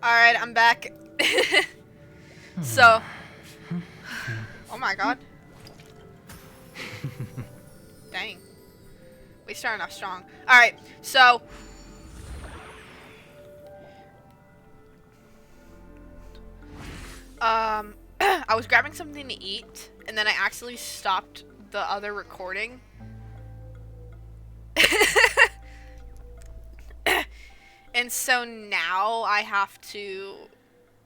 Alright, I'm back. So, oh my god. Dang. We started off strong. Alright, so. I was grabbing something to eat, and then I accidentally stopped the other recording. And so now I have to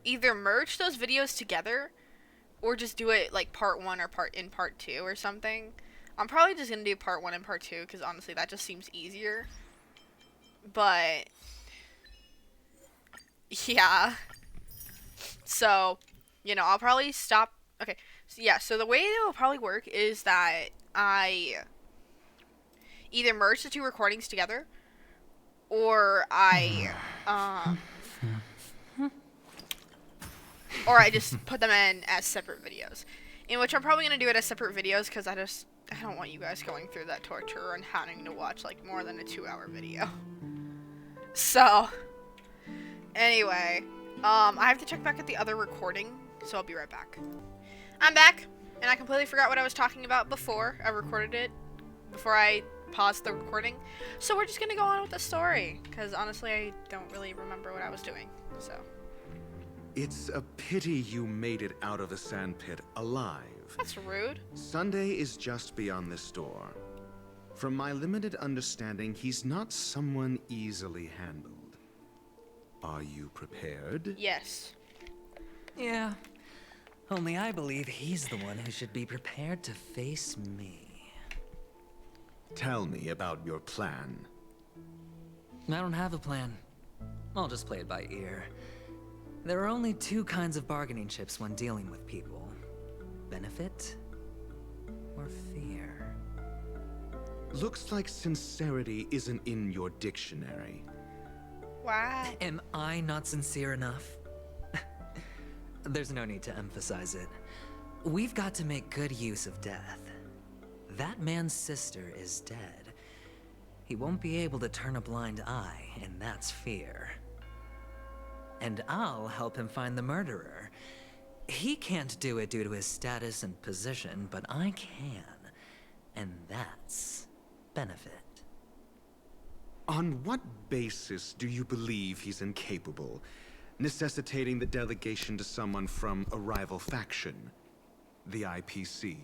either merge those videos together or just do it like part 1 or part 2 or something. I'm probably just gonna do part 1 and part 2 because honestly that just seems easier. But yeah, so you know, I'll probably stop. Okay, so yeah, so the way it will probably work is that I either merge the 2 recordings together or I just put them in as separate videos. In which I'm probably gonna do it as separate videos because I don't want you guys going through that torture and having to watch like more than a 2-hour video. So anyway, I have to check back at the other recording, so I'll be right back. I'm back, and I completely forgot what I was talking about before I recorded it, before I paused the recording. So we're just gonna go on with the story, because honestly I don't really remember what I was doing, so. It's a pity you made it out of the sandpit alive. That's rude. Sunday is just beyond this door. From my limited understanding, he's not someone easily handled. Are you prepared? Yes. Yeah. Only I believe he's the one who should be prepared to face me. Tell me about your plan. I don't have a plan. I'll just play it by ear. There are only 2 kinds of bargaining chips when dealing with people. Benefit or fear. Looks like sincerity isn't in your dictionary. Why? Am I not sincere enough? There's no need to emphasize it. We've got to make good use of death. That man's sister is dead. He won't be able to turn a blind eye, and that's fear. And I'll help him find the murderer. He can't do it due to his status and position, but I can. And that's benefit. On what basis do you believe he's incapable, necessitating the delegation to someone from a rival faction? The IPC?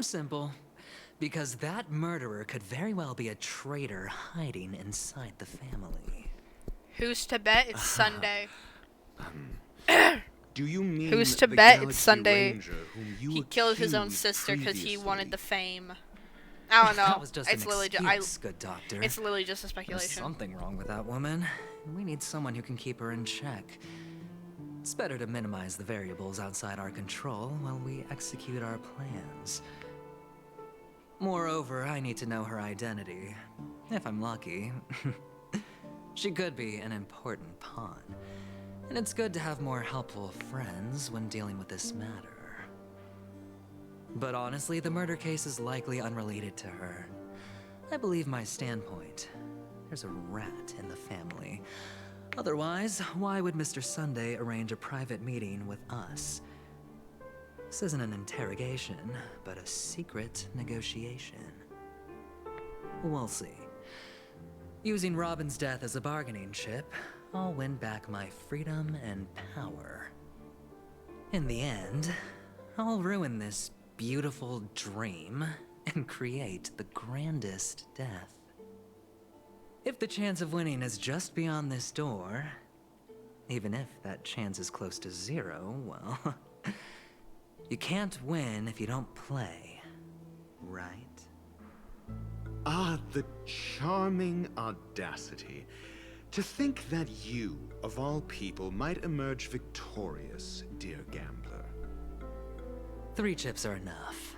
Simple. Because that murderer could very well be a traitor hiding inside the family. Who's to bet it's Sunday? Do you mean Who's to the bet Galaxy it's Sunday? Ranger whom you He killed his own accused sister because he wanted the previously? fame. I don't know. That was just It's an literally excuse, good doctor. It's literally just a There's speculation. something wrong with that woman. We need someone who can keep her in check. It's better to minimize the variables outside our control while we execute our plans. Moreover, I need to know her identity. If I'm lucky. She could be an important pawn. And it's good to have more helpful friends when dealing with this matter. But honestly, the murder case is likely unrelated to her. I believe my standpoint. There's a rat in the family. Otherwise, why would Mr. Sunday arrange a private meeting with us? This isn't an interrogation, but a secret negotiation. We'll see. Using Robin's death as a bargaining chip, I'll win back my freedom and power. In the end, I'll ruin this beautiful dream and create the grandest death. If the chance of winning is just beyond this door, even if that chance is close to 0, well, you can't win if you don't play, right? Ah, the charming audacity. To think that you, of all people, might emerge victorious, dear gambler. 3 chips are enough.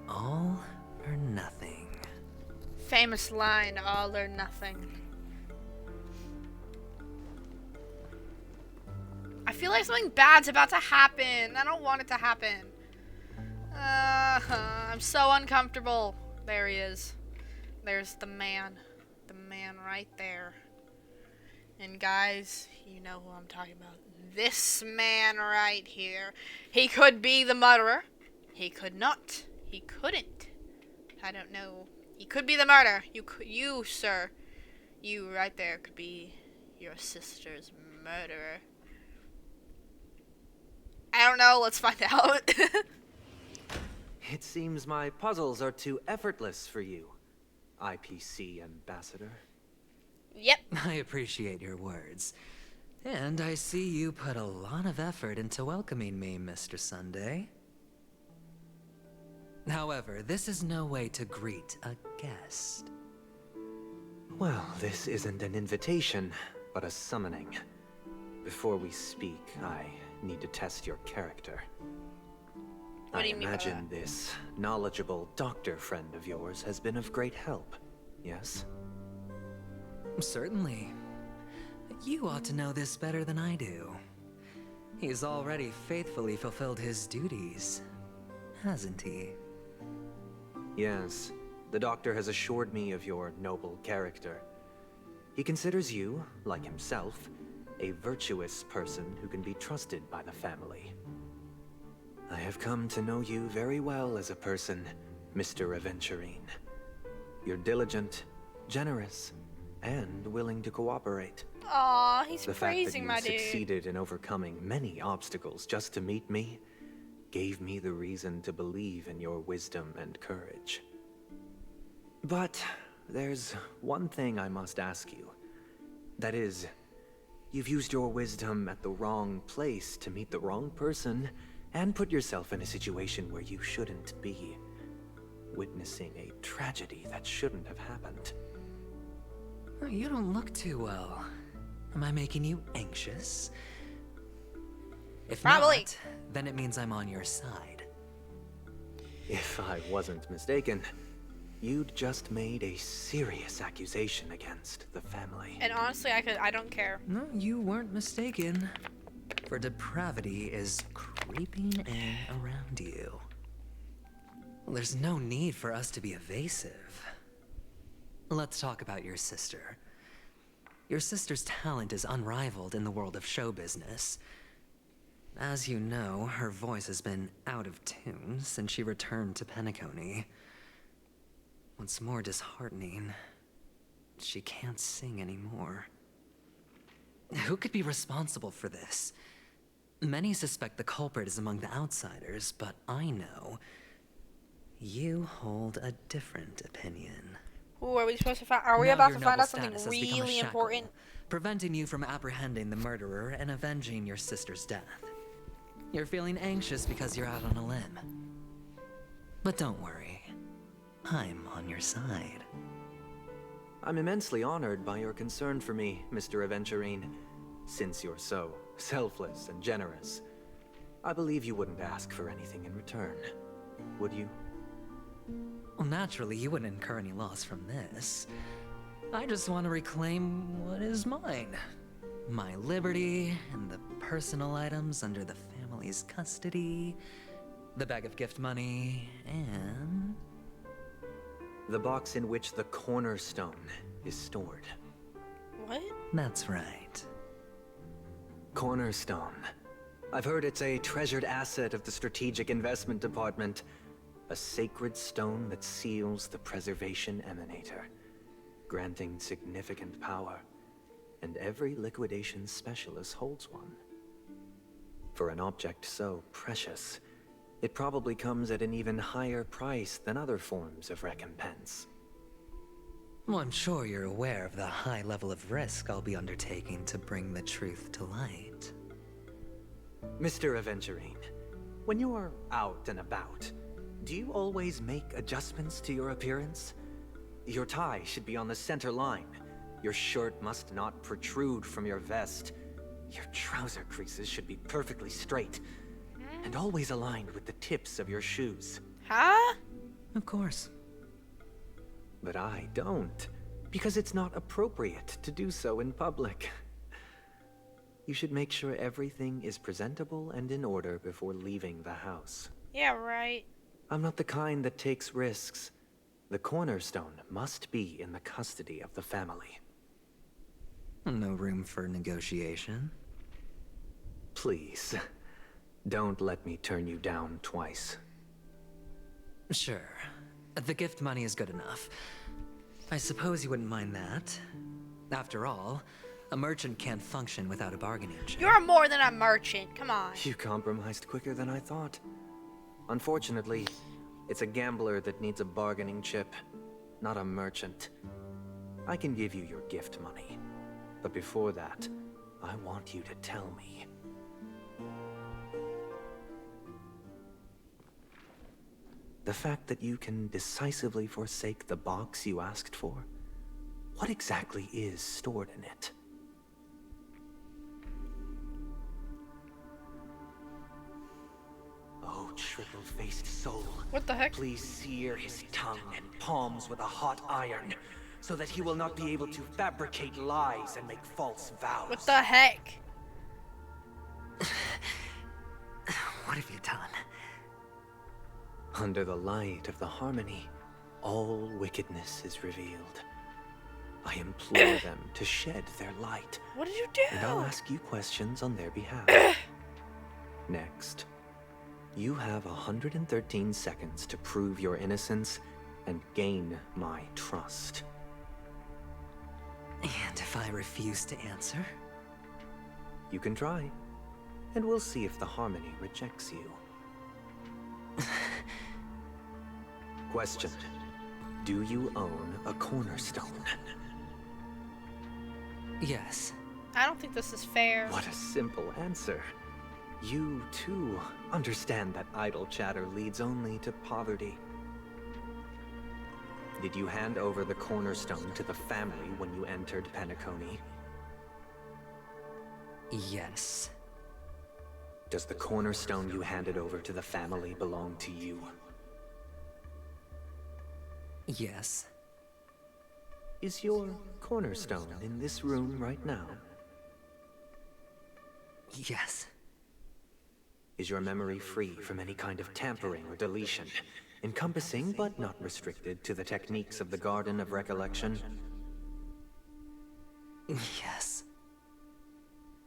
All or nothing. Famous line, all or nothing. I feel like something bad's about to happen. I don't want it to happen. I'm so uncomfortable. There he is. There's the man. The man right there. And guys, you know who I'm talking about. This man right here. He could be the murderer. He could not. He couldn't. I don't know. He could be the murderer. You, sir. You right there could be your sister's murderer. I don't know. Let's find out. It seems my puzzles are too effortless for you, IPC ambassador. Yep. I appreciate your words. And I see you put a lot of effort into welcoming me, Mr. Sunday. However, this is no way to greet a guest. Well, this isn't an invitation, but a summoning. Before we speak, I need to test your character. What do I you mean by imagine this knowledgeable doctor friend of yours has been of great help, yes? Certainly. You ought to know this better than I do. He's already faithfully fulfilled his duties, hasn't he? Yes, the doctor has assured me of your noble character. He considers you, like himself, a virtuous person who can be trusted by the family. I have come to know you very well as a person, Mr. Aventurine. You're diligent, generous, and willing to cooperate. Aw, he's The fact that praising you my dude. succeeded in overcoming many obstacles just to meet me gave me the reason to believe in your wisdom and courage. But there's one thing I must ask you. That is, you've used your wisdom at the wrong place to meet the wrong person and put yourself in a situation where you shouldn't be, witnessing a tragedy that shouldn't have happened. You don't look too well. Am I making you anxious? If Probably. not, then it means I'm on your side. If I wasn't mistaken, you'd just made a serious accusation against the family. And honestly, I don't care. No, you weren't mistaken. For depravity is creeping in around you. Well, there's no need for us to be evasive. Let's talk about your sister. Your sister's talent is unrivaled in the world of show business. As you know, her voice has been out of tune since she returned to Penacony. What's more disheartening, she can't sing anymore. Who could be responsible for this? Many suspect the culprit is among the outsiders, but I know you hold a different opinion. Ooh, are we supposed to find? Are we Now about your to find noble out something status has become a really shackle, important? preventing you from apprehending the murderer and avenging your sister's death. You're feeling anxious because you're out on a limb. But don't worry, I'm on your side. I'm immensely honored by your concern for me, Mr. Aventurine. Since you're so selfless and generous, I believe you wouldn't ask for anything in return, would you? Well, naturally, you wouldn't incur any loss from this. I just want to reclaim what is mine. My liberty and the personal items under the family's custody, the bag of gift money, and... The box in which the cornerstone is stored. What? That's right. Cornerstone. I've heard it's a treasured asset of the Strategic Investment Department. A sacred stone that seals the Preservation Emanator, granting significant power. And every liquidation specialist holds one. For an object so precious, it probably comes at an even higher price than other forms of recompense. Well, I'm sure you're aware of the high level of risk I'll be undertaking to bring the truth to light. Mr. Aventurine, when you're out and about, do you always make adjustments to your appearance? Your tie should be on the center line. Your shirt must not protrude from your vest. Your trouser creases should be perfectly straight, and always aligned with the tips of your shoes. Huh? Of course. But I don't, because it's not appropriate to do so in public. You should make sure everything is presentable and in order before leaving the house. Yeah, right. I'm not the kind that takes risks. The cornerstone must be in the custody of the family. No room for negotiation. Please, don't let me turn you down twice. Sure. The gift money is good enough. I suppose you wouldn't mind that. After all, a merchant can't function without a bargaining chip. You're more than a merchant. Come on. You compromised quicker than I thought. Unfortunately, it's a gambler that needs a bargaining chip, not a merchant. I can give you your gift money, but before that, I want you to tell me. The fact that you can decisively forsake the box you asked for, what exactly is stored in it? Oh, triple-faced soul. What the heck? Please sear his tongue and palms with a hot iron, so that he will not be able to fabricate lies and make false vows. What the heck? What have you done? Under the light of the harmony, all wickedness is revealed. I implore them to shed their light, What did you do? and I'll ask you questions on their behalf. Next, you have 113 seconds to prove your innocence and gain my trust. And if I refuse to answer? You can try, and we'll see if the harmony rejects you. Question. Do you own a cornerstone? Yes. I don't think this is fair. What a simple answer. You, too, understand that idle chatter leads only to poverty. Did you hand over the cornerstone to the family when you entered Penacony? Yes. Does the cornerstone you handed over to the family belong to you? Yes. Is your cornerstone in this room right now? Yes. Is your memory free from any kind of tampering or deletion, encompassing but not restricted to the techniques of the Garden of Recollection? Yes.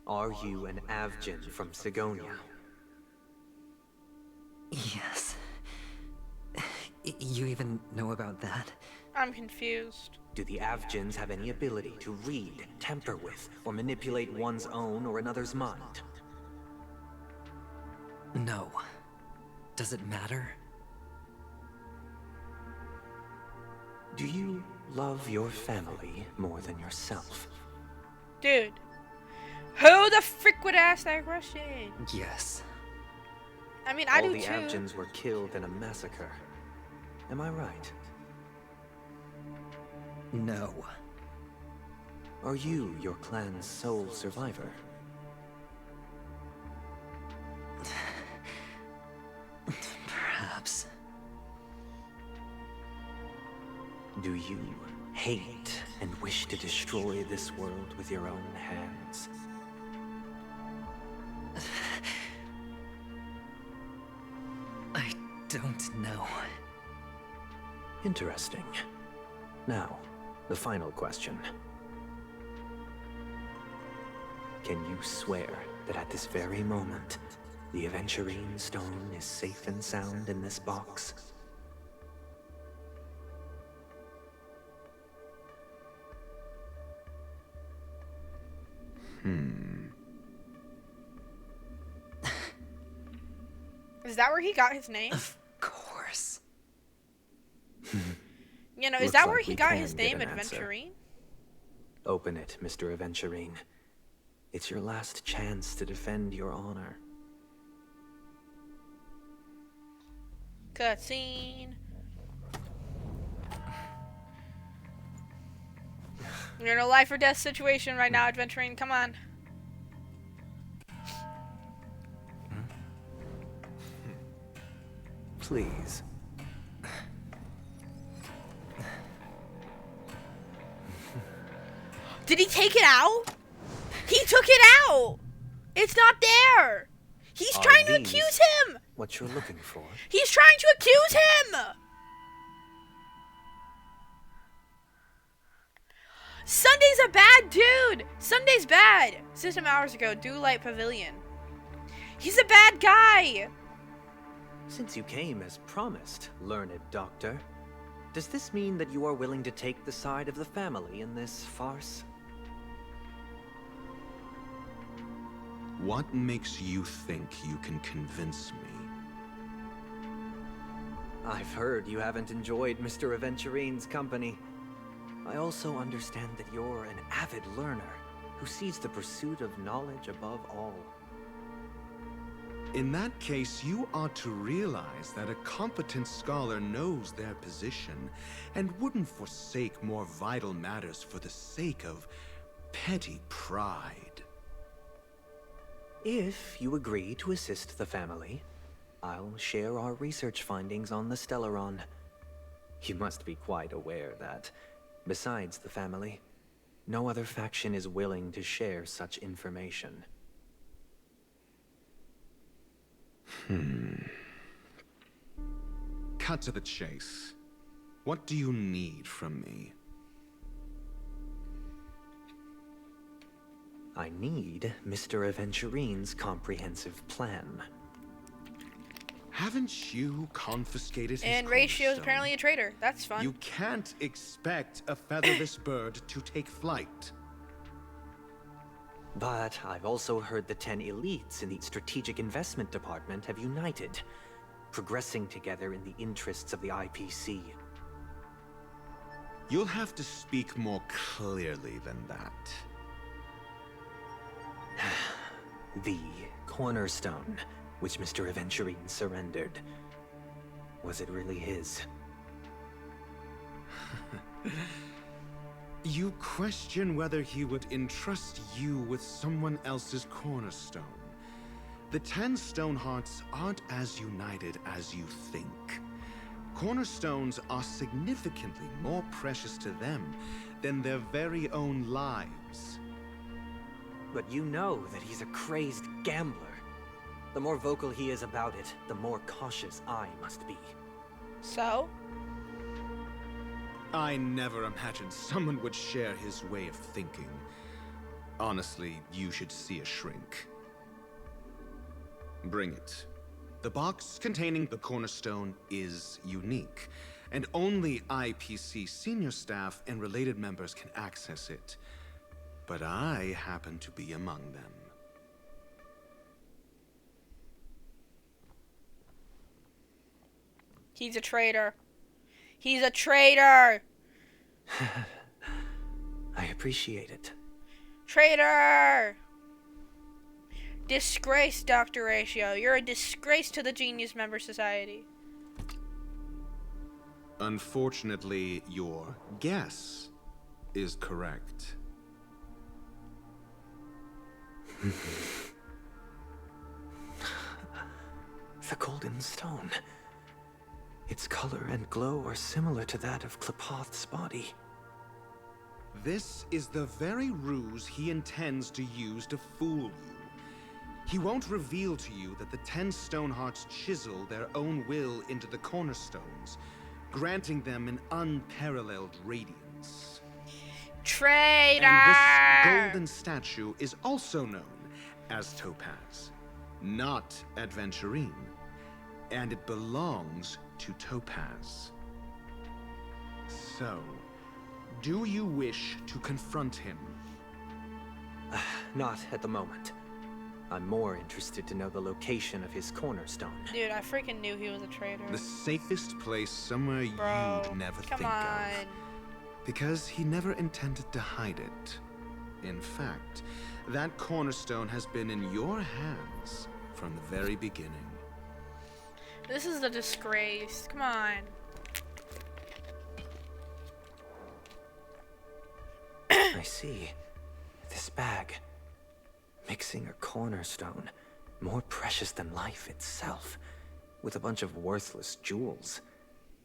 Are you an Avgin from Sigonia? Yes. You even know about that? I'm confused. Do the Avgins have any ability to read, tamper with, or manipulate one's own or another's mind? No. Does it matter? Do you love your family more than yourself? Dude. Who the frick would ask that question? Yes. I mean, I All do the too. Avgins were killed in a massacre. Am I right? No. Are you your clan's sole survivor? Perhaps. Do you hate and wish to destroy this world with your own hands? I don't know. Interesting. Now, the final question. Can you swear that at this very moment, the Aventurine Stone is safe and sound in this box? Is that where he got his name? Of course. You know, is Looks that where like he we got can his get name, an answer. Adventurine? Open it, Mr. Aventurine. It's your last chance to defend your honor. Cutscene. You're in a life or death situation right now, Adventurine. Come on. Please. Did he take it out? He took it out. It's not there. He's Are trying to these accuse him. what you're looking for? He's trying to accuse him. Sunday's a bad dude! Sunday's bad! System hours ago, Do Light Pavilion. He's a bad guy! Since you came as promised, learned doctor, does this mean that you are willing to take the side of the family in this farce? What makes you think you can convince me? I've heard you haven't enjoyed Mr. Aventurine's company. I also understand that you're an avid learner who sees the pursuit of knowledge above all. In that case, you ought to realize that a competent scholar knows their position and wouldn't forsake more vital matters for the sake of petty pride. If you agree to assist the family, I'll share our research findings on the Stellaron. You must be quite aware that, besides the family, no other faction is willing to share such information. Cut to the chase. What do you need from me? I need Mr. Aventurine's comprehensive plan. Haven't you confiscated his And Ratio's cornerstone? apparently a traitor. That's fun. You can't expect a featherless bird to take flight. But I've also heard the 10 elites in the Strategic Investment Department have united, progressing together in the interests of the IPC. You'll have to speak more clearly than that. The cornerstone, which Mr. Aventurine surrendered. Was it really his? You question whether he would entrust you with someone else's cornerstone. The 10 Stonehearts aren't as united as you think. Cornerstones are significantly more precious to them than their very own lives. But you know that he's a crazed gambler. The more vocal he is about it, the more cautious I must be. So? I never imagined someone would share his way of thinking. Honestly, you should see a shrink. Bring it. The box containing the cornerstone is unique, and only IPC senior staff and related members can access it. But I happen to be among them. He's a traitor. He's a traitor! I appreciate it. Traitor! Disgrace, Dr. Ratio. You're a disgrace to the Genius Member Society. Unfortunately, your guess is correct. The golden stone. Its color and glow are similar to that of Klepoth's body. This is the very ruse he intends to use to fool you. He won't reveal to you that the 10 Stonehearts chisel their own will into the cornerstones, granting them an unparalleled radiance. Traitor! And this golden statue is also known as Topaz, not Adventurine, and it belongs to Topaz. So, do you wish to confront him? Not at the moment. I'm more interested to know the location of his cornerstone. Dude, I freaking knew he was a traitor. The safest place somewhere Bro, you'd never come think on. of. Because he never intended to hide it. In fact, that cornerstone has been in your hands from the very beginning. This is a disgrace. Come on. I see. This bag. Mixing a cornerstone, more precious than life itself, with a bunch of worthless jewels,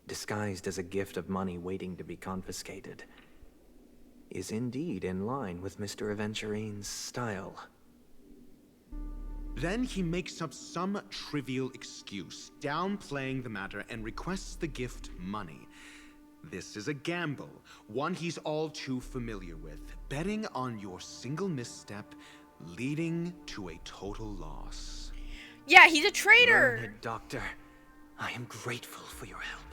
disguised as a gift of money waiting to be confiscated, is indeed in line with Mr. Aventurine's style. Then he makes up some trivial excuse, downplaying the matter, and requests the gift money. This is a gamble, one he's all too familiar with. Betting on your single misstep, leading to a total loss. Yeah, he's a traitor. Learned doctor, I am grateful for your help.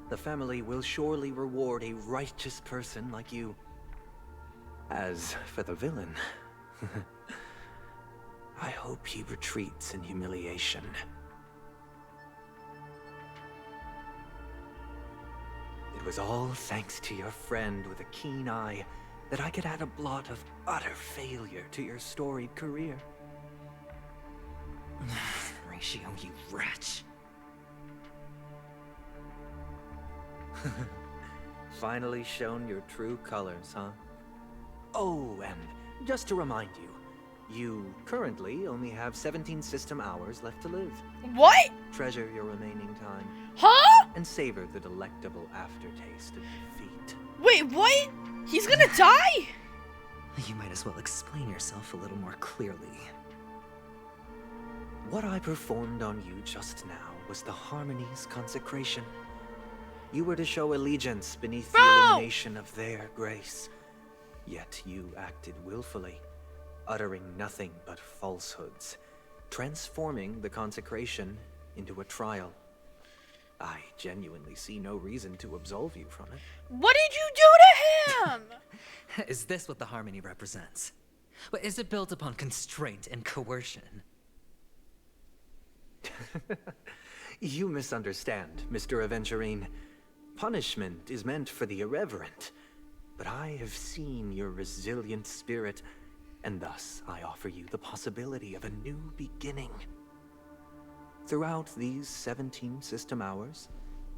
The family will surely reward a righteous person like you. As for the villain, I hope he retreats in humiliation. It was all thanks to your friend with a keen eye that I could add a blot of utter failure to your storied career. Ratio, you wretch. Finally shown your true colors, huh? Oh, and just to remind you, you currently only have 17 system hours left to live. What? Treasure your remaining time Huh? and savor the delectable aftertaste of defeat. Wait, what? He's gonna die? You might as well explain yourself a little more clearly. What I performed on you just now was the Harmony's consecration. You were to show allegiance beneath the illumination of their grace. Yet you acted willfully, uttering nothing but falsehoods, transforming the consecration into a trial. I genuinely see no reason to absolve you from it. What did you do to him? Is this what the harmony represents? But is it built upon constraint and coercion? You misunderstand, Mr. Aventurine. Punishment is meant for the irreverent. But I have seen your resilient spirit, and thus I offer you the possibility of a new beginning. Throughout these 17 system hours,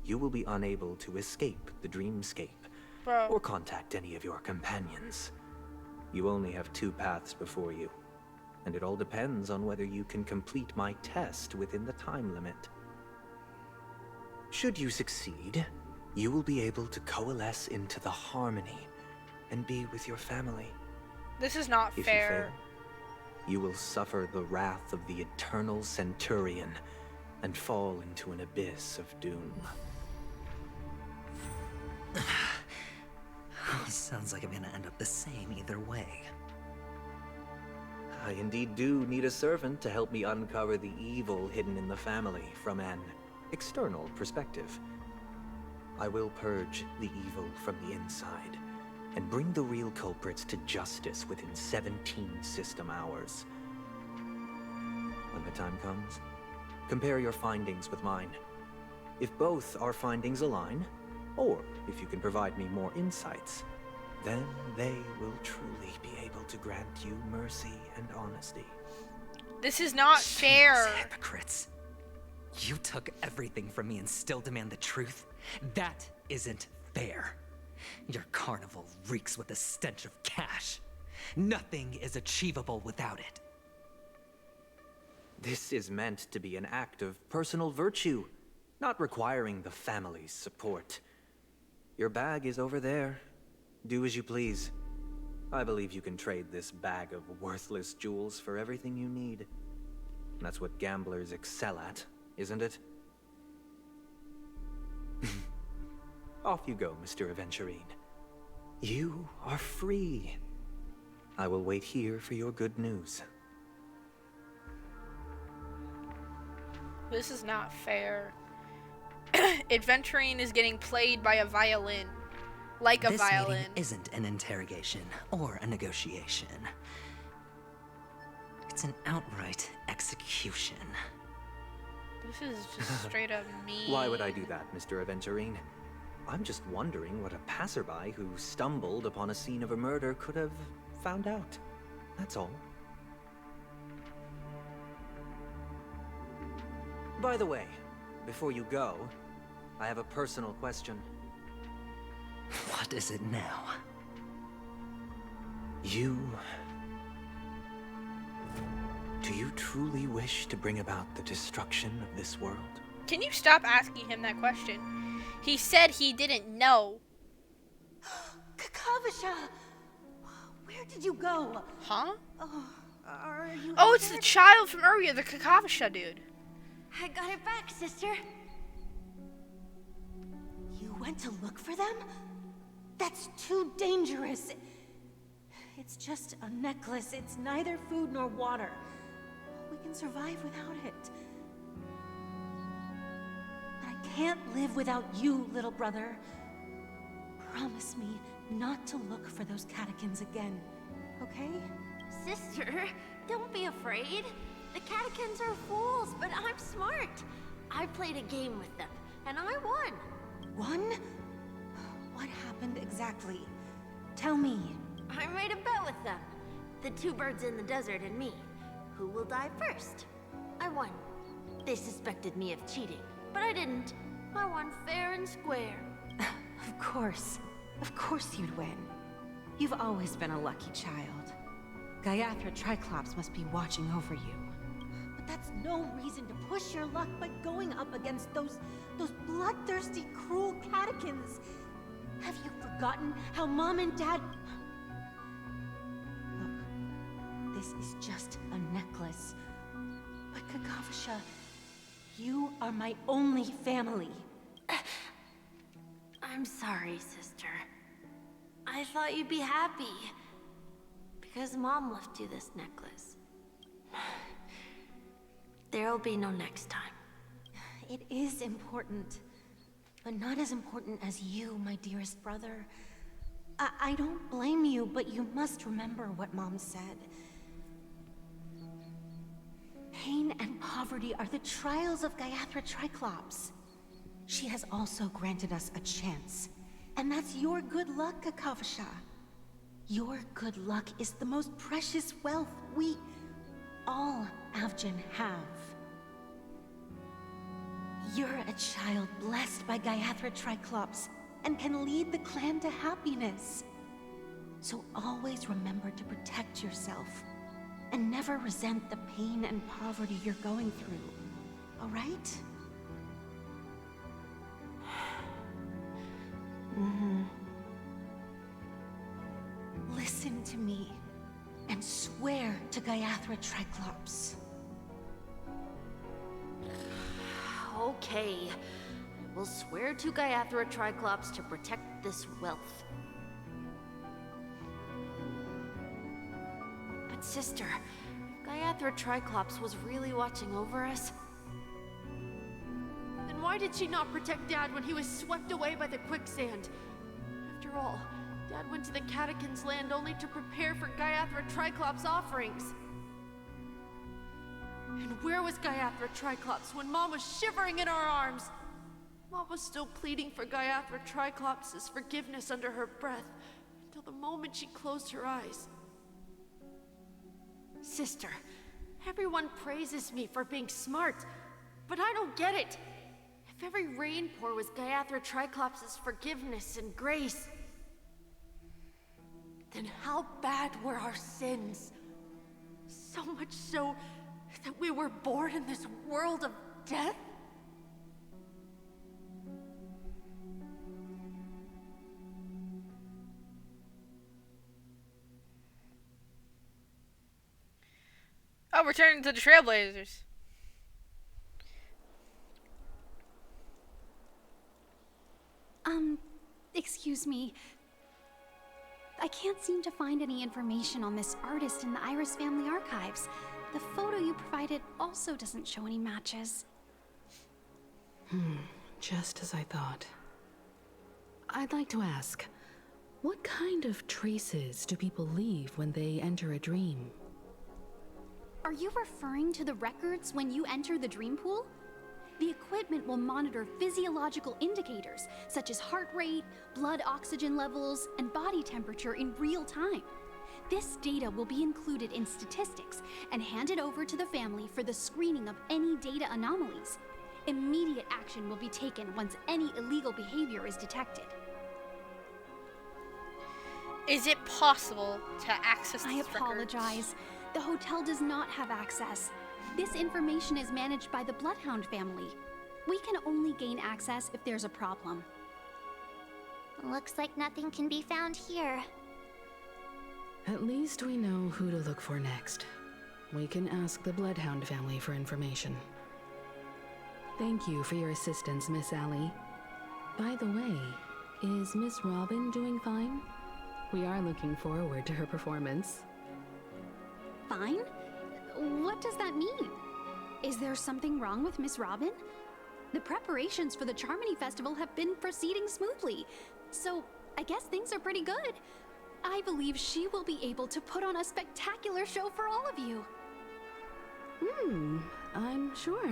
you will be unable to escape the dreamscape Bro. or contact any of your companions. You only have 2 paths before you, and it all depends on whether you can complete my test within the time limit. Should you succeed, you will be able to coalesce into the harmony and be with your family. This is not If fair. you fail, you will suffer the wrath of the eternal Centurion and fall into an abyss of doom. Sounds like I'm gonna end up the same either way. I indeed do need a servant to help me uncover the evil hidden in the family from an external perspective. I will purge the evil from the inside and bring the real culprits to justice within 17 system hours. When the time comes, compare your findings with mine. If both our findings align, or if you can provide me more insights, then they will truly be able to grant you mercy and honesty. This is not fair. Shameless hypocrites. You took everything from me and still demand the truth? That isn't fair. Your carnival reeks with the stench of cash. Nothing is achievable without it. This is meant to be an act of personal virtue, not requiring the family's support. Your bag is over there. Do as you please. I believe you can trade this bag of worthless jewels for everything you need. That's what gamblers excel at, isn't it? Off you go, Mr. Aventurine. You are free. I will wait here for your good news. This is not fair. Adventuring is getting played by a violin. Like a This violin. meeting isn't an interrogation or a negotiation. It's an outright execution. This is just straight up mean. Why would I do that, Mr. Aventurine? I'm just wondering what a passerby who stumbled upon a scene of a murder could have found out. That's all. By the way, before you go, I have a personal question. What is it now? Do you truly wish to bring about the destruction of this world? Can you stop asking him that question? He said he didn't know. Kakavasha! Where did you go? Huh? Oh, are you Oh, it's the hurt? child from earlier, the Kakavasha dude. I got it back, sister. You went to look for them? That's too dangerous. It's just a necklace. It's neither food nor water. We can survive without it. But I can't live without you, little brother. Promise me not to look for those catechins again, okay? Sister, don't be afraid. The catechins are fools, but I'm smart. I played a game with them, and I won. Won? What happened exactly? Tell me. I made a bet with them. The two birds in the desert and me. Who will die first? I won. They suspected me of cheating, but I didn't. I won fair and square. Of course. Of course you'd win. You've always been a lucky child. Gaiathra Triclops must be watching over you. But that's no reason to push your luck by going up against those bloodthirsty, cruel catechins. Have you forgotten how Mom and Dad... Look, this is just a necklace. But Kakavasha, you are my only family. I'm sorry, sister. I thought you'd be happy. Because Mom left you this necklace. There'll be no next time. It is important. But not as important as you, my dearest brother. I don't blame you, but you must remember what Mom said. Pain and poverty are the trials of Gaiathra Triclops. She has also granted us a chance. And that's your good luck, Kakavasha. Your good luck is the most precious wealth we, all Avgin, have. You're a child blessed by Gaiathra Triclops and can lead the clan to happiness. So always remember to protect yourself and never resent the pain and poverty you're going through. All right? Listen to me and swear to Gaiathra Triclops. Okay. We'll swear to Gaiathra Triclops to protect this wealth. But sister, if Gaiathra Triclops was really watching over us, then why did she not protect Dad when he was swept away by the quicksand? After all, Dad went to the Catechins' land only to prepare for Gaiathra Triclops' offerings. And where was Gaiathra Triclops when Mom was shivering in our arms? Mom was still pleading for Gaiathra Triclops' forgiveness under her breath until the moment she closed her eyes. Sister, everyone praises me for being smart, but I don't get it. If every rain pour was Gaiathra Triclops' forgiveness and grace, then how bad were our sins? So much so that we were born in this world of death? Oh, we're turning to the Trailblazers. Excuse me. I can't seem to find any information on this artist in the Iris family archives. The photo you provided also doesn't show any matches. Just as I thought. I'd like to ask, what kind of traces do people leave when they enter a dream? Are you referring to the records when you enter the dream pool? The equipment will monitor physiological indicators such as heart rate, blood oxygen levels, and body temperature in real time. This data will be included in statistics and handed over to the family for the screening of any data anomalies. Immediate action will be taken once any illegal behavior is detected. Is it possible to access I these apologize. records? The hotel does not have access. This information is managed by the Bloodhound family. We can only gain access if there's a problem. Looks like nothing can be found here. At least we know who to look for next. We can ask the Bloodhound family for information. Thank you for your assistance, Miss Allie. By the way, is Miss Robin doing fine? We are looking forward to her performance. Fine? What does that mean? Is there something wrong with Miss Robin? The preparations for the Charmony Festival have been proceeding smoothly, so I guess things are pretty good. I believe she will be able to put on a spectacular show for all of you. I'm sure.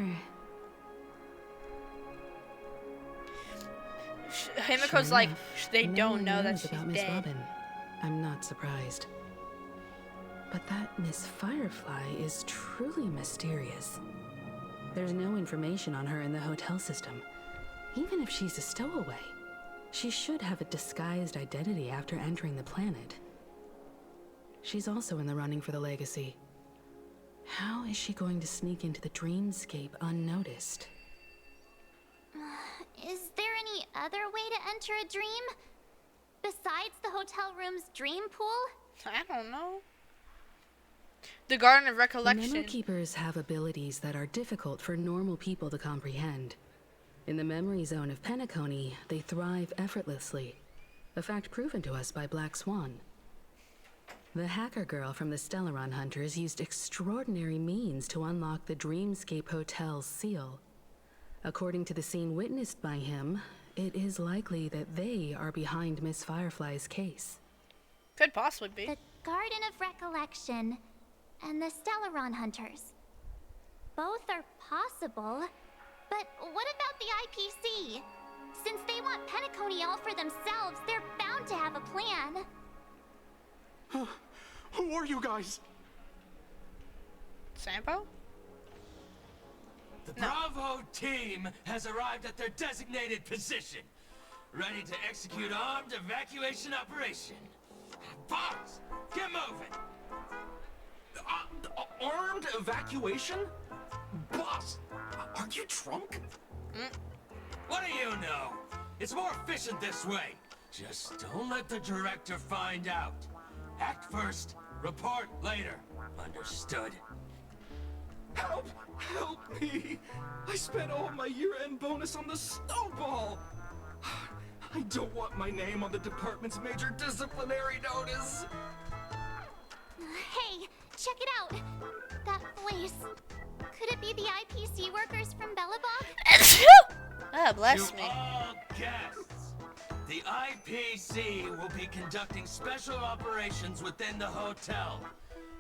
Himiko's Sure like, enough, they no don't one know that knows she's about Miss dead. Robin. I'm not surprised. But that Miss Firefly is truly mysterious. There's no information on her in the hotel system. Even if she's a stowaway, she should have a disguised identity after entering the planet. She's also in the running for the legacy. How is she going to sneak into the dreamscape unnoticed? Is there any other way to enter a dream? Besides the hotel room's dream pool? I don't know. The Garden of The Recollection. Memo Keepers have abilities that are difficult for normal people to comprehend. In the memory zone of Penacony, they thrive effortlessly, a fact proven to us by Black Swan. The hacker girl from the Stellaron Hunters used extraordinary means to unlock the Dreamscape Hotel's seal. According to the scene witnessed by him, it is likely that they are behind Miss Firefly's case. Could possibly be. The Garden of Recollection and the Stellaron Hunters. Both are possible, but what about the IPC? Since they want Penacony all for themselves, they're bound to have a plan. Who are you guys? Sampo? The Bravo team has arrived at their designated position, ready to execute armed evacuation operation. Boss, get moving! Armed evacuation? Boss, are you drunk? What do you know? It's more efficient this way. Just don't let the director find out. Act first, report later. Understood? Help! Help me! I spent all my year-end bonus on the snowball! I don't want my name on the department's major disciplinary notice! Hey, check it out. That voice. Could it be the IPC workers from Bellabog? Ah, bless To me. all guests, the IPC will be conducting special operations within the hotel.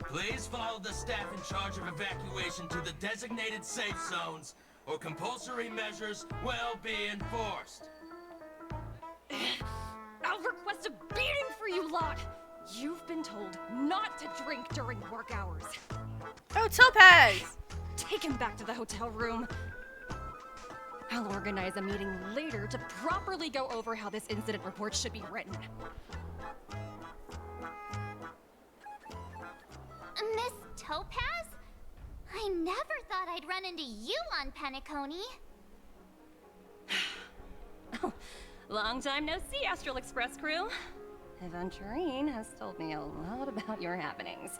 Please follow the staff in charge of evacuation to the designated safe zones, or compulsory measures will be enforced. I'll request a beating for you lot! You've been told not to drink during work hours. Oh, Topaz! Take him back to the hotel room. I'll organize a meeting later to properly go over how this incident report should be written. Miss Topaz? I never thought I'd run into you on Penacony. Long time no see, Astral Express crew. Aventurine has told me a lot about your happenings.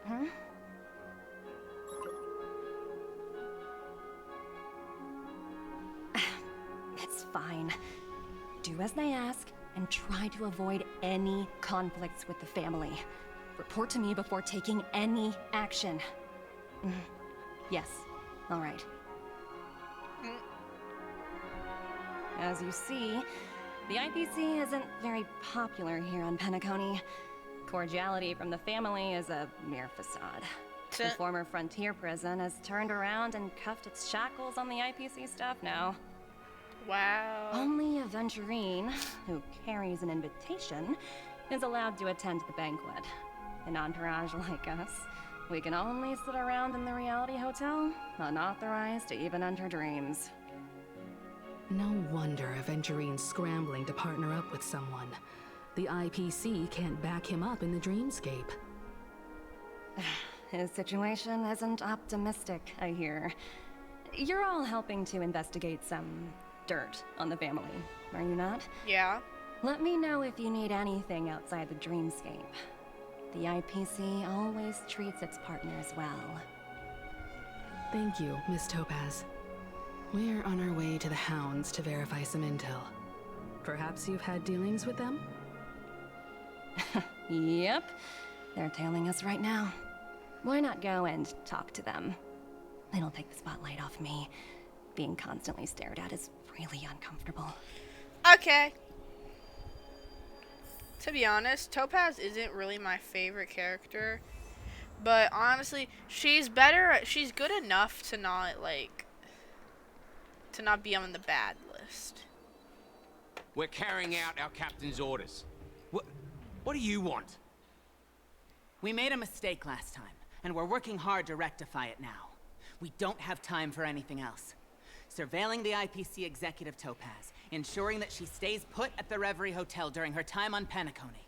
Huh? It's fine. Do as they ask, and try to avoid any conflicts with the family. Report to me before taking any action. Yes, all right. As you see, the IPC isn't very popular here on Penacony. Cordiality from the family is a mere facade. The former frontier prison has turned around and cuffed its shackles on the IPC staff now. Wow. Only Aventurine, who carries an invitation, is allowed to attend the banquet. An entourage like us, we can only sit around in the reality hotel, unauthorized to even enter dreams. No wonder Aventurine's scrambling to partner up with someone. The IPC can't back him up in the dreamscape. His situation isn't optimistic, I hear. You're all helping to investigate some dirt on the family, are you not? Yeah. Let me know if you need anything outside the dreamscape. The IPC always treats its partners well. Thank you, Miss Topaz. We're on our way to the Hounds to verify some intel. Perhaps you've had dealings with them? Yep. They're tailing us right now. Why not go and talk to them? It'll take the spotlight off me. Being constantly stared at is really uncomfortable. Okay. To be honest, Topaz isn't really my favorite character. But honestly, she's good enough to not, like, to not be on the bad list. We're carrying out our captain's orders. What do you want? We made a mistake last time, and we're working hard to rectify it now. We don't have time for anything else. Surveilling the IPC executive Topaz, ensuring that she stays put at the Reverie Hotel during her time on Penacony.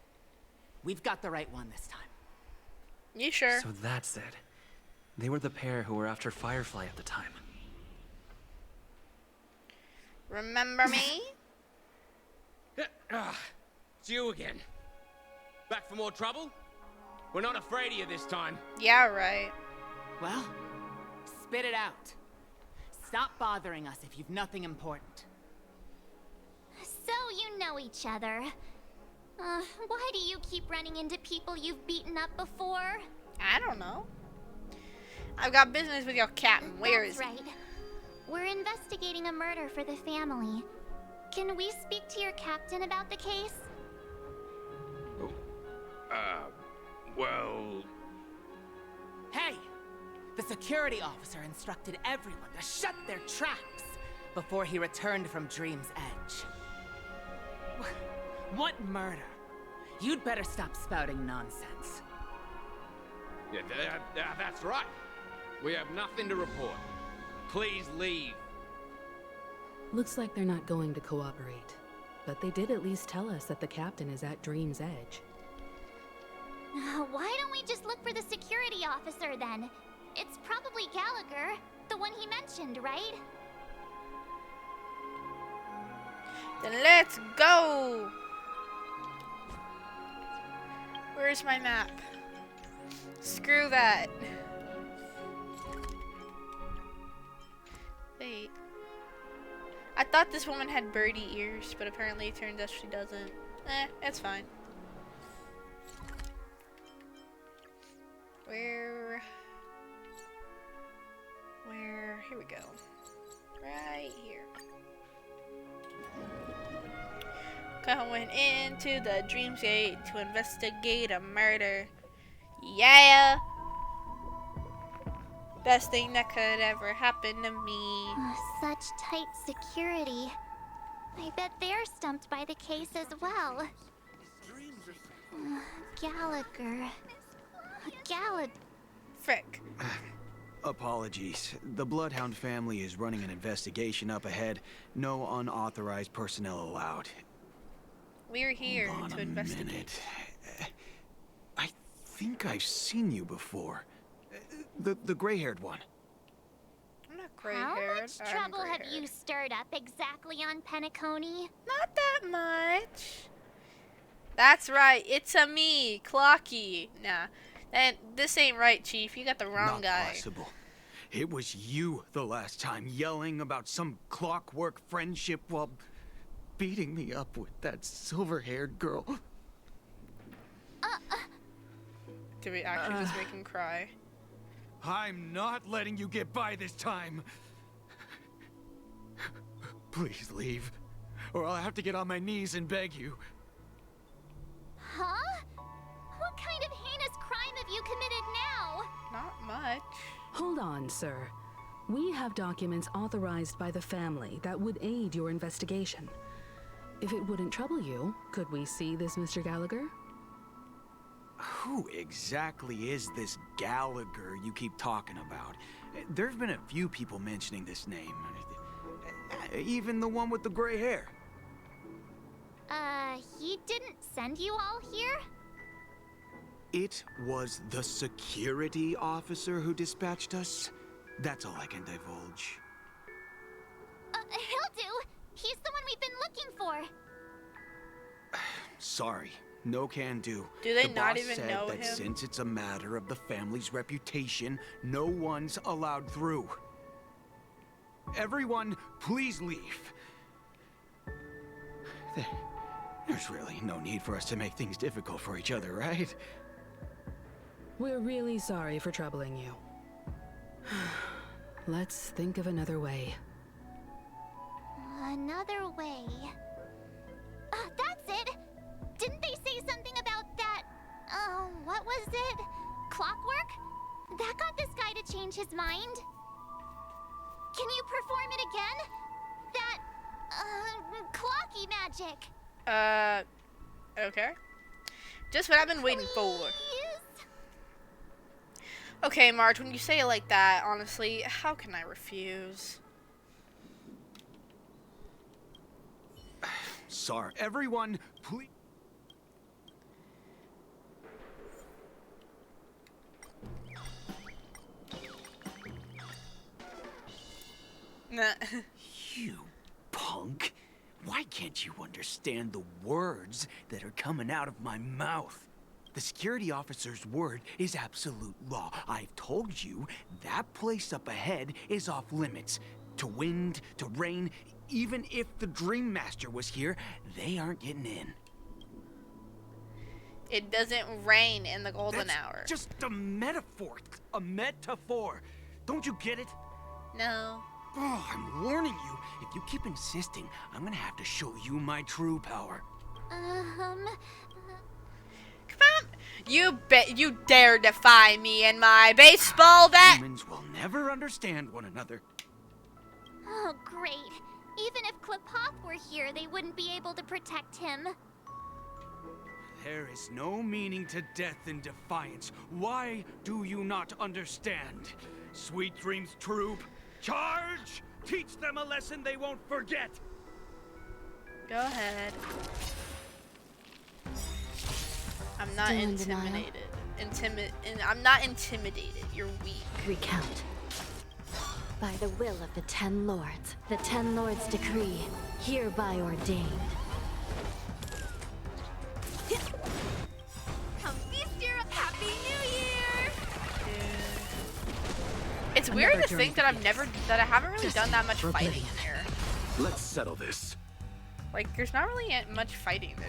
We've got the right one this time. You sure? So that's it. They were the pair who were after Firefly at the time. Remember me? It's you again. Back for more trouble? We're not afraid of you this time. Yeah, right. Well, spit it out. Stop bothering us if you've nothing important. So you know each other. Why do you keep running into people you've beaten up before? I don't know. I've got business with your captain. Where is That's right. We're investigating a murder for the family. Can we speak to your captain about the case? Well... Hey! The security officer instructed everyone to shut their tracks before he returned from Dream's Edge. What murder? You'd better stop spouting nonsense. Yeah, that's right. We have nothing to report. Please leave. Looks like they're not going to cooperate. But they did at least tell us that the captain is at Dream's Edge. Why don't we just look for the security officer then? It's probably Gallagher, the one he mentioned, right? Then let's go! Where's my map? Screw that. Wait. I thought this woman had birdie ears, but apparently it turns out she doesn't. It's fine. Where? Here we go. Right here. Going into the Dreamscape to investigate a murder. Yeah! Best thing that could ever happen to me. Such tight security. I bet they're stumped by the case as well. Gallagher. Frick. Apologies. The Bloodhound family is running an investigation up ahead. No unauthorized personnel allowed. We're here Hold on to a investigate. minute. I think I've seen you before. The gray-haired one. I'm not gray-haired. How much trouble have you stirred up exactly on Penacony? Not that much. That's right. It's a me, Clocky. Nah. And this ain't right, Chief. You got the wrong guy. Not possible. It was you the last time, yelling about some clockwork friendship while beating me up with that silver-haired girl. Did we actually just make him cry? I'm not letting you get by this time. Please leave, or I'll have to get on my knees and beg you. Huh? What kind of heinous crime have you committed now? Not much. Hold on, sir. We have documents authorized by the family that would aid your investigation. If it wouldn't trouble you, could we see this Mr. Gallagher? Who exactly is this Gallagher you keep talking about? There's been a few people mentioning this name. Even the one with the gray hair. He didn't send you all here? It was the security officer who dispatched us. That's all I can divulge. He'll do. He's the one we've been looking for. Sorry, no can do. Do they the not boss even said know that him? Since it's a matter of the family's reputation, no one's allowed through. Everyone, please leave. There's really no need for us to make things difficult for each other, right? We're really sorry for troubling you. Let's think of another way. Another way. That's it! Didn't they say something about that? What was it? Clockwork? That got this guy to change his mind. Can you perform it again? That, clocky magic. Okay. Just what I've been waiting for. Okay, Marge, when you say it like that, honestly, how can I refuse? Sorry, everyone, please. Nah. You punk. Why can't you understand the words that are coming out of my mouth? The security officer's word is absolute law. I've told you that place up ahead is off limits. To wind, to rain, even if the Dream Master was here, they aren't getting in. It doesn't rain in the golden That's hour. just a metaphor. A metaphor. Don't you get it? No. Oh, I'm warning you. If you keep insisting, I'm gonna have to show you my true power. Come on. You dare defy me and my baseball bat? Humans will never understand one another. Oh, great. Even if Klipop were here, they wouldn't be able to protect him. There is no meaning to death and defiance. Why do you not understand? Sweet Dreams Troop, charge! Teach them a lesson they won't forget! Go ahead. I'm not Still in denial? intimidated. I'm not intimidated. You're weak. Recount. By the will of the 10 Lords, the 10 Lords' decree, hereby ordained. Come feast your Happy New Year! It's weird to think that I haven't really done that much fighting in here. Let's settle this. Like, there's not really much fighting to do.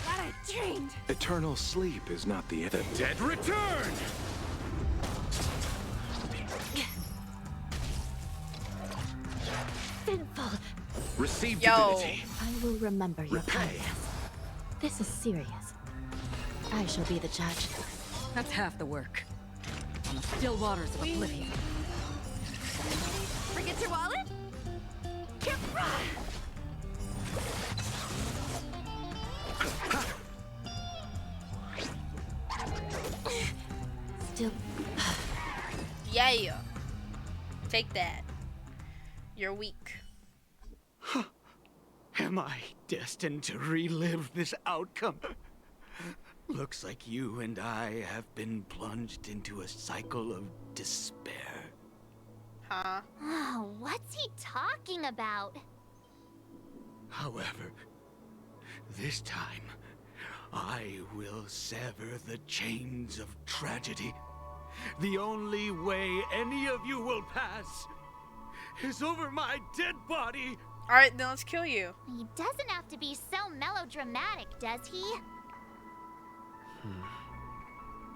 What I dreamed! Eternal sleep is not the end. The dead return! Sinful! Receive Yo. divinity. I will remember your Repay. kindness. This is serious. I shall be the judge. That's half the work. On the still waters of oblivion. Forget your wallet? Still. Yeah. Take that. You're weak. Am I destined to relive this outcome? Looks like you and I have been plunged into a cycle of despair. Huh? Oh, what's he talking about? However, this time, I will sever the chains of tragedy. The only way any of you will pass is over my dead body. Alright, then let's kill you. He doesn't have to be so melodramatic, does he?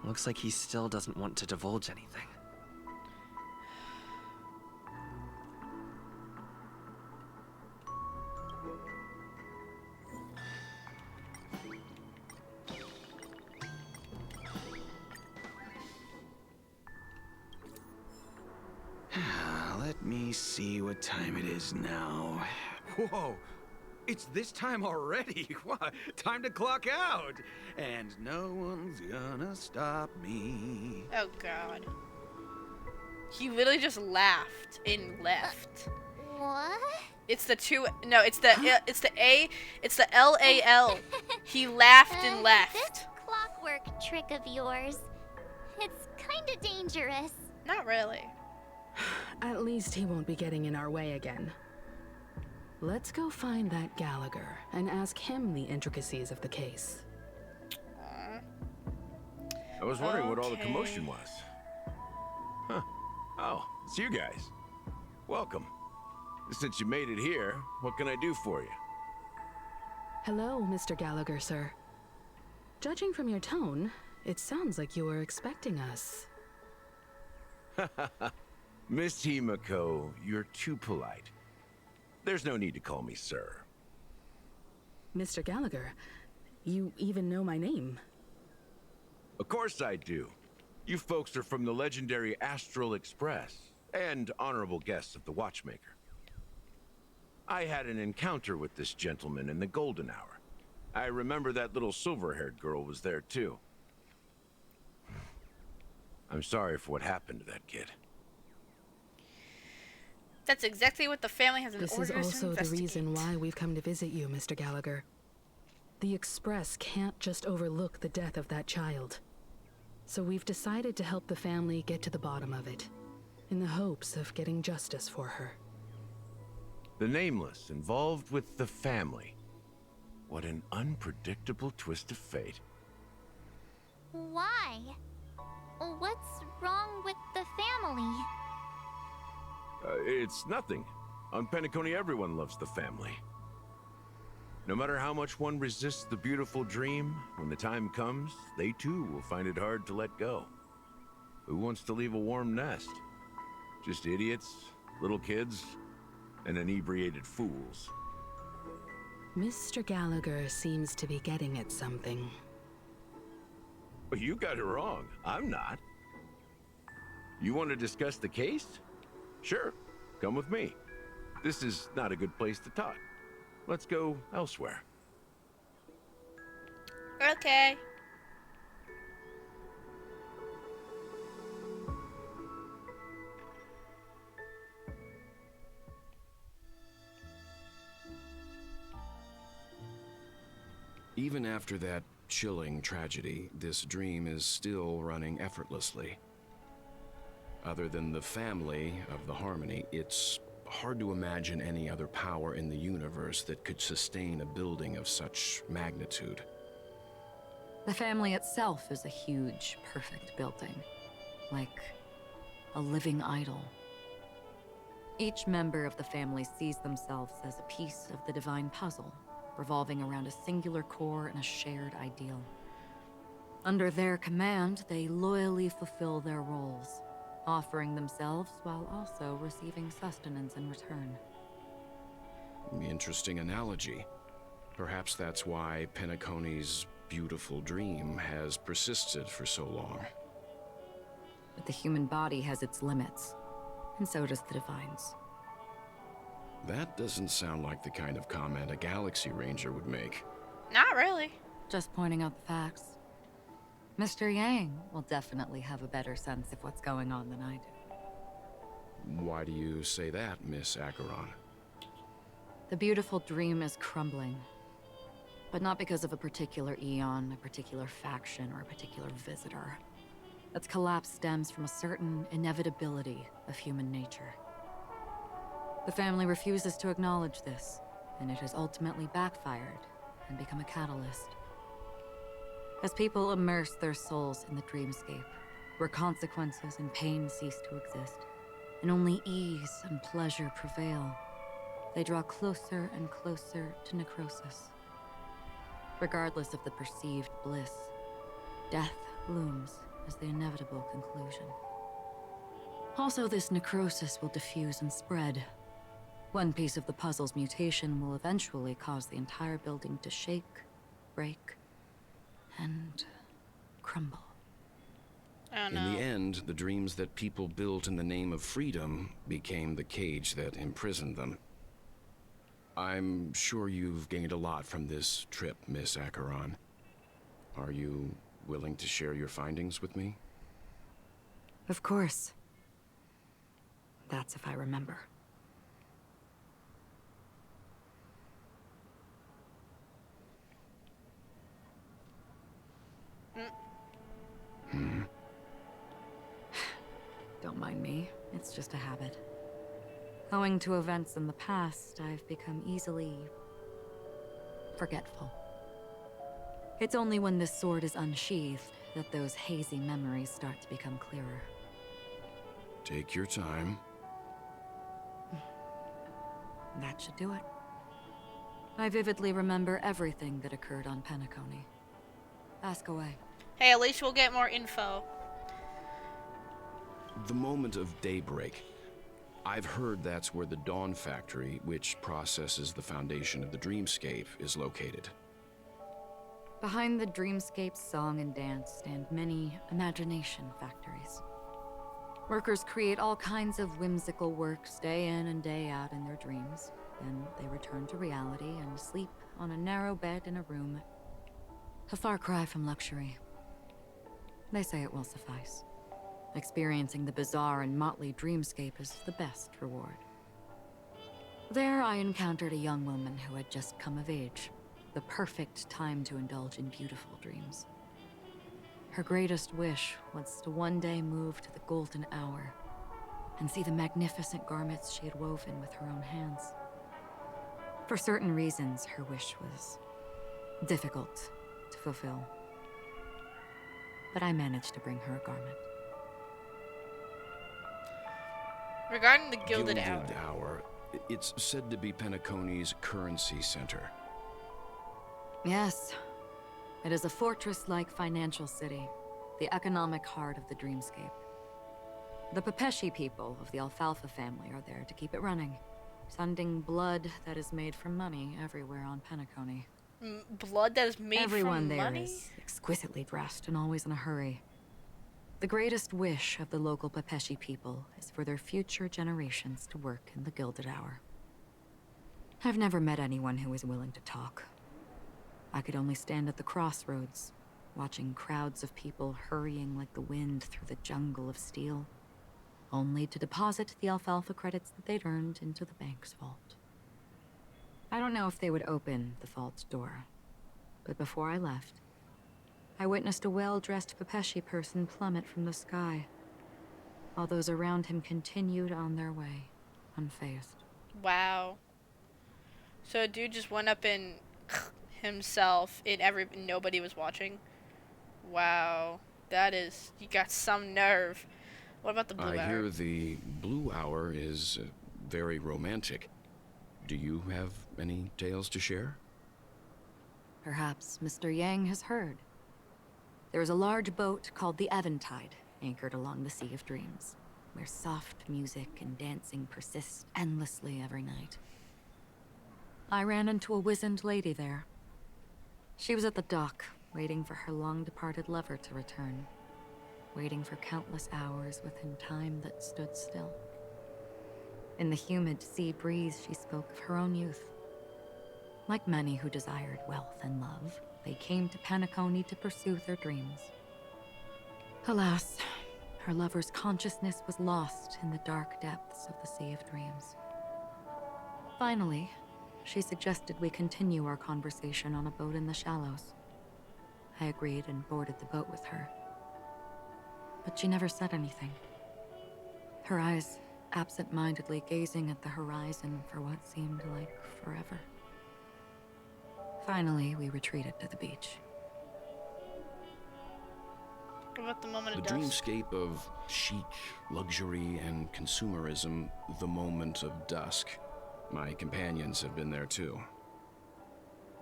Looks like he still doesn't want to divulge anything. Let me see what time it is now. Whoa! It's this time already! What? Time to clock out! And no one's gonna stop me. Oh god. He literally just laughed and left. What? It's the LAL. He laughed and left. This clockwork trick of yours, it's kinda dangerous. Not really. At least he won't be getting in our way again. Let's go find that Gallagher and ask him the intricacies of the case. I was wondering what all the commotion was. Huh. Oh, it's you guys. Welcome. Since you made it here, what can I do for you? Hello, Mr. Gallagher, sir. Judging from your tone, it sounds like you were expecting us. Miss Himiko, you're too polite. There's no need to call me sir. Mr. Gallagher, you even know my name. Of course I do. You folks are from the legendary Astral Express, and honorable guests of the Watchmaker. I had an encounter with this gentleman in the Golden Hour. I remember that little silver-haired girl was there too. I'm sorry for what happened to that kid. That's exactly what the family has This is ordered us to also the investigate. reason why we've come to visit you, Mr. Gallagher. The Express can't just overlook the death of that child. So we've decided to help the family get to the bottom of it, in the hopes of getting justice for her. The Nameless involved with the family. What an unpredictable twist of fate. Why? What's wrong with the family? It's nothing. On Penacony, everyone loves the family. No matter how much one resists the beautiful dream, when the time comes, they too will find it hard to let go. Who wants to leave a warm nest? Just idiots, little kids, and inebriated fools. Mr. Gallagher seems to be getting at something. Well, you got it wrong. I'm not. You want to discuss the case? Sure, come with me. This is not a good place to talk. Let's go elsewhere. Okay. Even after that chilling tragedy, this dream is still running effortlessly. Other than the family of the Harmony, it's hard to imagine any other power in the universe that could sustain a building of such magnitude. The family itself is a huge, perfect building. Like a living idol. Each member of the family sees themselves as a piece of the divine puzzle, revolving around a singular core and a shared ideal. Under their command, they loyally fulfill their roles, offering themselves while also receiving sustenance in return. Interesting analogy. Perhaps that's why Penacony's beautiful dream has persisted for so long. But the human body has its limits, and so does the divine's. That doesn't sound like the kind of comment a Galaxy Ranger would make. Not really. Just pointing out the facts. Mr. Yang will definitely have a better sense of what's going on than I do. Why do you say that, Miss Acheron? The beautiful dream is crumbling. But not because of a particular eon, a particular faction, or a particular visitor. Its collapse stems from a certain inevitability of human nature. The family refuses to acknowledge this, and it has ultimately backfired and become a catalyst. As people immerse their souls in the dreamscape, where consequences and pain cease to exist, and only ease and pleasure prevail, they draw closer and closer to necrosis. Regardless of the perceived bliss, death looms as the inevitable conclusion. Also, this necrosis will diffuse and spread. One piece of the puzzle's mutation will eventually cause the entire building to shake, break, and crumble. Oh, no. In the end, the dreams that people built in the name of freedom became the cage that imprisoned them. I'm sure you've gained a lot from this trip, Miss Acheron. Are you willing to share your findings with me? Of course. That's if I remember. Don't mind me. It's just a habit. Owing to events in the past, I've become easily forgetful. It's only when this sword is unsheathed that those hazy memories start to become clearer. Take your time. That should do it. I vividly remember everything that occurred on Penacony. Ask away. Hey, at least we'll get more info. The moment of daybreak. I've heard that's where the Dawn Factory, which processes the foundation of the dreamscape, is located. Behind the dreamscape's song and dance stand many imagination factories. Workers create all kinds of whimsical works day in and day out in their dreams. Then they return to reality and sleep on a narrow bed in a room. A far cry from luxury. They say it will suffice. Experiencing the bizarre and motley dreamscape is the best reward. There I encountered a young woman who had just come of age. The perfect time to indulge in beautiful dreams. Her greatest wish was to one day move to the golden hour and see the magnificent garments she had woven with her own hands. For certain reasons, her wish was difficult to fulfill. But I managed to bring her a garment. Regarding the Gilded Hour. Hour. It's said to be Penacony's currency center. Yes. It is a fortress-like financial city, the economic heart of the dreamscape. The Pepeshi people of the Alfalfa family are there to keep it running, sending blood that is made from money everywhere on Penacony. Blood that is made Everyone from there money? is exquisitely dressed and always in a hurry. The greatest wish of the local Pepeshi people is for their future generations to work in the Gilded Hour. I've never met anyone who is willing to talk. I could only stand at the crossroads, watching crowds of people hurrying like the wind through the jungle of steel, only to deposit the alfalfa credits that they'd earned into the bank's vault. I don't know if they would open the vault's door, but before I left, I witnessed a well-dressed Pepeshi person plummet from the sky, while those around him continued on their way, unfazed. Wow. So a dude just went up and himself and nobody was watching. Wow. That is, you got some nerve. What about the blue hour? I hear the blue hour is very romantic. Do you have any tales to share? Perhaps Mr. Yang has heard. There is a large boat called the Eventide, anchored along the Sea of Dreams, where soft music and dancing persist endlessly every night. I ran into a wizened lady there. She was at the dock, waiting for her long-departed lover to return, waiting for countless hours within time that stood still. In the humid sea breeze, she spoke of her own youth. Like many who desired wealth and love, they came to Penacony to pursue their dreams. Alas, her lover's consciousness was lost in the dark depths of the Sea of Dreams. Finally, she suggested we continue our conversation on a boat in the shallows. I agreed and boarded the boat with her. But she never said anything. Her eyes absent-mindedly gazing at the horizon for what seemed like forever. Finally, we retreated to the beach. What about the moment The of dusk? dreamscape of chic, luxury, and consumerism, the moment of dusk. My companions have been there too.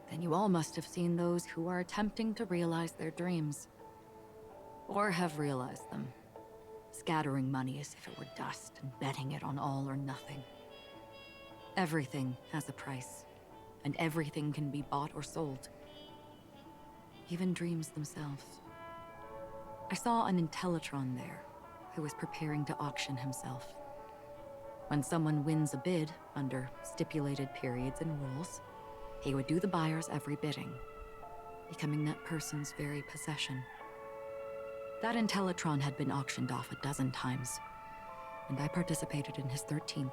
Then you all must have seen those who are attempting to realize their dreams. Or have realized them. Scattering money as if it were dust and betting it on all or nothing. Everything has a price, and everything can be bought or sold. Even dreams themselves. I saw an Intellitron there, who was preparing to auction himself. When someone wins a bid, under stipulated periods and rules, he would do the buyer's every bidding, becoming that person's very possession. That Intellitron had been auctioned off 12 times, and I participated in his 13th.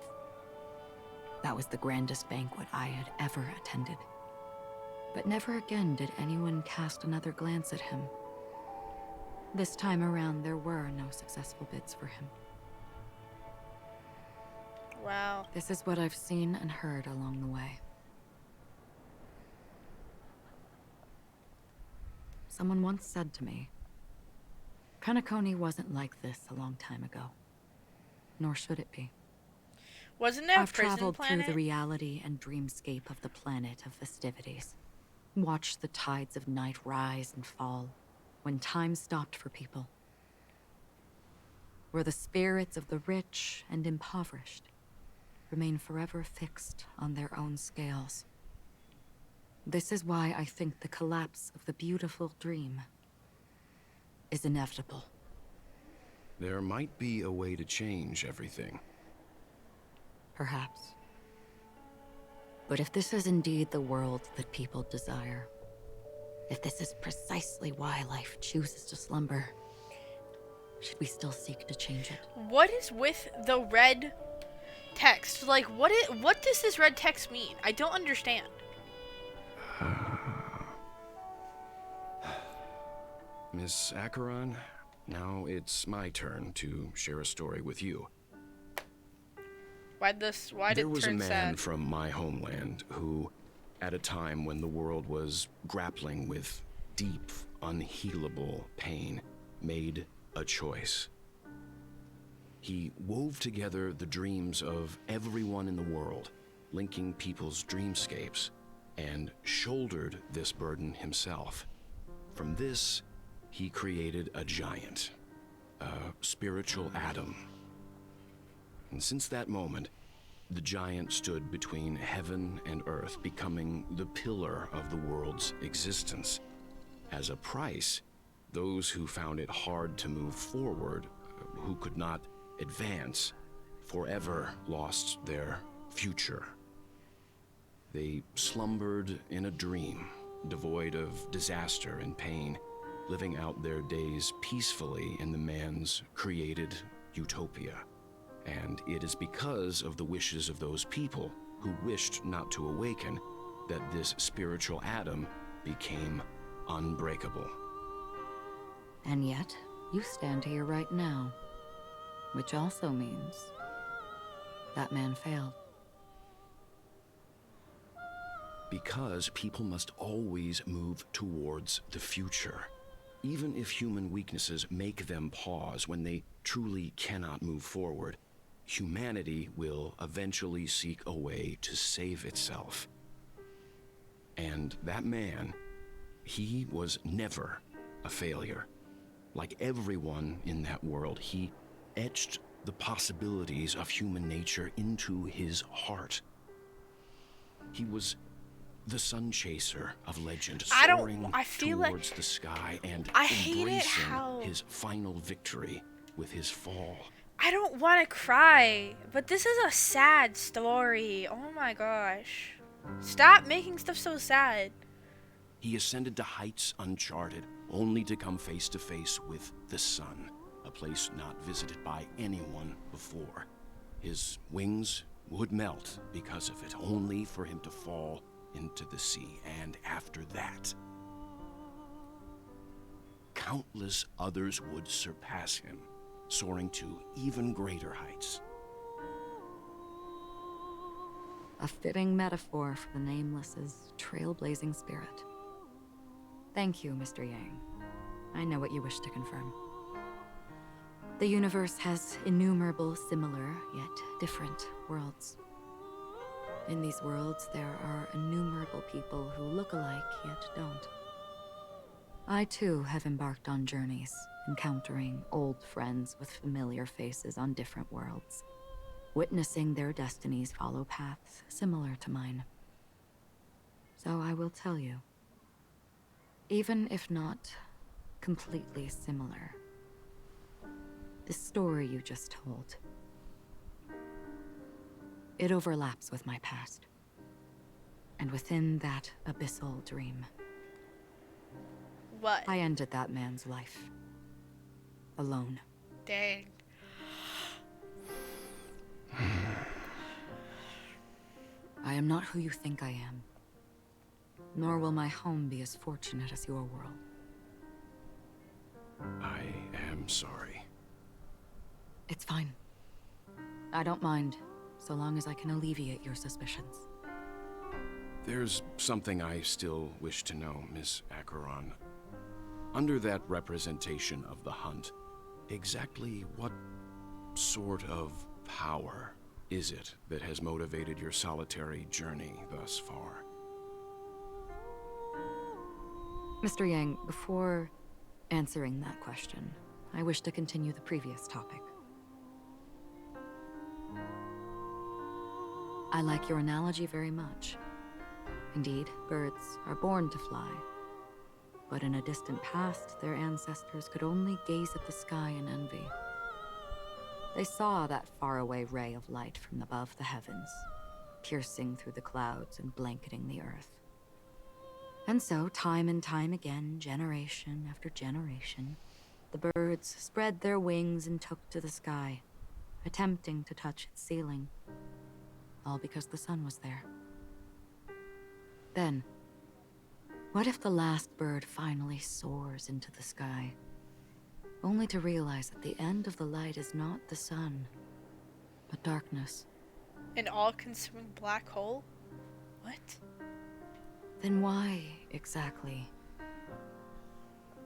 That was the grandest banquet I had ever attended. But never again did anyone cast another glance at him. This time around, there were no successful bids for him. Wow. This is what I've seen and heard along the way. Someone once said to me, Penacony wasn't like this a long time ago. nor should it be. Wasn't there a I've prison traveled planet? through the reality and dreamscape of the planet of festivities. Watched the tides of night rise and fall when time stopped for people. Where the spirits of the rich and impoverished remain forever fixed on their own scales. This is why I think the collapse of the beautiful dream is inevitable. There might be a way to change everything. Perhaps. But if this is indeed the world that people desire, if this is precisely why life chooses to slumber, should we still seek to change it? What is with the red text? Like, what does this red text mean? I don't understand. Miss Acheron, now it's my turn to share a story with you. Why did it turn sad? There was a man from my homeland who, at a time when the world was grappling with deep, unhealable pain, made a choice. He wove together the dreams of everyone in the world, linking people's dreamscapes, and shouldered this burden himself. From this, he created a giant, a spiritual atom. And since that moment, the giant stood between heaven and earth, becoming the pillar of the world's existence. As a price, those who found it hard to move forward, who could not advance, forever lost their future. They slumbered in a dream, devoid of disaster and pain, living out their days peacefully in the man's created utopia. And it is because of the wishes of those people who wished not to awaken that this spiritual atom became unbreakable. And yet, you stand here right now, which also means that man failed. Because people must always move towards the future. Even if human weaknesses make them pause when they truly cannot move forward, humanity will eventually seek a way to save itself. And that man, he was never a failure. Like everyone in that world, he etched the possibilities of human nature into his heart. He was the sun chaser of legend, soaring towards the sky and embracing his final victory with his fall. I don't want to cry, but this is a sad story. Oh my gosh. Stop making stuff so sad. He ascended to heights uncharted, only to come face to face with the sun, a place not visited by anyone before. His wings would melt because of it, only for him to fall into the sea. And after that, countless others would surpass him, soaring to even greater heights. A fitting metaphor for the Nameless's trailblazing spirit. Thank you, Mr. Yang. I know what you wish to confirm. The universe has innumerable similar, yet different worlds. In these worlds, there are innumerable people who look alike, yet don't. I, too, have embarked on journeys, encountering old friends with familiar faces on different worlds, witnessing their destinies follow paths similar to mine. So I will tell you, even if not completely similar, the story you just told, it overlaps with my past. And within that abyssal dream, what? I ended that man's life. Alone. Dang. I am not who you think I am. Nor will my home be as fortunate as your world. I am sorry. It's fine. I don't mind, so long as I can alleviate your suspicions. There's something I still wish to know, Miss Acheron. Under that representation of the hunt, exactly what sort of power is it that has motivated your solitary journey thus far? Mr. Yang, before answering that question, I wish to continue the previous topic. I like your analogy very much. Indeed, birds are born to fly. But in a distant past, their ancestors could only gaze at the sky in envy. They saw that faraway ray of light from above the heavens, piercing through the clouds and blanketing the earth. And so, time and time again, generation after generation, the birds spread their wings and took to the sky, attempting to touch its ceiling, all because the sun was there. Then, what if the last bird finally soars into the sky, only to realize that the end of the light is not the sun, but darkness? An all-consuming black hole? What? Then why, exactly,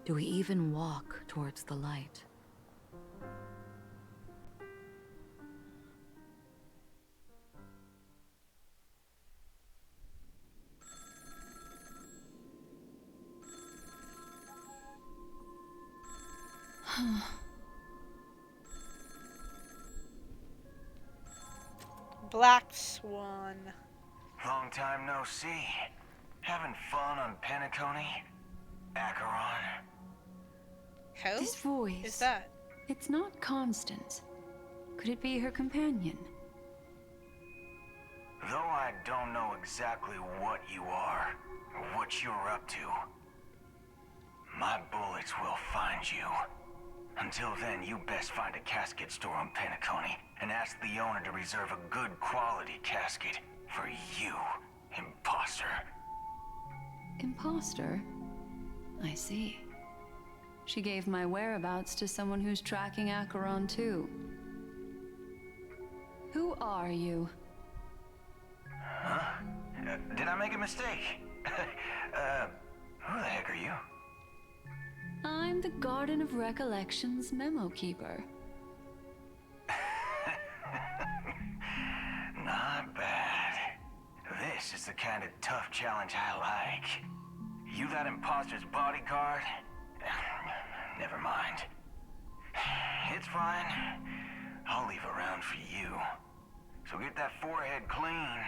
do we even walk towards the light? Black Swan. Long time no see. Having fun on Penacony? Acheron? Who? This voice. Is that? It's not Constance. Could it be her companion? Though I don't know exactly what you are, or what you're up to, my bullets will find you. Until then, you best find a casket store on Penacony and ask the owner to reserve a good quality casket for you, imposter. Imposter? I see. She gave my whereabouts to someone who's tracking Acheron too. Who are you? Huh? Did I make a mistake? Who the heck are you? I'm the Garden of Recollection's memo keeper. Not bad. This is the kind of tough challenge I like. You that imposter's bodyguard? Never mind. It's fine. I'll leave a round for you. So get that forehead clean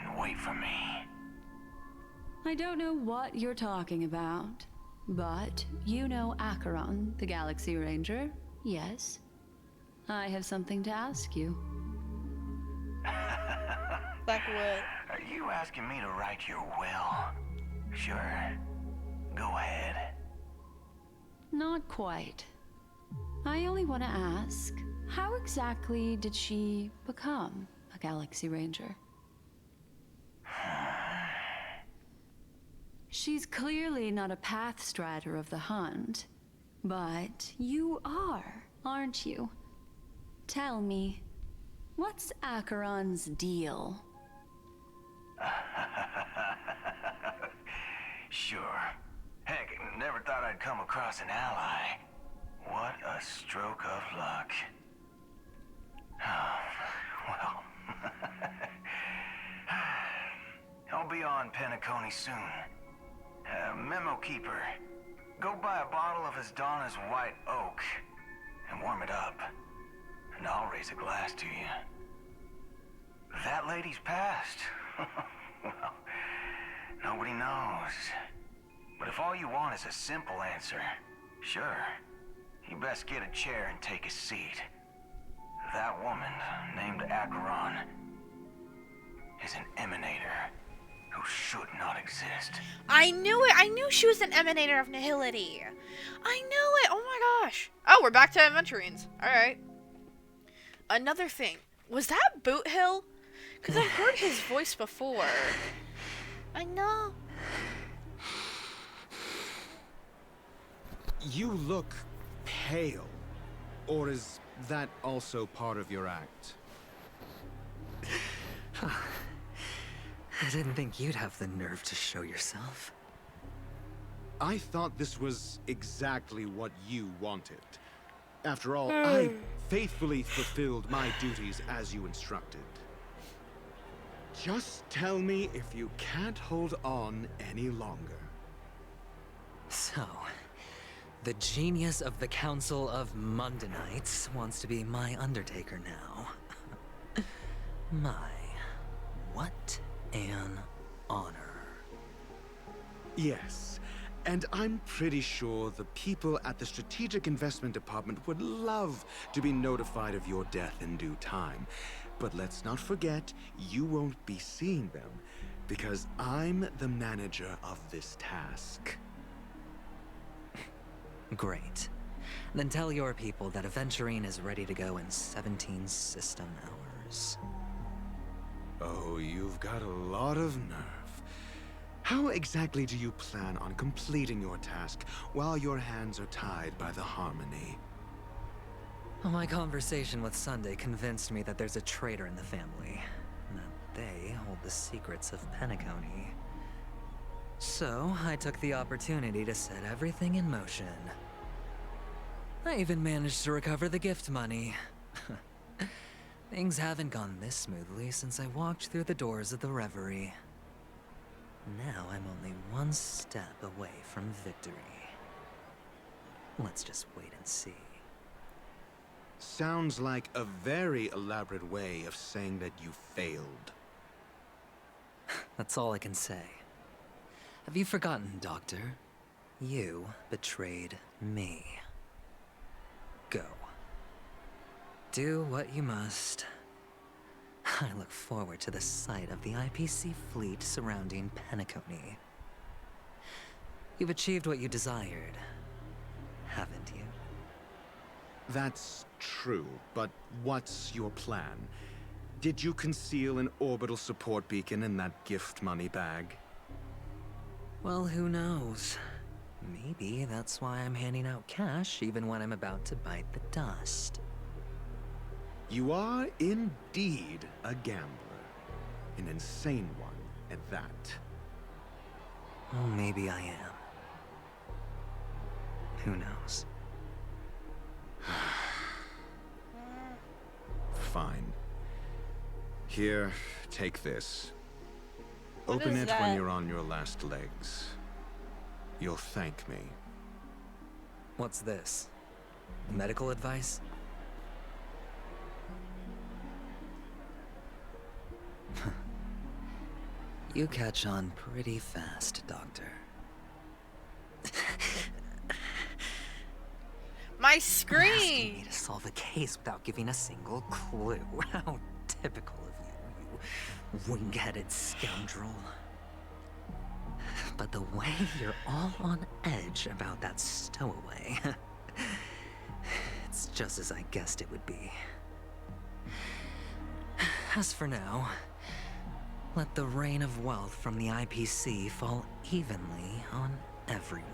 and wait for me. I don't know what you're talking about, but you know Acheron, the Galaxy Ranger, yes? I have something to ask you. Like what? Are you asking me to write your will? Sure. Go ahead. Not quite. I only want to ask, how exactly did she become a Galaxy Ranger? She's clearly not a pathstrider of the hunt, but you are, aren't you? Tell me, what's Acheron's deal? Sure. Heck, never thought I'd come across an ally. What a stroke of luck. Well, I'll be on Penacony soon. Memo keeper, go buy a bottle of his Donna's White Oak and warm it up, and I'll raise a glass to you. That lady's passed. Well, nobody knows. But if all you want is a simple answer, sure, you best get a chair and take a seat. That woman, named Acheron, is an emanator who should not exist. I knew it! I knew she was an emanator of nihility! I knew it! Oh my gosh! Oh, we're back to Aventurines. Alright. Another thing. Was that Boot Hill? Because I've heard his voice before. I know. You look pale. Or is that also part of your act? I didn't think you'd have the nerve to show yourself. I thought this was exactly what you wanted. After all, I faithfully fulfilled my duties as you instructed. Just tell me if you can't hold on any longer. So, the genius of the Council of Mundanites wants to be my Undertaker now. What an honor. Yes, and I'm pretty sure the people at the Strategic Investment Department would love to be notified of your death in due time. But let's not forget, you won't be seeing them, because I'm the manager of this task. Great. Then tell your people that Aventurine is ready to go in 17 system hours. Oh, you've got a lot of nerve. How exactly do you plan on completing your task while your hands are tied by the Harmony? My conversation with Sunday convinced me that there's a traitor in the family, and that they hold the secrets of Penacony. So, I took the opportunity to set everything in motion. I even managed to recover the gift money. Things haven't gone this smoothly since I walked through the doors of the Reverie. Now I'm only one step away from victory. Let's just wait and see. Sounds like a very elaborate way of saying that you failed. That's all I can say. Have you forgotten, Doctor? You betrayed me. Go. Do what you must. I look forward to the sight of the IPC fleet surrounding Penacony. You've achieved what you desired, haven't you? That's true, but what's your plan? Did you conceal an orbital support beacon in that gift money bag? Well, who knows? Maybe that's why I'm handing out cash even when I'm about to bite the dust. You are indeed a gambler. An insane one at that. Oh, maybe I am. Who knows? Fine. Here, take this. What Open is it that? when you're on your last legs. You'll thank me. What's this? Medical advice? You catch on pretty fast, Doctor. My Asking screen! me to solve a case without giving a single clue. How typical of you, you wing-headed scoundrel. But the way you're all on edge about that stowaway, it's just as I guessed it would be. As for now, let the rain of wealth from the IPC fall evenly on everyone.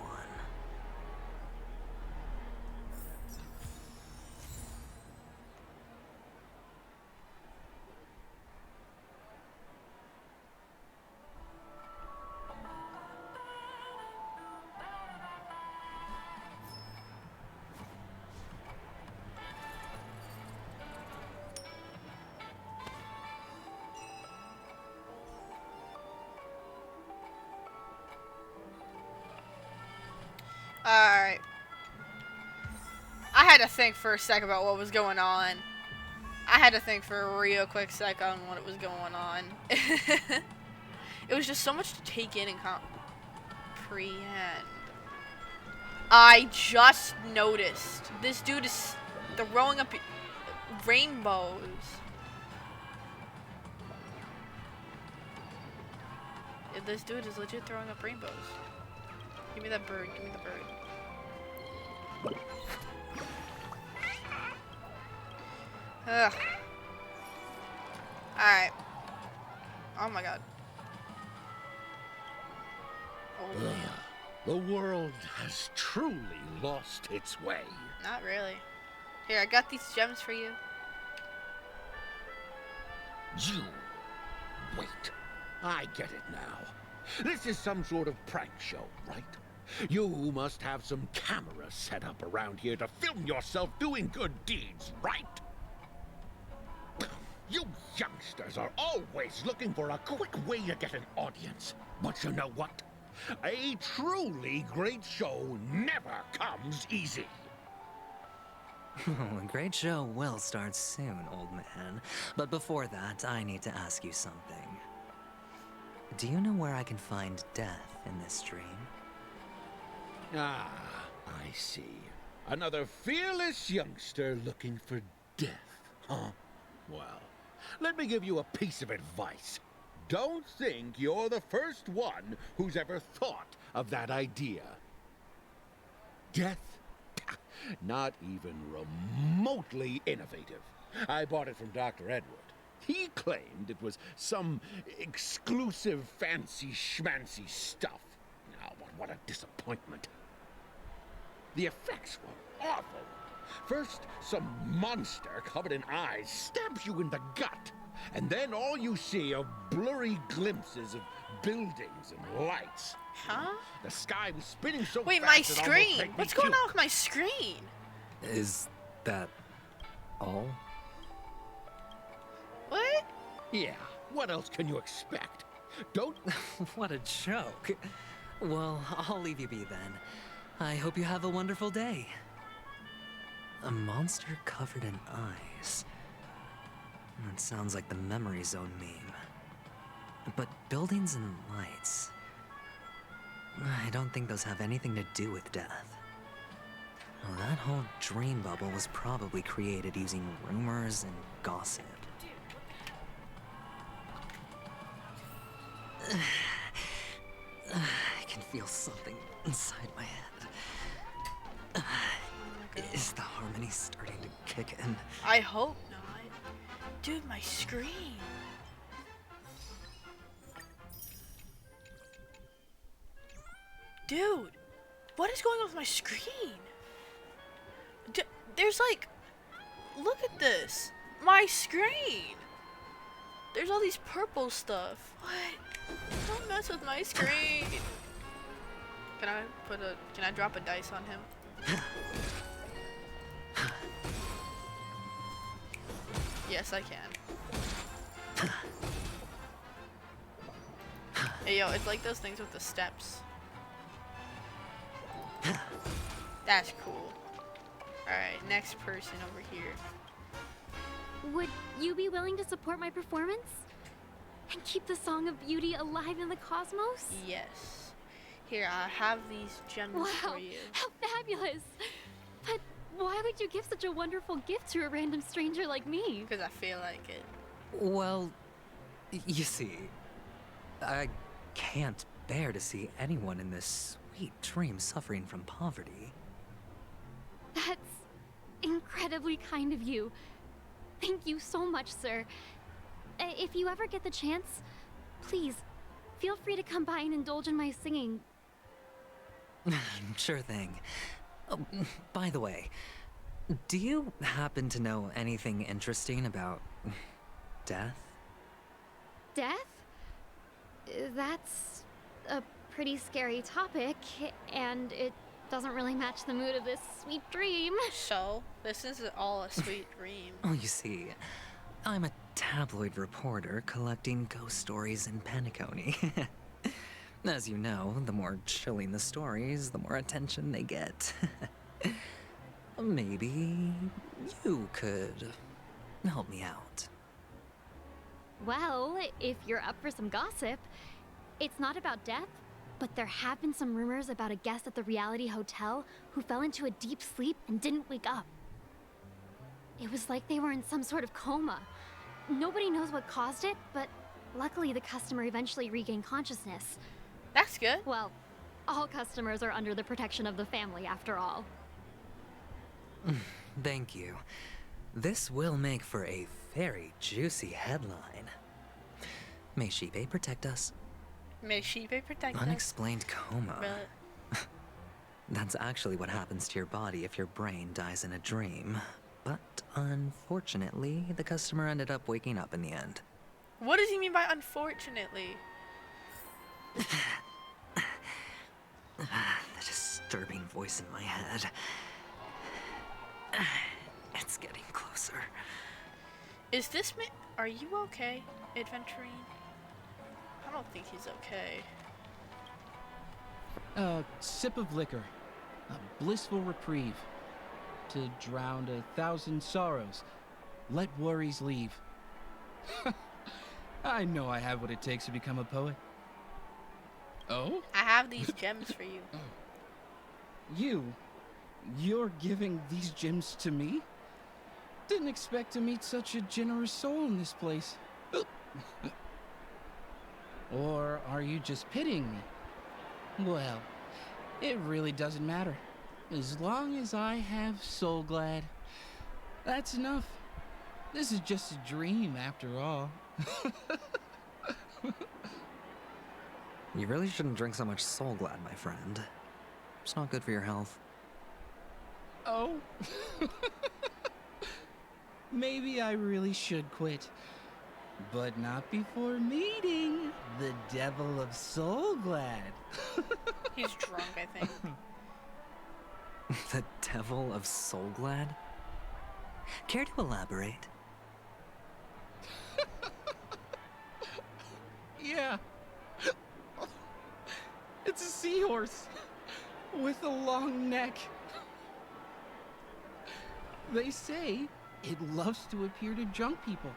Alright. I had to think for a sec about what was going on. I had to think for a real quick sec on what was going on. It was just so much to take in and comprehend. I just noticed this dude is throwing up rainbows. Yeah, this dude is legit throwing up rainbows. Give me that bird, give me the bird. Ugh. Alright. Oh my god. Oh. The world has truly lost its way. Not really. Here, I got these gems for you. You. Wait. I get it now. This is some sort of prank show, right? You must have some cameras set up around here to film yourself doing good deeds, right? You youngsters are always looking for a quick way to get an audience. But you know what? A truly great show never comes easy. A great show will start soon, old man. But before that, I need to ask you something. Do you know where I can find death in this dream? Ah, I see. Another fearless youngster looking for death, huh? Well, let me give you a piece of advice. Don't think you're the first one who's ever thought of that idea. Death? Not even remotely innovative. I bought it from Dr. Edward. He claimed it was some exclusive fancy schmancy stuff. Now, what a disappointment. The effects were awful. First, some monster covered in eyes stabs you in the gut. And then all you see are blurry glimpses of buildings and lights. Huh? The sky was spinning so Wait, fast my it almost screen! made me What's going puke. on with my screen? Is that all? What? Yeah, what else can you expect? Don't... What a joke. Well, I'll leave you be then. I hope you have a wonderful day. A monster covered in eyes. That sounds like the memory zone meme. But buildings and lights... I don't think those have anything to do with death. Well, that whole dream bubble was probably created using rumors and gossip. I can feel something inside my head. Is the harmony starting to kick in? I hope not. Dude, my screen. Dude, what is going on with my screen? There's like, look at this. My screen. There's all these purple stuff. What? Don't mess with my screen. Can I drop a dice on him? Yes, I can. Hey, yo, it's like those things with the steps. That's cool. Alright, next person over here. Would you be willing to support my performance? And keep the Song of Beauty alive in the cosmos? Yes. Here, I have these gems Wow, for you. how fabulous! But why would you give such a wonderful gift to a random stranger like me? Because I feel like it. Well, you see, I can't bear to see anyone in this sweet dream suffering from poverty. That's incredibly kind of you. Thank you so much, sir. If you ever get the chance, please, feel free to come by and indulge in my singing. Sure thing. Oh, by the way, do you happen to know anything interesting about death? Death? That's a pretty scary topic, and it doesn't really match the mood of this sweet dream. So, this is all a sweet dream. Oh, you see, I'm a tabloid reporter collecting ghost stories in Penacony. As you know, the more chilling the stories, the more attention they get. Maybe you could help me out. Well, if you're up for some gossip, it's not about death, but there have been some rumors about a guest at the reality hotel who fell into a deep sleep and didn't wake up. It was like they were in some sort of coma. Nobody knows what caused it, but luckily the customer eventually regained consciousness. That's good. Well, all customers are under the protection of the family, after all. Thank you. This will make for a very juicy headline. May Shibe protect us. May Shibe protect us. Unexplained coma. Really? That's actually what happens to your body if your brain dies in a dream. But unfortunately, the customer ended up waking up in the end. What does he mean by unfortunately? The disturbing voice in my head. It's getting closer. Is this are you okay, Adventurine? I don't think he's okay. A sip of liquor. A blissful reprieve. To drown 1,000 sorrows. Let worries leave. I know I have what it takes to become a poet. Oh? I have these gems for you. You're giving these gems to me? Didn't expect to meet such a generous soul in this place. Or are you just pitying me? Well, it really doesn't matter. As long as I have Soulglad, that's enough. This is just a dream after all. You really shouldn't drink so much Soulglad, my friend. It's not good for your health. Oh. Maybe I really should quit. But not before meeting the Devil of Soulglad. He's drunk, I think. The Devil of Soulglad? Care to elaborate? Yeah. It's a seahorse with a long neck. They say it loves to appear to drunk people,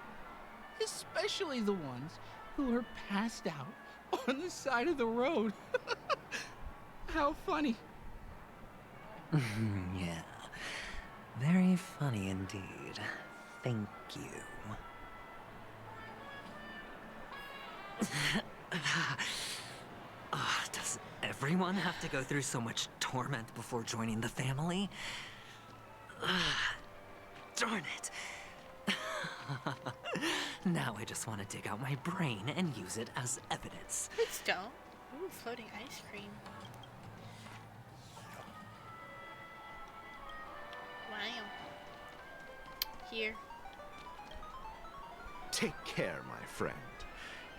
especially the ones who are passed out on the side of the road. How funny. Yeah. Very funny indeed. Thank you. Does everyone have to go through so much torment before joining the family? Darn it. Now I just want to dig out my brain and use it as evidence. Please don't. Ooh, floating ice cream. Wow. Here. Take care, my friend.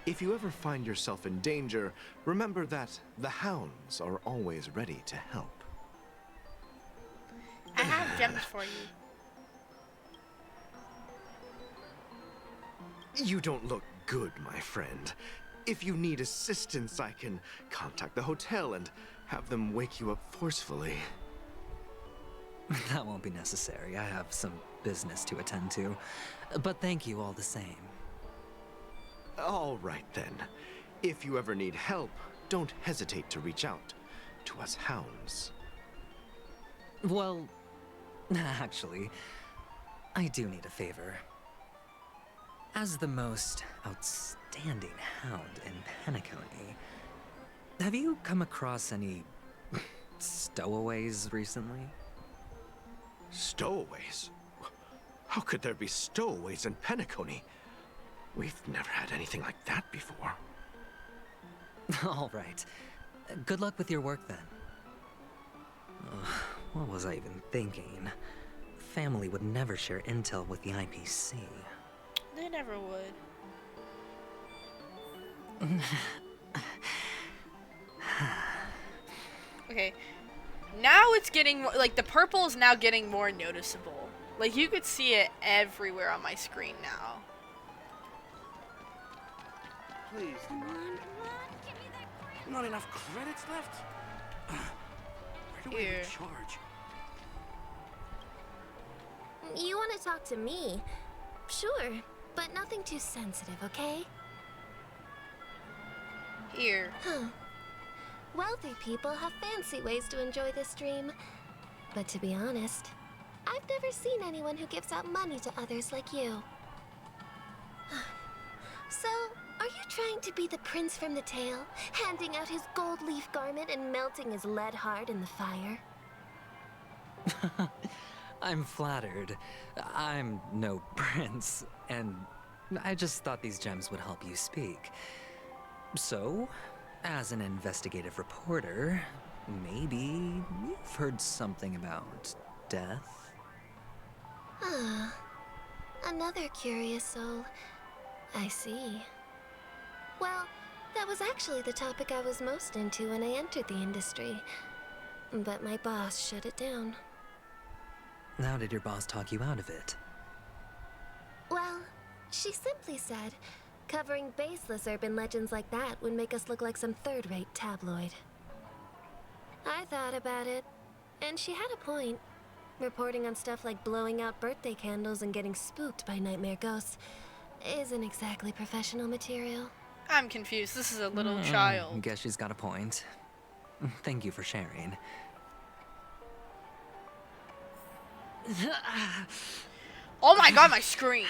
If you ever find yourself in danger, remember that the hounds are always ready to help. I have gems for you. You don't look good, my friend. If you need assistance, I can contact the hotel and have them wake you up forcefully. That won't be necessary. I have some business to attend to. But thank you all the same. All right, then. If you ever need help, don't hesitate to reach out to us hounds. Well, actually, I do need a favor. As the most outstanding hound in Penacony, have you come across any stowaways recently? Stowaways? How could there be stowaways in Penacony? We've never had anything like that before. All right. Good luck with your work, then. What was I even thinking? Family would never share intel with the IPC. They never would. Okay. Now it's getting, like, the purple is now getting more noticeable. Like, you could see it everywhere on my screen now. Please. Come on, give me that green. Not enough credits left? Where do I even charge? You want to talk to me? Sure, but nothing too sensitive, okay? Here. Huh. Wealthy people have fancy ways to enjoy this dream. But to be honest, I've never seen anyone who gives out money to others like you. So, are you trying to be the prince from the tale, handing out his gold leaf garment and melting his lead heart in the fire? I'm flattered. I'm no prince, and I just thought these gems would help you speak. So, as an investigative reporter, maybe you've heard something about death? Ah, another curious soul. I see. Well, that was actually the topic I was most into when I entered the industry. But my boss shut it down. How did your boss talk you out of it? Well, she simply said, covering baseless urban legends like that would make us look like some third-rate tabloid. I thought about it, and she had a point. Reporting on stuff like blowing out birthday candles and getting spooked by nightmare ghosts isn't exactly professional material. I'm confused. This is a little child. Guess she's got a point. Thank you for sharing. Oh my god, my screen!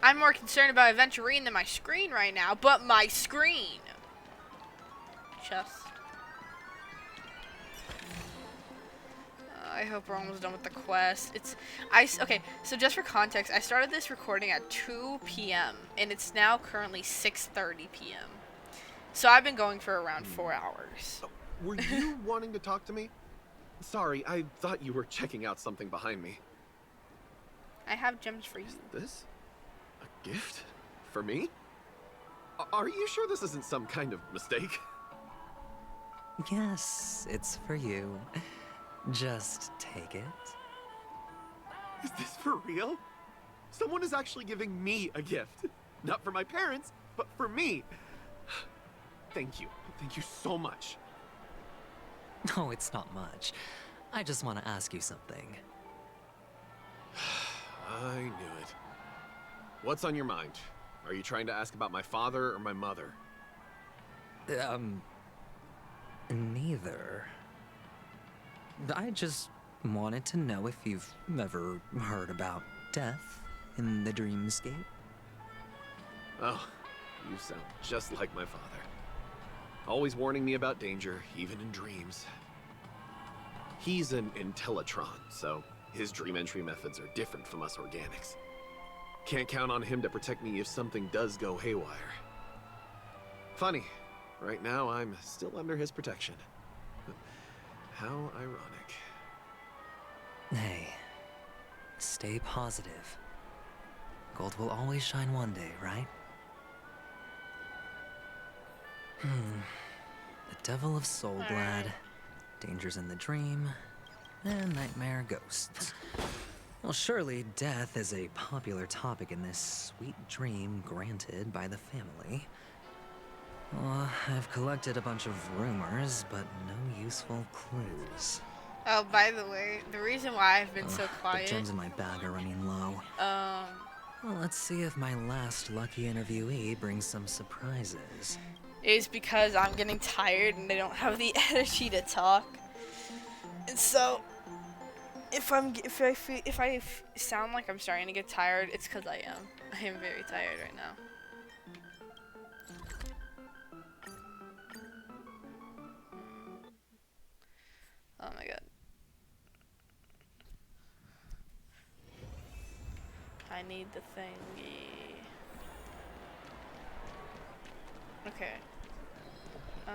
I'm more concerned about Aventurine than my screen right now, but my screen! Chest. I hope we're almost done with the quest. Okay, so just for context, I started this recording at 2 p.m. and it's now currently 6:30 p.m. So I've been going for around 4 hours. Were you wanting to talk to me? Sorry, I thought you were checking out something behind me. I have gems for you. Is this a gift? For me? Are you sure this isn't some kind of mistake? Yes, it's for you. Just take it. Is this for real? Someone is actually giving me a gift. Not for my parents, but for me. Thank you. Thank you so much. No, it's not much. I just want to ask you something. I knew it. What's on your mind? Are you trying to ask about my father or my mother? Neither. I just wanted to know if you've ever heard about death in the dreamscape. Oh, you sound just like my father. Always warning me about danger, even in dreams. He's an Intellitron, so his dream entry methods are different from us organics. Can't count on him to protect me if something does go haywire. Funny, right now I'm still under his protection. How ironic. Hey, stay positive. Gold will always shine one day, right? The Devil of Soulglad, Dangers in the Dream, and Nightmare Ghosts. Well, surely death is a popular topic in this sweet dream granted by the family. Well, I've collected a bunch of rumors, but no useful clues. Oh, by the way, the reason why I've been so quiet... The gems in my bag are running low. Well, let's see if my last lucky interviewee brings some surprises. Is because I'm getting tired and I don't have the energy to talk. And so, if I sound like I'm starting to get tired, it's because I am. I am very tired right now. Oh my god. I need the thingy. Okay. Oh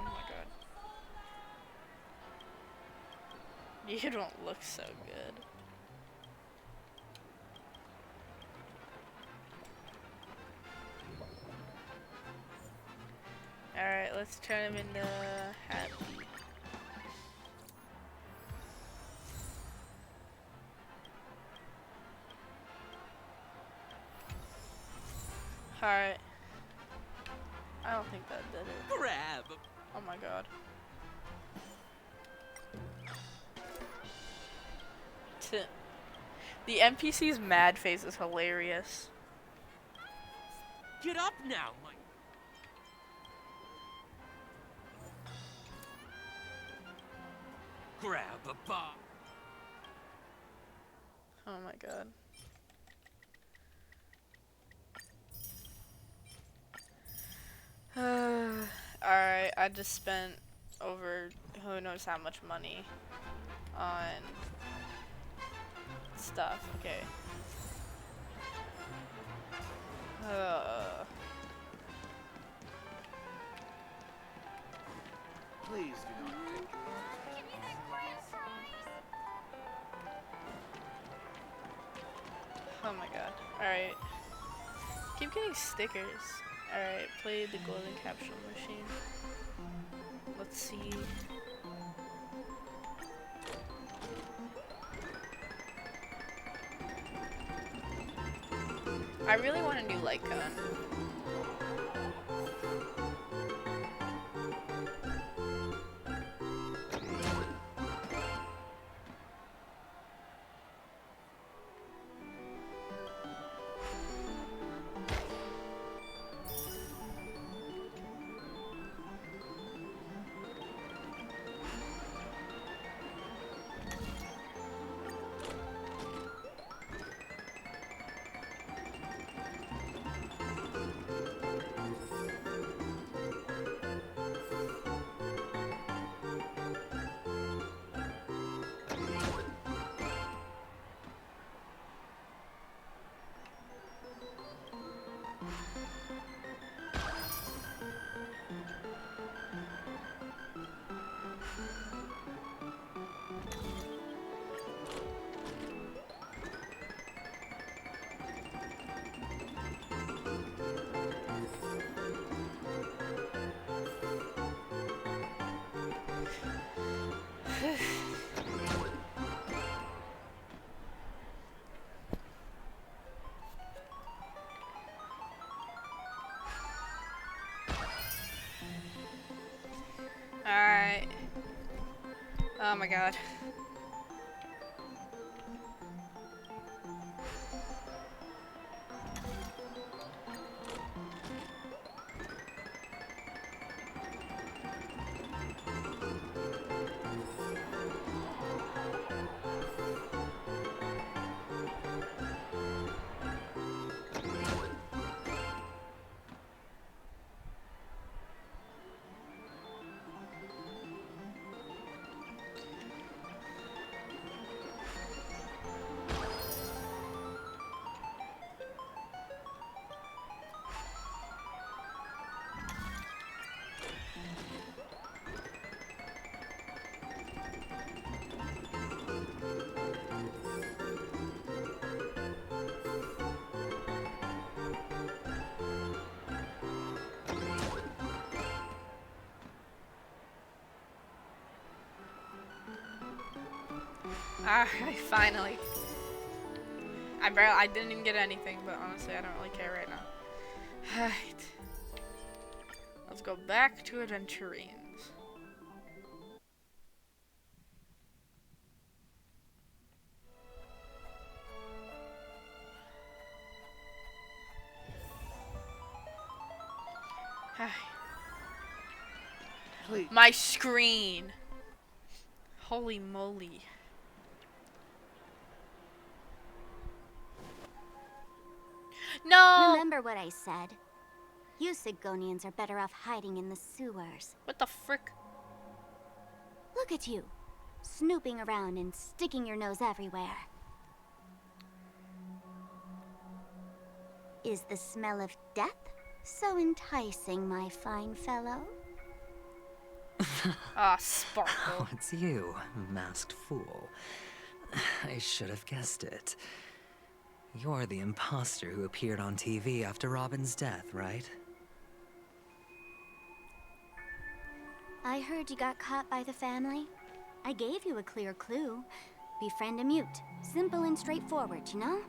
my god. You don't look so good. Alright, let's turn him into Happy. Alright. I don't think that did it. Grab! Oh my god. The NPC's mad face is hilarious. Get up now, Mike! Grab a bomb! Oh my god. Alright, I just spent over who knows how much money on stuff. Okay. Please do not take Oh my god. Alright. Keep getting stickers. Alright, play the golden capsule machine. let's see. I really want to do like Alright. Oh my god. Alright, finally. I didn't even get anything, but honestly, I don't really care right now. Alright. Let's go back to Aventurines. My screen. Holy moly. No! Remember what I said. You Sigonians are better off hiding in the sewers. What the frick? Look at you, snooping around and sticking your nose everywhere. Is the smell of death so enticing, my fine fellow? Ah, Sparkle. Oh, it's you, masked fool. I should have guessed it. You're the imposter who appeared on TV after Robin's death, right? I heard you got caught by the family. I gave you a clear clue. Befriend a mute. Simple and straightforward, you know?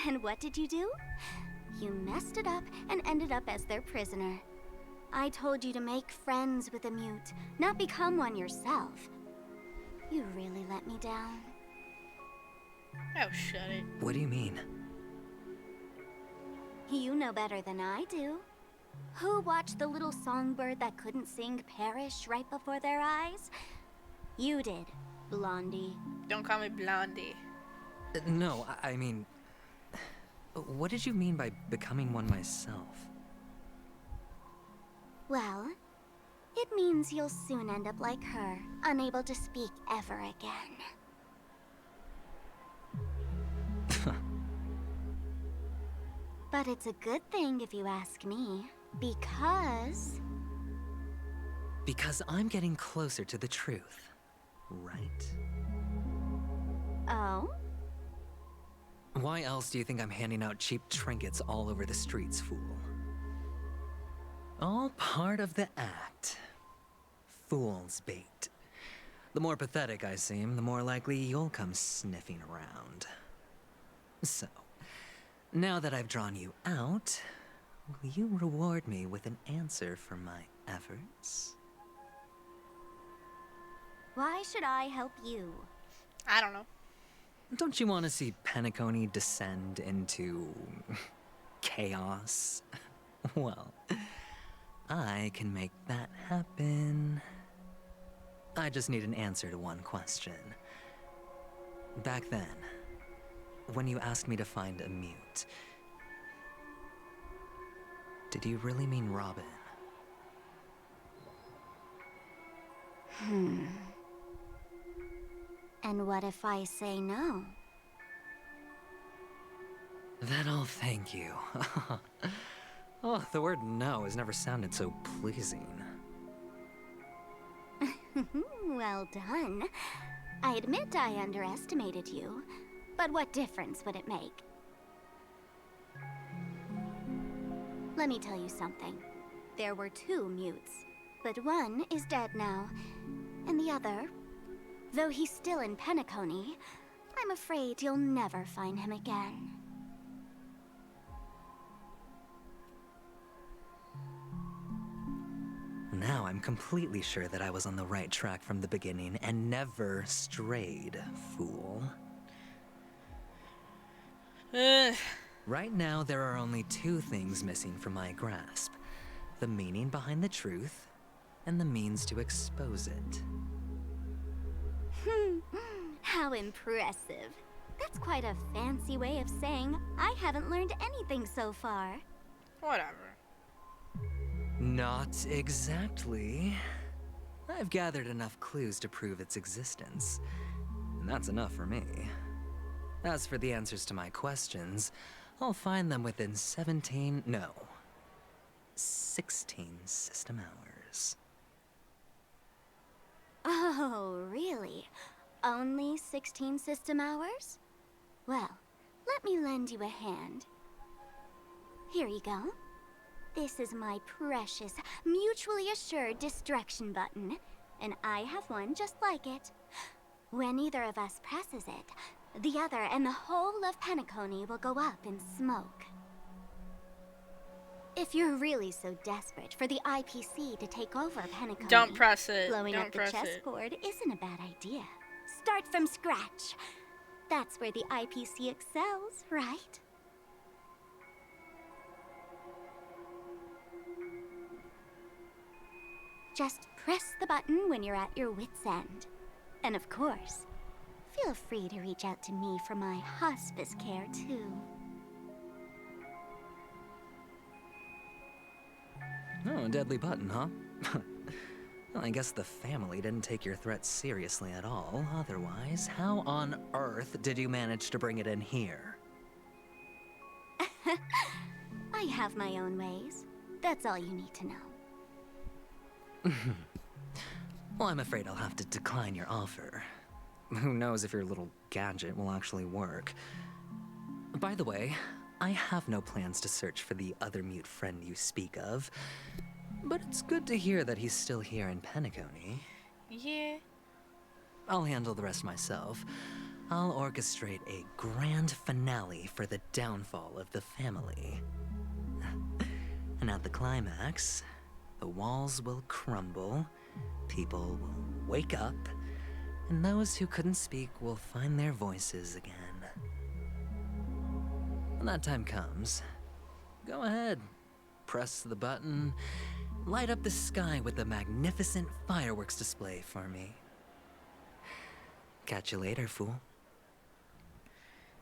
And what did you do? You messed it up and ended up as their prisoner. I told you to make friends with a mute, not become one yourself. You really let me down. Oh, shut it. What do you mean? You know better than I do. Who watched the little songbird that couldn't sing perish right before their eyes? You did, Blondie. Don't call me Blondie. No, I mean... What did you mean by becoming one myself? Well, it means you'll soon end up like her, unable to speak ever again. But it's a good thing if you ask me, because... Because I'm getting closer to the truth, right? Oh? Why else do you think I'm handing out cheap trinkets all over the streets, fool? All part of the act. Fool's bait. The more pathetic I seem, the more likely you'll come sniffing around. So, now that I've drawn you out, will you reward me with an answer for my efforts? Why should I help you? I don't know. Don't you want to see Penacony descend into chaos? Well, I can make that happen. I just need an answer to one question. Back then, when you asked me to find a mute, did you really mean Robin? And what if I say no? Then I'll thank you. Oh, the word no has never sounded so pleasing. Well done. I admit I underestimated you, but what difference would it make? Let me tell you something. There were 2 mutes, but one is dead now, and the other, though he's still in Penacony, I'm afraid you'll never find him again. Now I'm completely sure that I was on the right track from the beginning and never strayed, fool. Right now, there are only 2 things missing from my grasp. The meaning behind the truth, and the means to expose it. How impressive. That's quite a fancy way of saying I haven't learned anything so far. Whatever. Not exactly. I've gathered enough clues to prove its existence, and that's enough for me. As for the answers to my questions, I'll find them within 16 system hours. Oh, really? Only 16 system hours? Well, let me lend you a hand. Here you go. This is my precious, mutually assured distraction button, and I have one just like it. When either of us presses it, the other and the whole of Penacony will go up in smoke. If you're really so desperate for the IPC to take over Penacony, Don't press it. blowing Don't up the press it. chessboard isn't a bad idea. Start from scratch. That's where the IPC excels, right? Just press the button when you're at your wit's end. And of course, feel free to reach out to me for my hospice care, too. Oh, a deadly button, huh? Well, I guess the family didn't take your threat seriously at all. Otherwise, how on earth did you manage to bring it in here? I have my own ways. That's all you need to know. Well, I'm afraid I'll have to decline your offer. Who knows if your little gadget will actually work. By the way, I have no plans to search for the other mute friend you speak of, but it's good to hear that he's still here in Penacony. Yeah. I'll handle the rest myself. I'll orchestrate a grand finale for the downfall of the family. And at the climax, the walls will crumble, people will wake up, and those who couldn't speak will find their voices again. When that time comes, go ahead, press the button, light up the sky with a magnificent fireworks display for me. Catch you later, fool.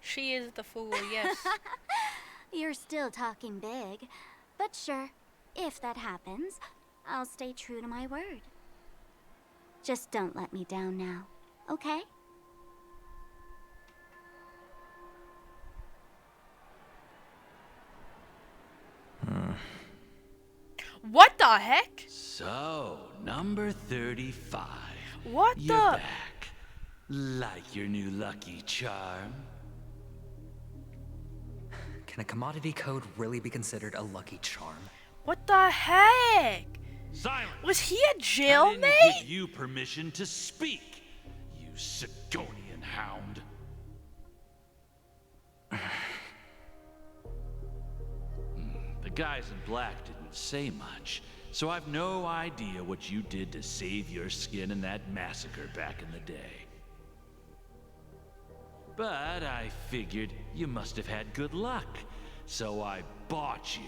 She is the fool, yes. You're still talking big, but sure, if that happens, I'll stay true to my word. Just don't let me down now, okay? What the heck? So, number 35. What You're the? back. Like your new lucky charm? Can a commodity code really be considered a lucky charm? What the heck? Silence! Was he a I jailmate? didn't give you permission to speak, you Sigonian hound. The guys in black didn't say much, so I've no idea what you did to save your skin in that massacre back in the day. But I figured you must have had good luck, so I bought you.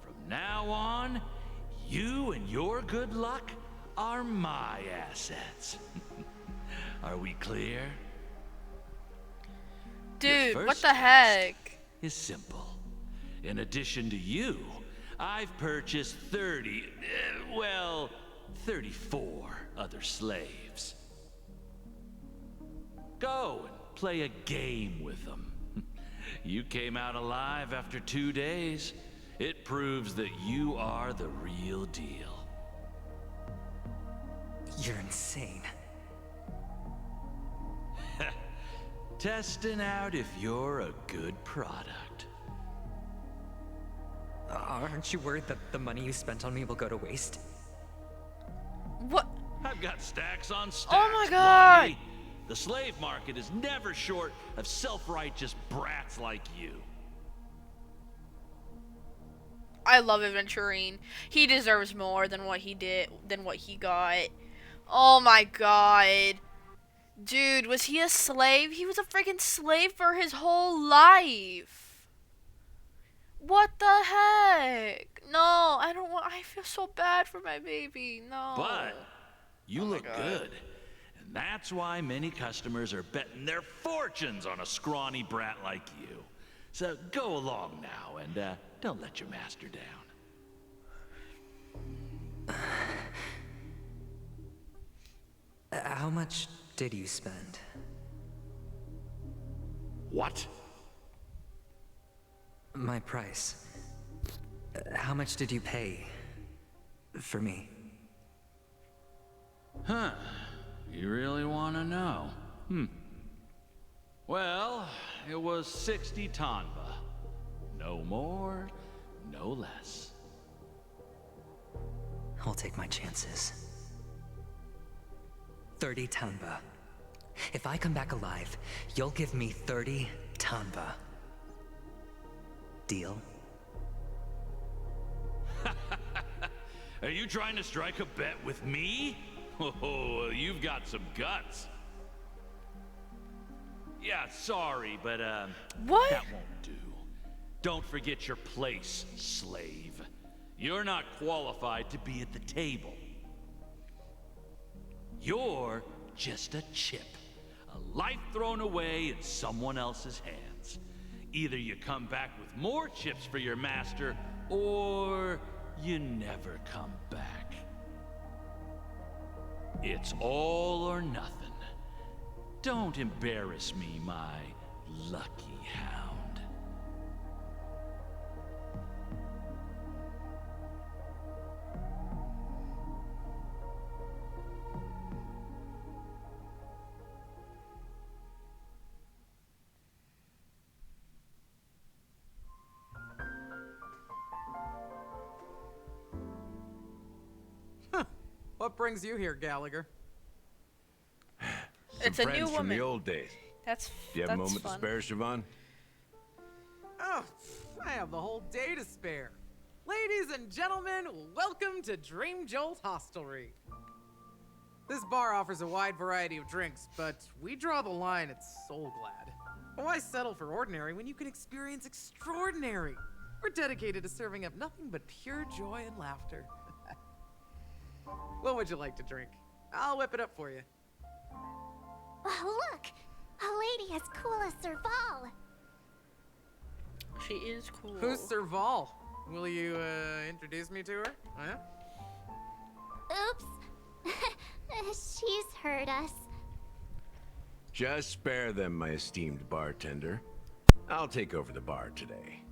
From now on, you and your good luck are my assets. Are we clear? Dude, what the heck? Is simple. In addition to you, I've purchased 34 other slaves. Go and play a game with them. You came out alive after 2 days. It proves that you are the real deal. You're insane. Testing out if you're a good product. Aren't you worried that the money you spent on me will go to waste? What? I've got stacks on stacks. Oh my god! Blondie. The slave market is never short of self-righteous brats like you. I love Aventurine. He deserves more than what he got. Oh my god. Dude, was he a slave? He was a freaking slave for his whole life. What the heck? No, I don't want. I feel so bad for my baby. No. But you Oh my look God. good. And that's why many customers are betting their fortunes on a scrawny brat like you. So go along now and don't let your master down. How much did you spend? What? My price. How much did you pay for me? Huh. You really want to know? Well, it was 60 tanba. No more, no less. I'll take my chances. 30 tanba. If I come back alive, you'll give me 30 tanba. Deal? Are you trying to strike a bet with me? Oh, you've got some guts. Yeah, sorry, but what? That won't do. Don't forget your place, slave. You're not qualified to be at the table. You're just a chip. A life thrown away in someone else's hands. Either you come back with more chips for your master, or you never come back. It's all or nothing. Don't embarrass me, my lucky hound. What brings you here, Gallagher? It's a Friends new from woman. the old days. That's Do you have a that's moment fun. to spare, Siobhan? Oh, I have the whole day to spare. Ladies and gentlemen, welcome to Dream Jolt Hostelry. This bar offers a wide variety of drinks, but we draw the line at Soul Glad. Why settle for ordinary when you can experience extraordinary? We're dedicated to serving up nothing but pure joy and laughter. What would you like to drink? I'll whip it up for you. Oh, look! A lady as cool as Serval. She is cool. Who's Serval? Will you introduce me to her? Huh? Oops. She's heard us. Just spare them, my esteemed bartender. I'll take over the bar today.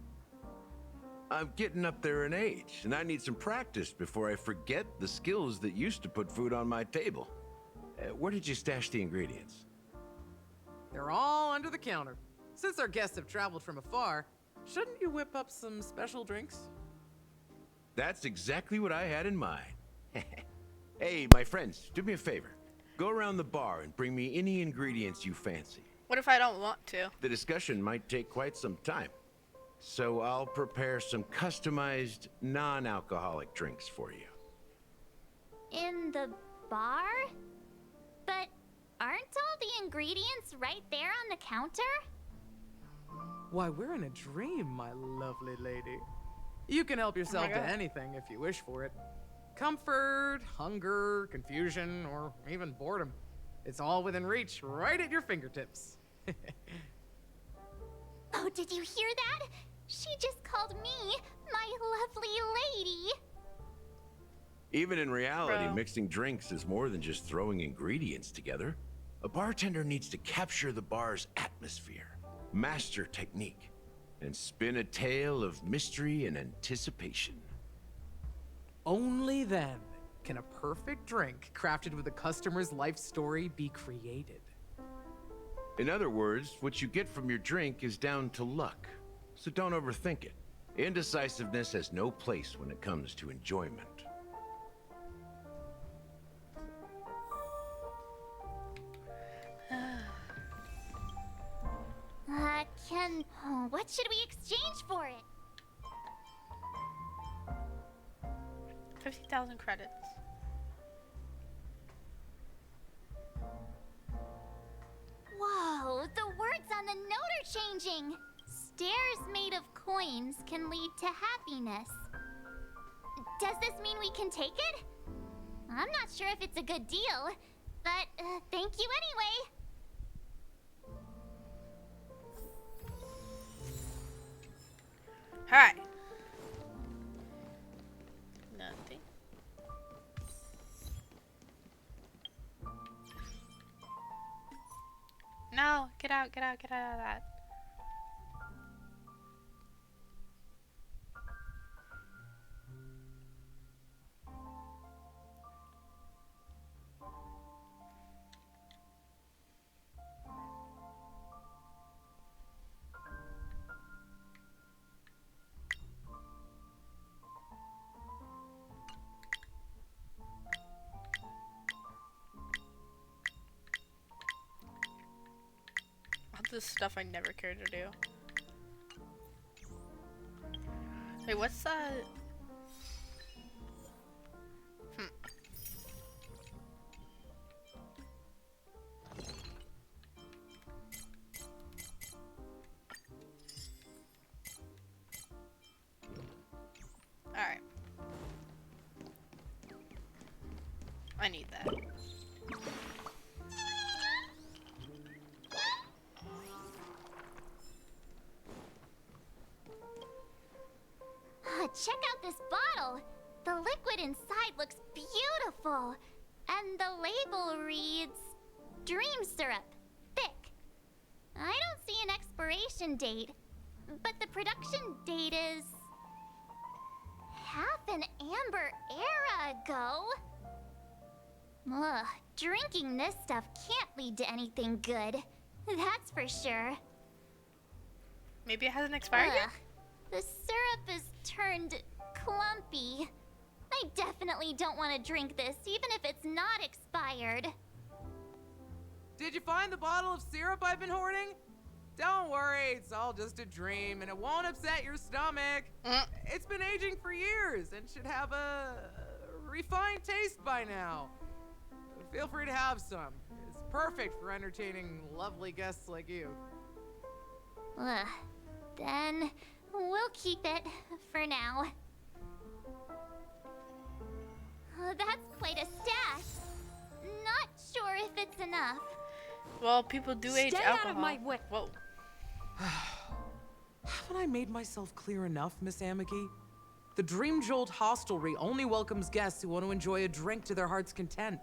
I'm getting up there in age, and I need some practice before I forget the skills that used to put food on my table. Where did you stash the ingredients? They're all under the counter. Since our guests have traveled from afar, shouldn't you whip up some special drinks? That's exactly what I had in mind. Hey, my friends, do me a favor. Go around the bar and bring me any ingredients you fancy. What if I don't want to? The discussion might take quite some time. So I'll prepare some customized, non-alcoholic drinks for you. In the bar? But aren't all the ingredients right there on the counter? Why, we're in a dream, my lovely lady. You can help yourself to anything if you wish for it. Comfort, hunger, confusion, or even boredom. It's all within reach, right at your fingertips. Oh, did you hear that? She just called me my lovely lady. Even in reality, Bro. mixing drinks is more than just throwing ingredients together. A bartender needs to capture the bar's atmosphere, master technique, and spin a tale of mystery and anticipation. Only then can a perfect drink crafted with a customer's life story be created. In other words, what you get from your drink is down to luck, so don't overthink it. Indecisiveness has no place when it comes to enjoyment. What should we exchange for it? 50,000 credits. Whoa, the words on the note are changing. Stairs made of coins can lead to happiness. Does this mean we can take it? I'm not sure if it's a good deal, but thank you anyway. Alright. Nothing. No, get out of that. This stuff I never cared to do. Wait, what's that? Alright. I need that. Check out this bottle. The liquid inside looks beautiful. And the label reads, Dream Syrup, thick. I don't see an expiration date, but the production date is half an amber era ago. Ugh, drinking this stuff can't lead to anything good. That's for sure. Maybe it hasn't expired yet? The syrup is turned clumpy. I definitely don't want to drink this, even if it's not expired. Did you find the bottle of syrup I've been hoarding? Don't worry, it's all just a dream and it won't upset your stomach. It's been aging for years and should have a refined taste by now. Feel free to have some. It's perfect for entertaining lovely guests like you. Ugh. Then we'll keep it for now. Oh, that's quite a stash. Not sure if it's enough. Well, people do age Stay alcohol. out of my way. Whoa. Haven't I made myself clear enough, Miss Amiki? The Dream Jolt Hostelry only welcomes guests who want to enjoy a drink to their heart's content.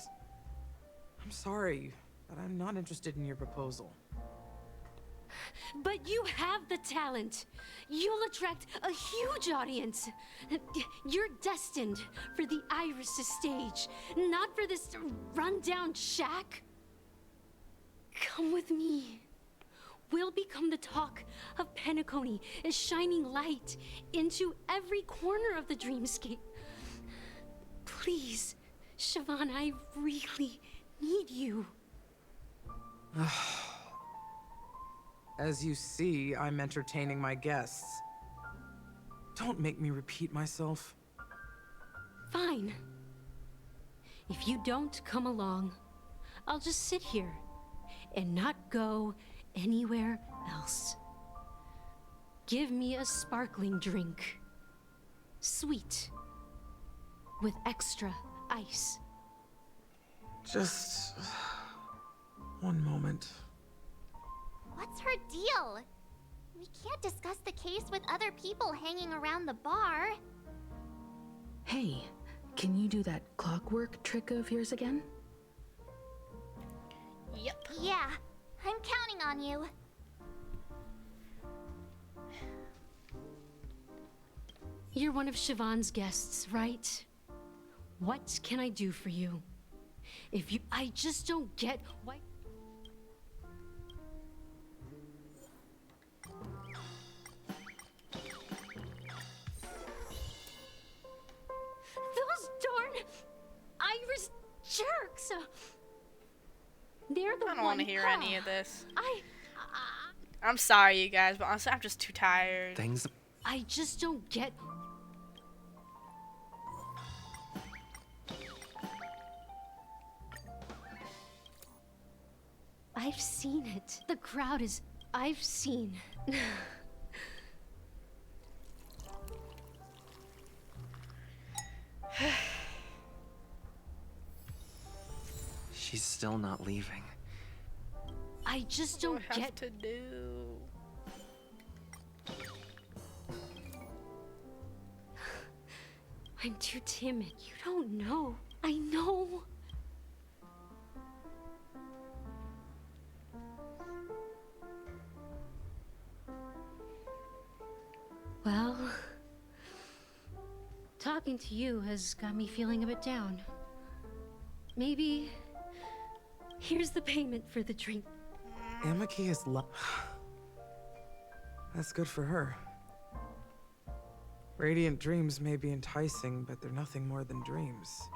I'm sorry, but I'm not interested in your proposal. But you have the talent. You'll attract a huge audience. You're destined for the Iris' stage, not for this rundown shack. Come with me. will become the talk of Penacony, is shining light into every corner of the dreamscape. Please, Siobhan, I really need you. As you see, I'm entertaining my guests. Don't make me repeat myself. Fine. If you don't come along, I'll just sit here and not go anywhere else. Give me a sparkling drink. Sweet. With extra ice. Just one moment. What's her deal? We can't discuss the case with other people hanging around the bar. Hey, can you do that clockwork trick of yours again? Yep. Yeah, I'm counting on you. You're one of Siobhan's guests, right? What can I do for you? I just don't get why. Those darn Irish jerks! They're the I don't want to hear any of this. I'm I'm sorry, you guys, but honestly, I'm just too tired. I just don't get. I've seen it. The crowd is. I've seen. She's still not leaving. I just don't What do I have get. to do? I'm too timid. You don't know. I know. Well, talking to you has got me feeling a bit down. Maybe here's the payment for the drink. Amaki is That's good for her. Radiant dreams may be enticing, but they're nothing more than dreams.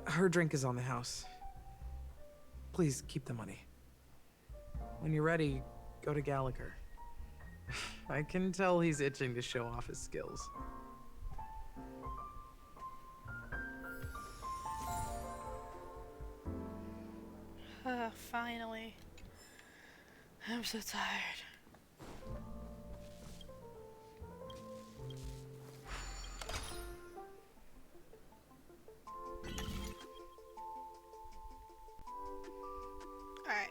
Her drink is on the house. Please keep the money. When you're ready, go to Gallagher. I can tell he's itching to show off his skills. Finally. I'm so tired. Alright.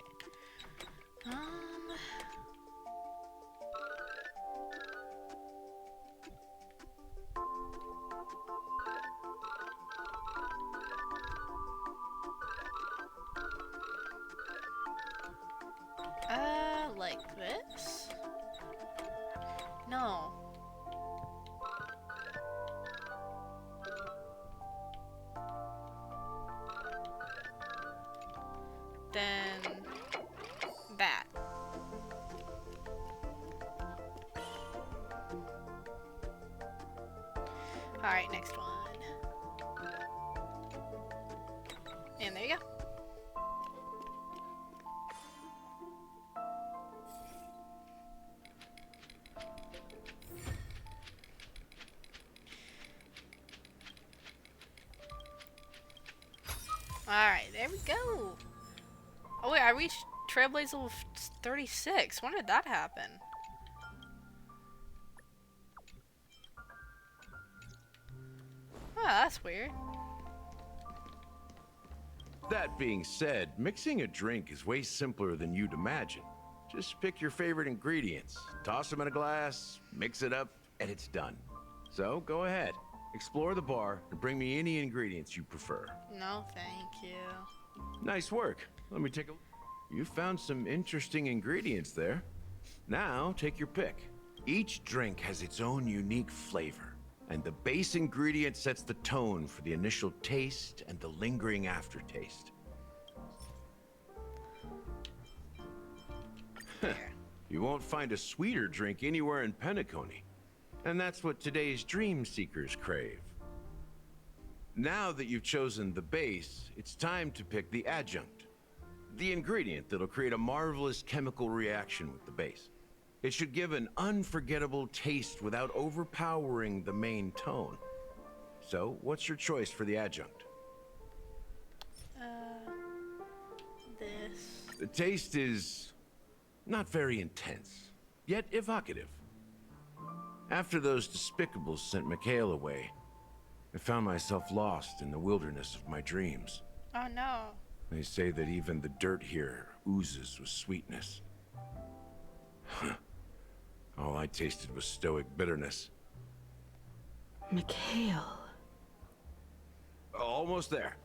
Like this? No. Then that. Alright, next one. And there you go. Alright, there we go. Oh wait, I reached Trailblaze level 36. When did that happen? Oh, that's weird. That being said, mixing a drink is way simpler than you'd imagine. Just pick your favorite ingredients, toss them in a glass, mix it up, and it's done. So go ahead, explore the bar, and bring me any ingredients you prefer. No, thank you. Nice work. Let me take a look. You found some interesting ingredients there. Now, take your pick. Each drink has its own unique flavor, and the base ingredient sets the tone for the initial taste and the lingering aftertaste. You won't find a sweeter drink anywhere in Penacony. And that's what today's dream seekers crave. Now that you've chosen the base, it's time to pick the adjunct. The ingredient that'll create a marvelous chemical reaction with the base. It should give an unforgettable taste without overpowering the main tone. So, what's your choice for the adjunct? This. The taste is not very intense, yet evocative. After those despicables sent Mikhail away, I found myself lost in the wilderness of my dreams. Oh no. They say that even the dirt here oozes with sweetness. All I tasted was stoic bitterness. Mikhail. Almost there.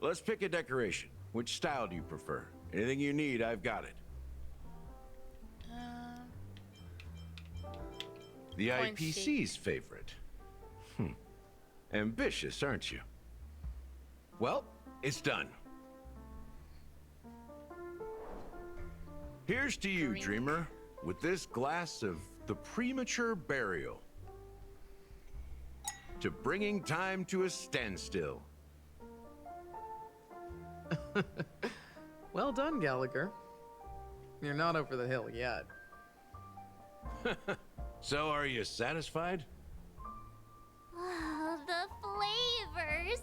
Let's pick a decoration. Which style do you prefer? Anything you need, I've got it. The IPC's favorite. Ambitious, aren't you? Well, it's done. Here's to you, dreamer, with this glass of the premature burial. To bringing time to a standstill. Well done, Gallagher. You're not over the hill yet. So, are you satisfied? Oh, the flavors!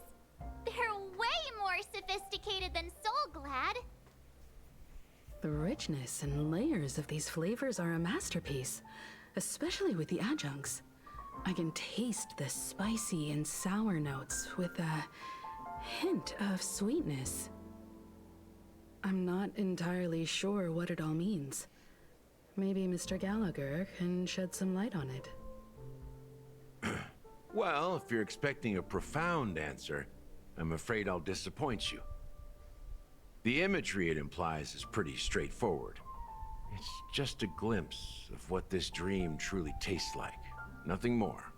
They're way more sophisticated than Soulglad. The richness and layers of these flavors are a masterpiece, especially with the adjuncts. I can taste the spicy and sour notes with a hint of sweetness. I'm not entirely sure what it all means. Maybe Mr. Gallagher can shed some light on it. Well, if you're expecting a profound answer, I'm afraid I'll disappoint you. The imagery it implies is pretty straightforward. It's just a glimpse of what this dream truly tastes like. Nothing more.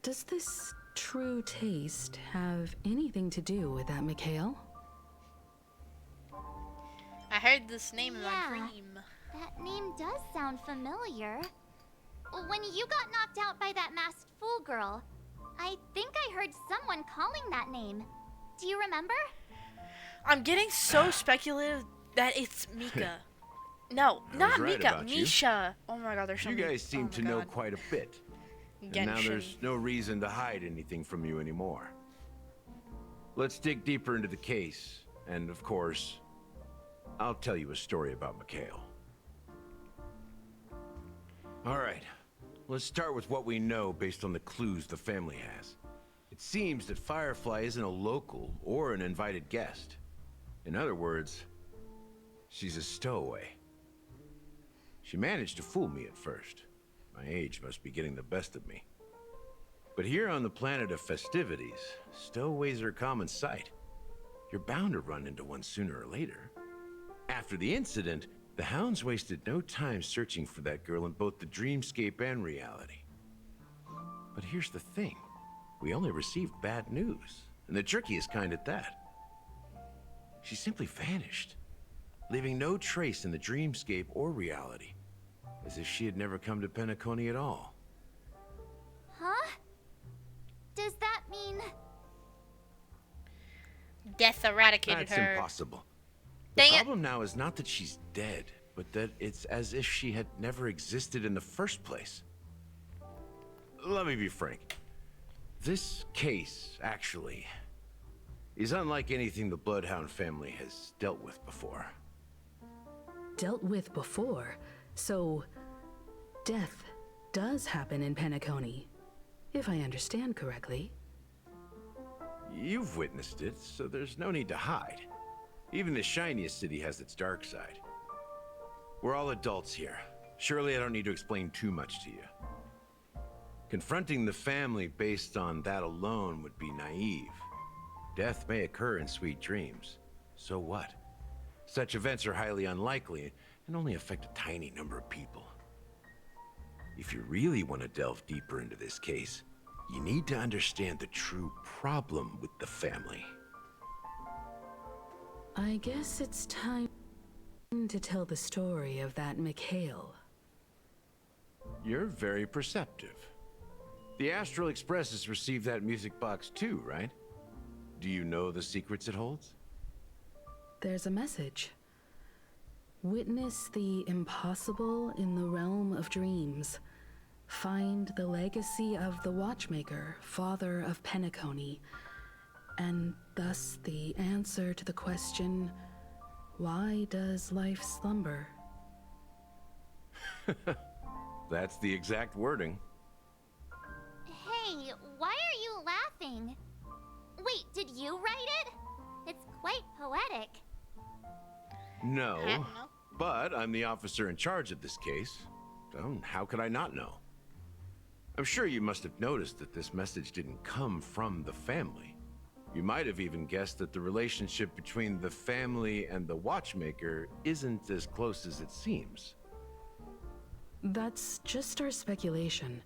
Does this true taste have anything to do with that Mikhail? I heard this name in my dream. That name does sound familiar. When you got knocked out by that masked fool girl, I think I heard someone calling that name. Do you remember? I'm getting so speculative that it's Mika. No, not right Mika, about you. Misha. Oh my god, there's so You many. guys seem to know quite a bit. And now Genshin. there's no reason to hide anything from you anymore. Let's dig deeper into the case, and of course, I'll tell you a story about Mikhail. All right, let's start with what we know based on the clues the family has. It seems that Firefly isn't a local or an invited guest. In other words, she's a stowaway. She managed to fool me at first. My age must be getting the best of me. But here on the planet of festivities, stowaways are a common sight. You're bound to run into one sooner or later. After the incident, the hounds wasted no time searching for that girl in both the dreamscape and reality. But here's the thing. We only received bad news, and the trickiest kind at that. She simply vanished, leaving no trace in the dreamscape or reality, as if she had never come to Penacony at all. Huh? Does that mean... Death eradicated That's her. impossible. The problem now is not that she's dead, but that it's as if she had never existed in the first place. Let me be frank. This case, actually, is unlike anything the Bloodhound family has dealt with before. Dealt with before? So, death does happen in Penacony, if I understand correctly. You've witnessed it, so there's no need to hide. Even the shiniest city has its dark side. We're all adults here. Surely I don't need to explain too much to you. Confronting the family based on that alone would be naive. Death may occur in sweet dreams. So what? Such events are highly unlikely and only affect a tiny number of people. If you really want to delve deeper into this case, you need to understand the true problem with the family. I guess it's time... To tell the story of that Mikhail. You're very perceptive. The Astral Express has received that music box too, right? Do you know the secrets it holds? There's a message. Witness the impossible in the realm of dreams. Find the legacy of the Watchmaker, father of Penacony, and thus the answer to the question, why does life slumber? That's the exact wording. Hey, why are you laughing? Wait, did you write it? It's quite poetic. No, but I'm the officer in charge of this case. So how could I not know? I'm sure you must have noticed that this message didn't come from the family. You might have even guessed that the relationship between the family and the Watchmaker isn't as close as it seems. That's just our speculation.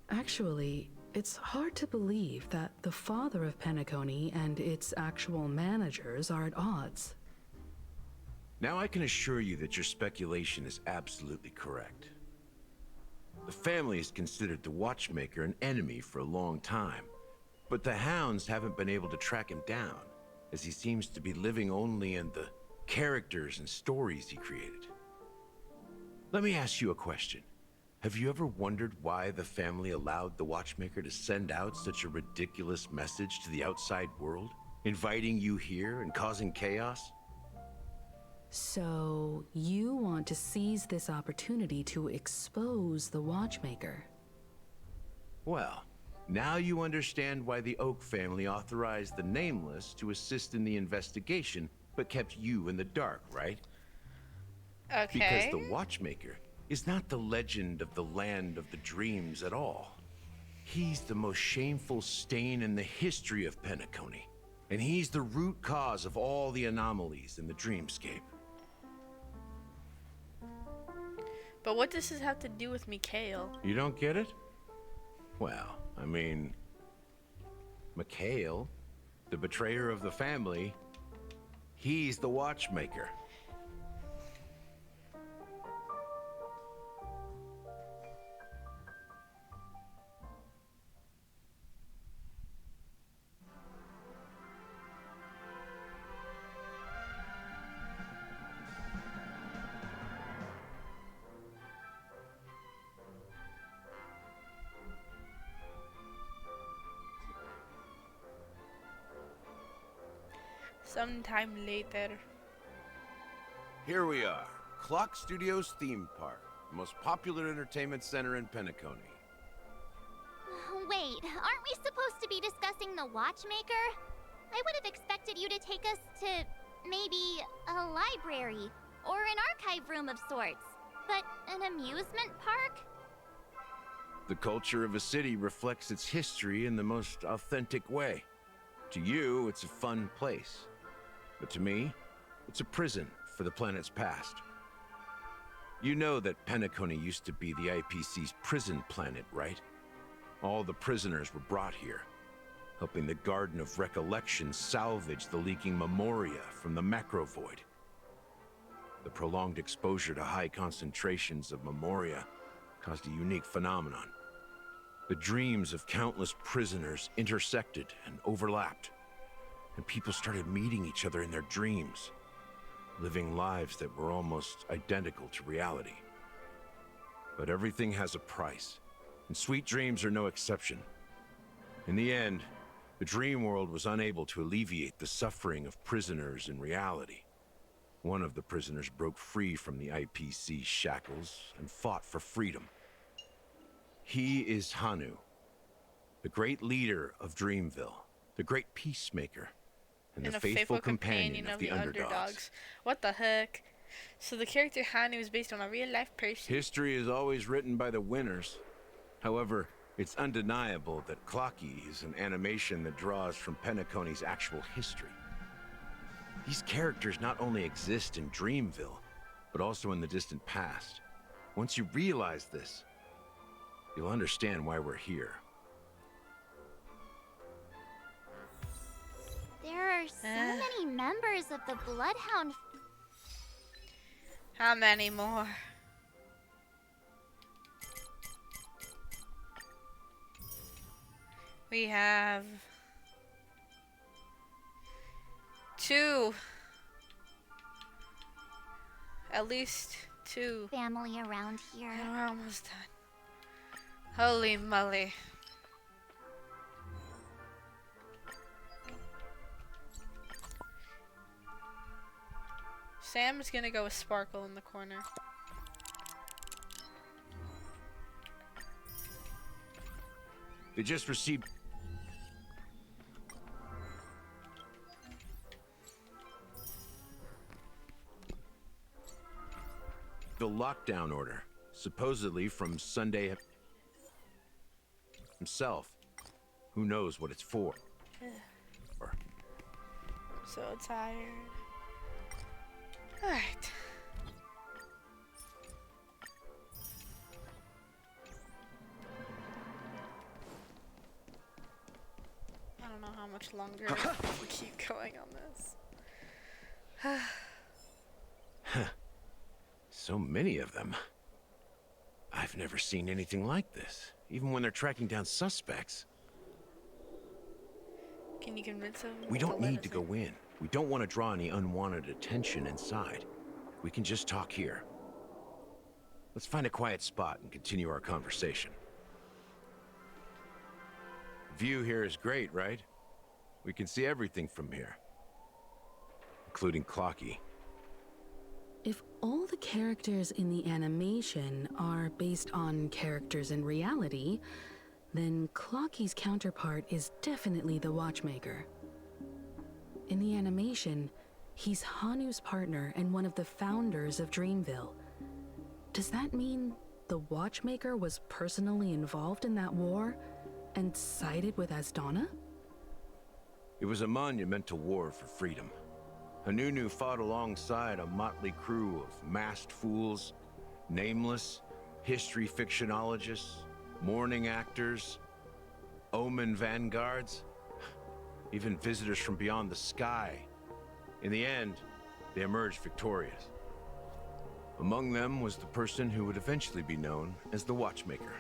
Actually, it's hard to believe that the father of Penacony and its actual managers are at odds. Now I can assure you that your speculation is absolutely correct. The family has considered the Watchmaker an enemy for a long time, but the Hounds haven't been able to track him down, as he seems to be living only in the characters and stories he created. Let me ask you a question. Have you ever wondered why the family allowed the Watchmaker to send out such a ridiculous message to the outside world, inviting you here and causing chaos? So, you want to seize this opportunity to expose the Watchmaker? Well, now you understand why the Oak family authorized the Nameless to assist in the investigation, but kept you in the dark, right? Okay. Because the Watchmaker is not the legend of the Land of the Dreams at all. He's the most shameful stain in the history of Penacony, and he's the root cause of all the anomalies in the dreamscape. But what does this have to do with Mikhail? You don't get it? Well, I mean, Mikhail, the betrayer of the family, he's the Watchmaker. Sometime later. Here we are, Clock Studios theme park, the most popular entertainment center in Penacony. Wait, aren't we supposed to be discussing the Watchmaker? I would have expected you to take us to maybe a library or an archive room of sorts. But an amusement park? The culture of a city reflects its history in the most authentic way. To you, it's a fun place. But to me, it's a prison for the planet's past. You know that Penacony used to be the IPC's prison planet, right? All the prisoners were brought here, helping the Garden of Recollection salvage the leaking memoria from the macro void. The prolonged exposure to high concentrations of memoria caused a unique phenomenon. The dreams of countless prisoners intersected and overlapped, and people started meeting each other in their dreams, living lives that were almost identical to reality. But everything has a price, and sweet dreams are no exception. In the end, the dream world was unable to alleviate the suffering of prisoners in reality. One of the prisoners broke free from the IPC shackles and fought for freedom. He is Hanu, the great leader of Dreamville, the great peacemaker, and the faithful companion of the underdogs. What the heck? So the character Hanu is based on a real-life person. History is always written by the winners. However, it's undeniable that Clocky is an animation that draws from Penacony's actual history. These characters not only exist in Dreamville, but also in the distant past. Once you realize this, you'll understand why we're here. There are so many members of the Bloodhound. How many more? We have 2. At least 2. Family around here. And we're almost done. Holy moly. Sam is gonna go with Sparkle in the corner. They just received... the lockdown order, supposedly from Sunday himself. Who knows what it's for? I'm so tired. Alright. I don't know how much longer we keep going on this. So many of them. I've never seen anything like this, even when they're tracking down suspects. Can you convince him? We don't need to go in. We don't want to draw any unwanted attention inside. We can just talk here. Let's find a quiet spot and continue our conversation. View here is great, right? We can see everything from here, including Clocky. If all the characters in the animation are based on characters in reality, then Clocky's counterpart is definitely the Watchmaker. In the animation, he's Hanu's partner and one of the founders of Dreamville. Does that mean the Watchmaker was personally involved in that war and sided with Asdana? It was a monumental war for freedom. Hanunu fought alongside a motley crew of masked fools, nameless, history fictionologists, mourning actors, omen vanguards, even visitors from beyond the sky. In the end, they emerged victorious. Among them was the person who would eventually be known as the Watchmaker.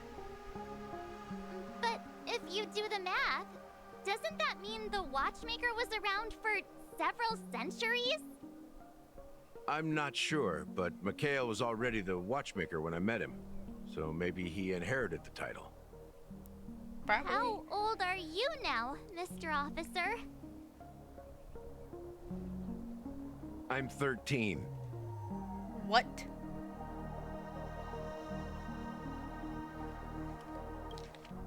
But if you do the math, doesn't that mean the Watchmaker was around for several centuries? I'm not sure, but Mikhail was already the Watchmaker when I met him, so maybe he inherited the title. Probably. How old are you now, Mr. Officer? I'm 13. What?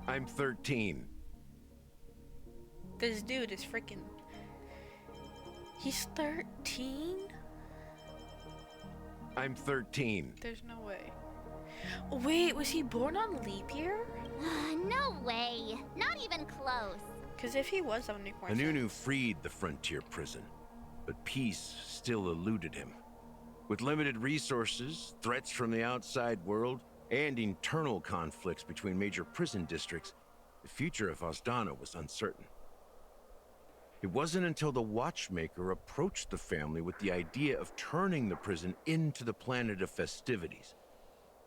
I'm 13. This dude is freaking... He's 13? I'm 13. There's no way. Wait, was he born on leap year? No way. Not even close. Because if he was, that would make more sense. Hanunu freed the frontier prison, but peace still eluded him. With limited resources, threats from the outside world, and internal conflicts between major prison districts, the future of Asdana was uncertain. It wasn't until the Watchmaker approached the family with the idea of turning the prison into the planet of festivities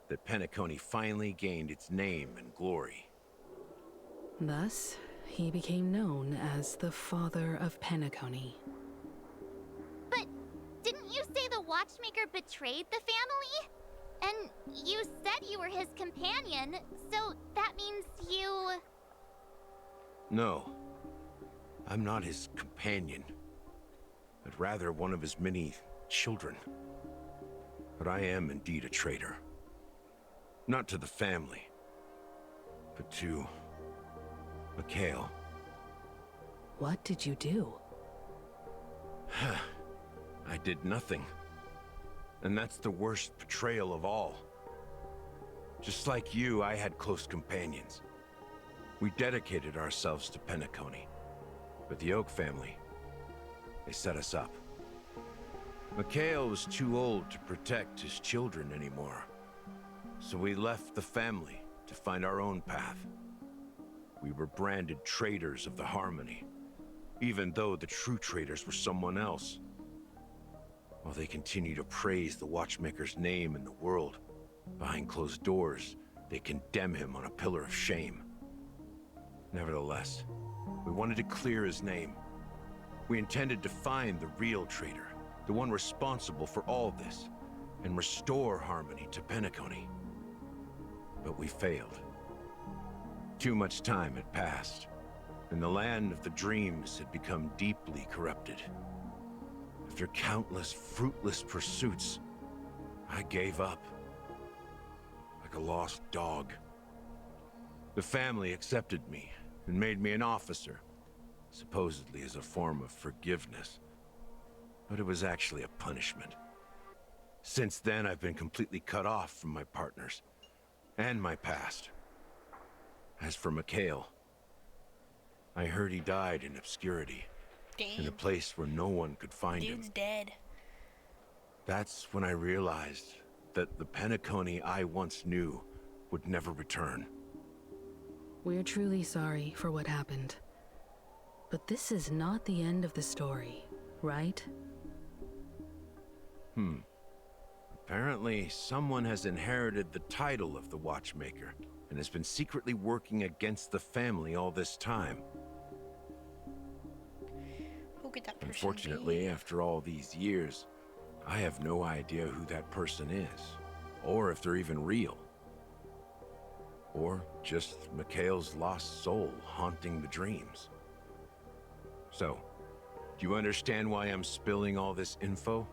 that Penacony finally gained its name and glory. Thus, he became known as the Father of Penacony. But didn't you say the Watchmaker betrayed the family? And you said you were his companion, so that means you... No, I'm not his companion, but rather one of his many children. But I am indeed a traitor. Not to the family, but to Mikhail. What did you do? I did nothing. And that's the worst betrayal of all. Just like you, I had close companions. We dedicated ourselves to Penacony. But the Oak family, they set us up. Mikhail was too old to protect his children anymore. So we left the family to find our own path. We were branded traitors of the Harmony, even though the true traitors were someone else. while they continue to praise the Watchmaker's name in the world, behind closed doors, they condemn him on a pillar of shame. Nevertheless, we wanted to clear his name. We intended to find the real traitor, the one responsible for all this, and restore harmony to Penacony. But we failed. Too much time had passed, and the land of the dreams had become deeply corrupted. After countless fruitless pursuits, I gave up. Like a lost dog. The family accepted me and made me an officer, supposedly as a form of forgiveness. But it was actually a punishment. Since then, I've been completely cut off from my partners and my past. As for Mikhail, I heard he died in obscurity, in a place where no one could find him. Dude's dead. That's when I realized that the Penacony I once knew would never return. We're truly sorry for what happened. But this is not the end of the story, right? Apparently, someone has inherited the title of the Watchmaker and has been secretly working against the family all this time. Who could that person Unfortunately, be? after all these years, I have no idea who that person is, or if they're even real. Or just Mikhail's lost soul haunting the dreams. So, do you understand why I'm spilling all this info?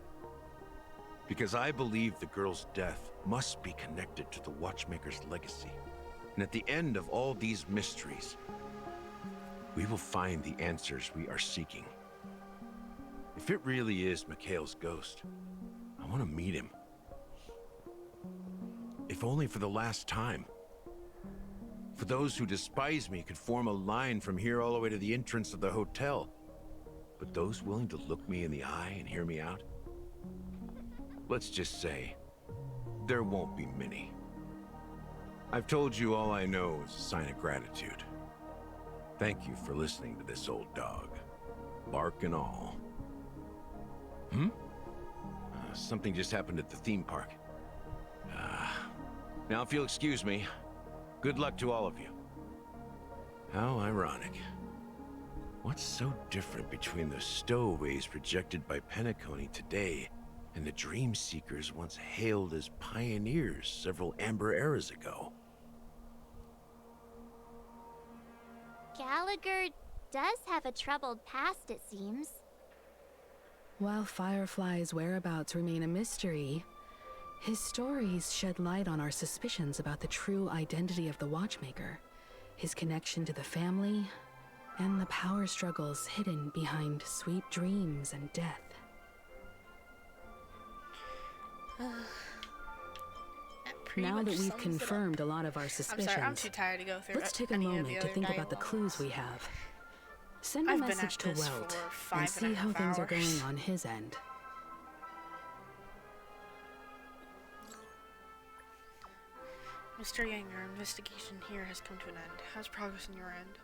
Because I believe the girl's death must be connected to the Watchmaker's legacy. And at the end of all these mysteries, we will find the answers we are seeking. If it really is Mikhail's ghost, I want to meet him. If only for the last time. For those who despise me could form a line from here all the way to the entrance of the hotel. But those willing to look me in the eye and hear me out? Let's just say, there won't be many. I've told you all I know is a sign of gratitude. Thank you for listening to this old dog. Bark and all. Something just happened at the theme park. Now if you'll excuse me, good luck to all of you. How ironic. What's so different between the stowaways projected by Penacony today and the dream seekers once hailed as pioneers several amber eras ago? Gallagher does have a troubled past, it seems. While Firefly's whereabouts remain a mystery, his stories shed light on our suspicions about the true identity of the Watchmaker, his connection to the family, and the power struggles hidden behind sweet dreams and death. Now that we've confirmed a lot of our suspicions, I'm sorry, I'm too tired to go through. let's take a moment to think about the clues we have. Send a message to Welt and see how things are going on his end. Mr. Yang, our investigation here has come to an end. How's progress on your end?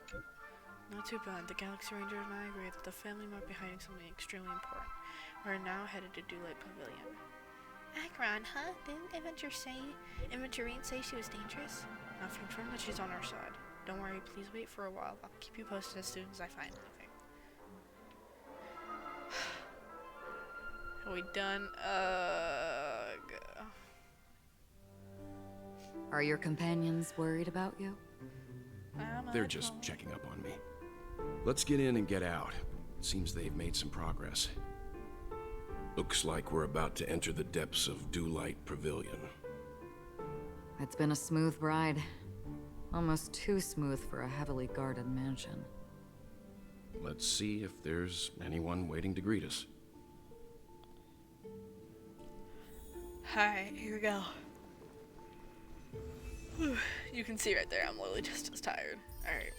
Not too bad. The Galaxy Ranger and I agree that the family might be hiding something extremely important. We're now headed to Dewlight Pavilion. Akron, huh? Didn't Inventorine say she was dangerous? I've confirmed that she's on our side. Don't worry, please wait for a while. I'll keep you posted as soon as I find anything. Are we done? Are your companions worried about you? They're just checking up on me. Let's get in and get out. Seems they've made some progress. Looks like we're about to enter the depths of Dewlight Pavilion. It's been a smooth ride. Almost too smooth for a heavily guarded mansion. Let's see if there's anyone waiting to greet us. Hi, here we go. You can see right there, I'm literally just as tired. Alright.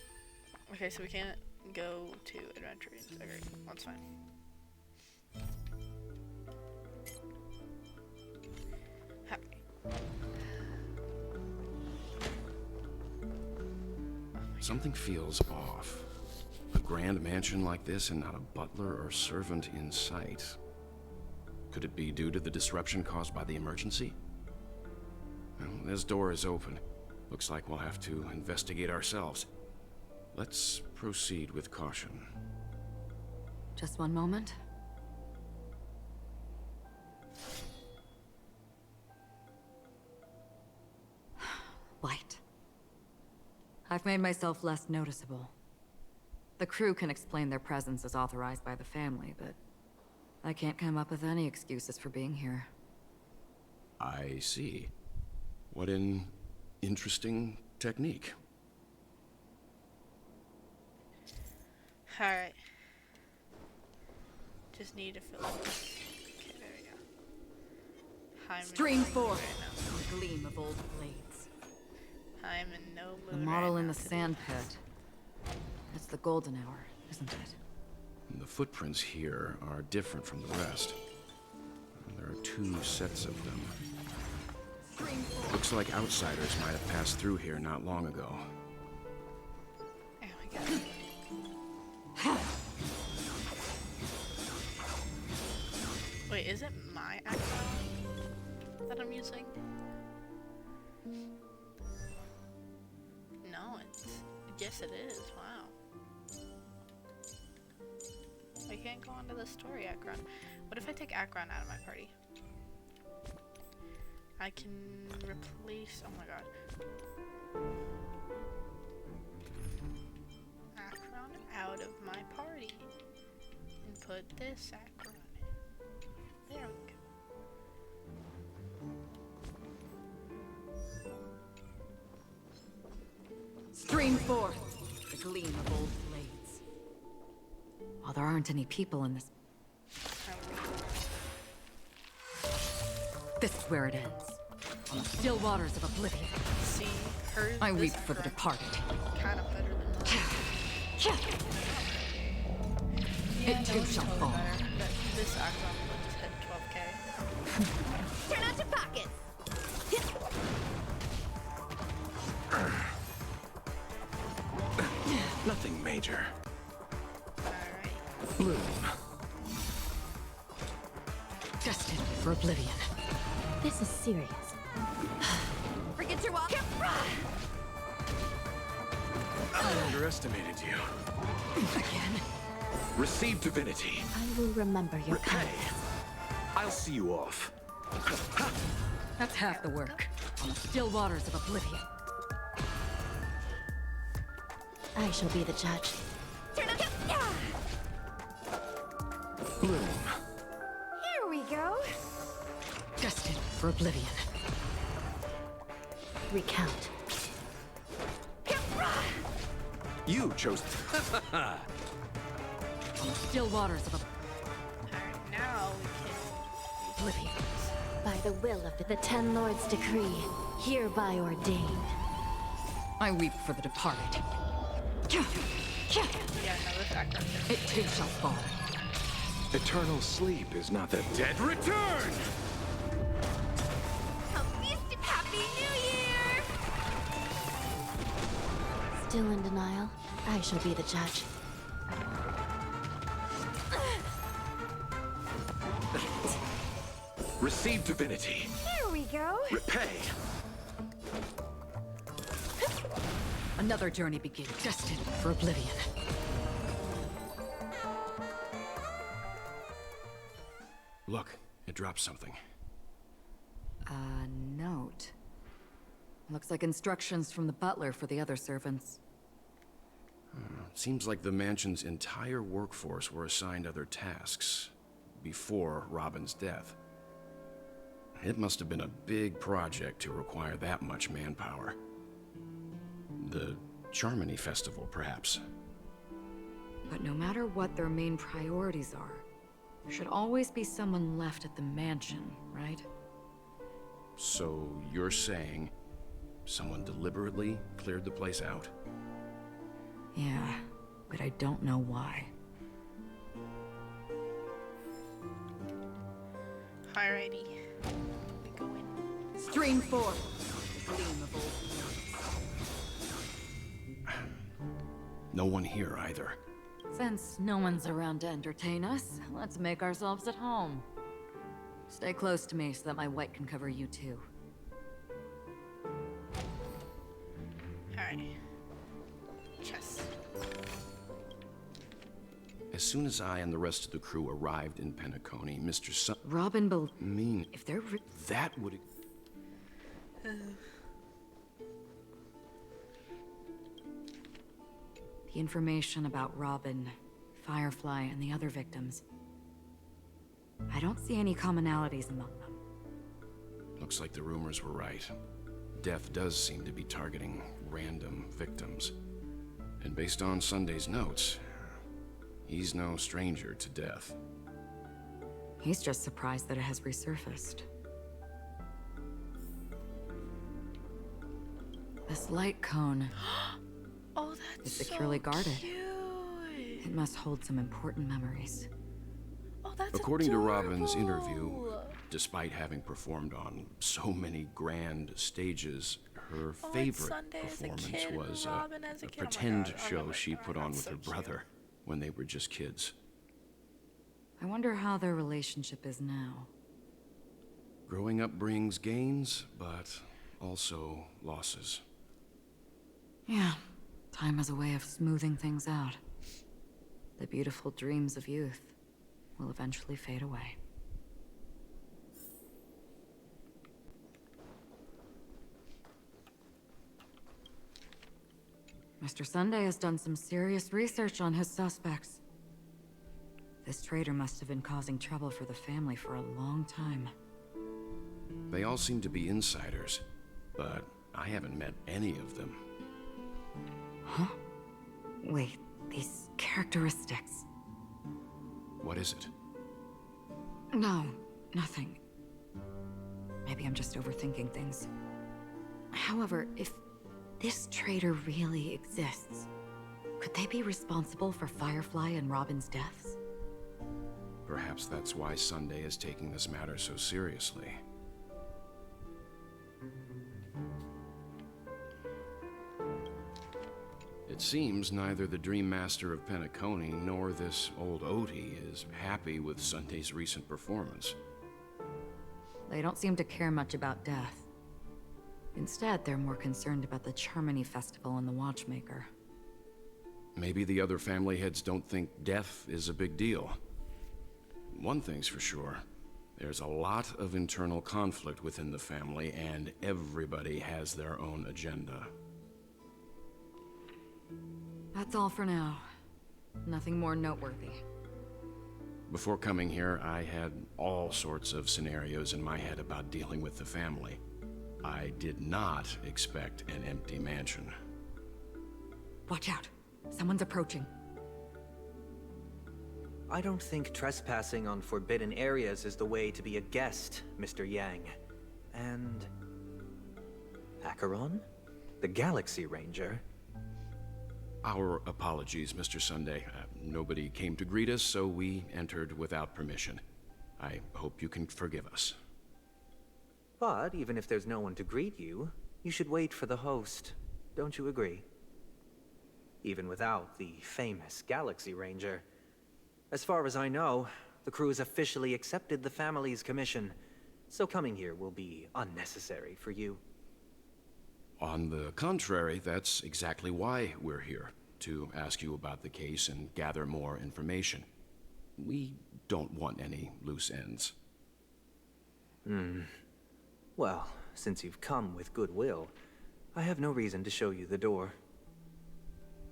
Okay, so we can't go to adventuring. Okay, that's fine. Something feels off. A grand mansion like this and not a butler or servant in sight. Could it be due to the disruption caused by the emergency? Well, this door is open. Looks like we'll have to investigate ourselves. Let's proceed with caution. Just one moment. Light. I've made myself less noticeable. The crew can explain their presence as authorized by the family, but I can't come up with any excuses for being here. I see. What an interesting technique. Alright. Just need to fill in this. Okay, there we go. Stream forth, the gleam of old blades. I'm in no mood. The model in the sand pit. It's the golden hour, isn't it? The footprints here are different from the rest. There are 2 sets of them. Looks like outsiders might have passed through here not long ago. Oh my god. Wait, is it my accent that I'm using? No, yes it is. Wow. I can't go onto the story Akron. What if I take Akron out of my party? I can replace. Oh my god. Akron out of my party and put this Akron in. There we go. Stream forth, the gleam of old blades. While there aren't any people in this... This is where it ends. On the still waters of oblivion. See, hers. I weep for the departed. Kind of better than mine. It too shall fall. This Akron let's hit 12k. Turn out your pockets! Nothing major. Alright. Bloom. Destined for oblivion. This is serious. Forget your walk. I underestimated you. Again. Receive divinity. I will remember your Repay. kindness. I'll see you off. That's half the work. On the still waters of oblivion. I shall be the judge. Turn up. Bloom. Here we go. Destined for oblivion. Recount. You chose. On the still waters of Alright, now we can oblivion. By the will of the 10 Lords' decree, hereby ordained. I weep for the departed. yeah, no, this Akron. It too shall fall. Eternal sleep is not the dead return! Happy New Year! Still in denial, I shall be the judge. Receive divinity. Here we go. Repay. Another journey begins. Destined for oblivion. Look, it dropped something. A note. Looks like instructions from the butler for the other servants. Seems like the mansion's entire workforce were assigned other tasks before Robin's death. It must have been a big project to require that much manpower. The Charmony Festival, perhaps. But no matter what their main priorities are, there should always be someone left at the mansion, right? So you're saying someone deliberately cleared the place out? Yeah, but I don't know why. Alrighty. We go in. Stream forth. Gleam of old No one here either. Since no one's around to entertain us, let's make ourselves at home. Stay close to me so that my white can cover you too. Alright. Chest. As soon as I and the rest of the crew arrived in Penacony, Mr. Robin if they're that would... The information about Robin, Firefly, and the other victims. I don't see any commonalities among them. Looks like the rumors were right. Death does seem to be targeting random victims. And based on Sunday's notes, he's no stranger to death. He's just surprised that it has resurfaced. This light cone Oh, that's is securely so guarded. cute. It must hold some important memories. Oh, that's According adorable. to Robin's interview, despite having performed on so many grand stages, her favorite Sunday as a performance kid, was Robin as a a kid. Oh my pretend God, I show love it. she put on That's with so her brother when they were just kids. I wonder how their relationship is now. Growing up brings gains, but also losses. Yeah, time has a way of smoothing things out. The beautiful dreams of youth will eventually fade away. Mr. Sunday has done some serious research on his suspects. This traitor must have been causing trouble for the family for a long time. They all seem to be insiders, but I haven't met any of them. Huh? Wait, these characteristics. What is it? No, nothing. Maybe I'm just overthinking things. However, if this traitor really exists, could they be responsible for Firefly and Robin's deaths? Perhaps that's why Sunday is taking this matter so seriously. It seems neither the Dream Master of Penacony nor this old Odie is happy with Sunday's recent performance. They don't seem to care much about death. Instead, they're more concerned about the Charmony Festival and the Watchmaker. Maybe the other family heads don't think death is a big deal. One thing's for sure. There's a lot of internal conflict within the family, and everybody has their own agenda. That's all for now. Nothing more noteworthy. Before coming here, I had all sorts of scenarios in my head about dealing with the family. I did not expect an empty mansion. Watch out. Someone's approaching. I don't think trespassing on forbidden areas is the way to be a guest, Mr. Yang. And... Acheron? The Galaxy Ranger? Our apologies, Mr. Sunday. Nobody came to greet us, so we entered without permission. I hope you can forgive us. But even if there's no one to greet you, you should wait for the host. Don't you agree? Even without the famous Galaxy Ranger. As far as I know, the crew has officially accepted the family's commission, so coming here will be unnecessary for you. On the contrary, that's exactly why we're here, to ask you about the case and gather more information. We don't want any loose ends. Well, since you've come with goodwill, I have no reason to show you the door.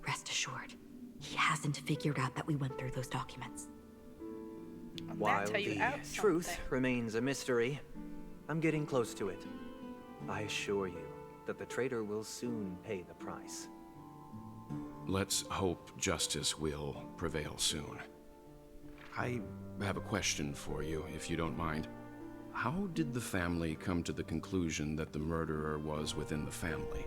Rest assured, he hasn't figured out that we went through those documents. While the truth remains a mystery, I'm getting close to it. I assure you that the traitor will soon pay the price. Let's hope justice will prevail soon. I have a question for you, if you don't mind. How did the family come to the conclusion that the murderer was within the family?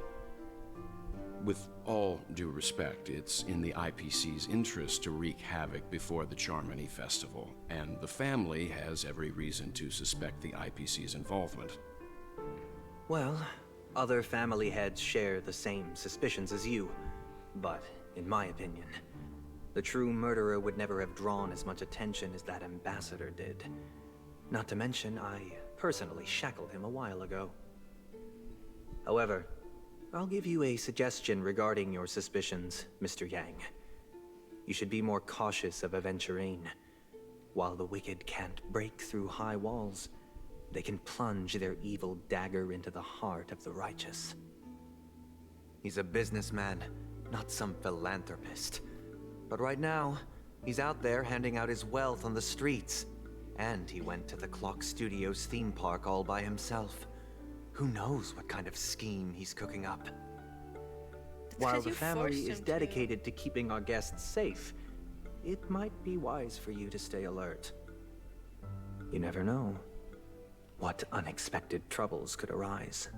With all due respect, it's in the IPC's interest to wreak havoc before the Charmony Festival, and the family has every reason to suspect the IPC's involvement. Well, other family heads share the same suspicions as you, but in my opinion, the true murderer would never have drawn as much attention as that ambassador did. Not to mention, I personally shackled him a while ago. However, I'll give you a suggestion regarding your suspicions, Mr. Yang. You should be more cautious of Aventurine. While the wicked can't break through high walls, they can plunge their evil dagger into the heart of the righteous. He's a businessman, not some philanthropist. But right now, he's out there handing out his wealth on the streets. And he went to the Clock Studios theme park all by himself. Who knows what kind of scheme he's cooking up? While the family is dedicated to keeping our guests safe, it might be wise for you to stay alert. You never know what unexpected troubles could arise.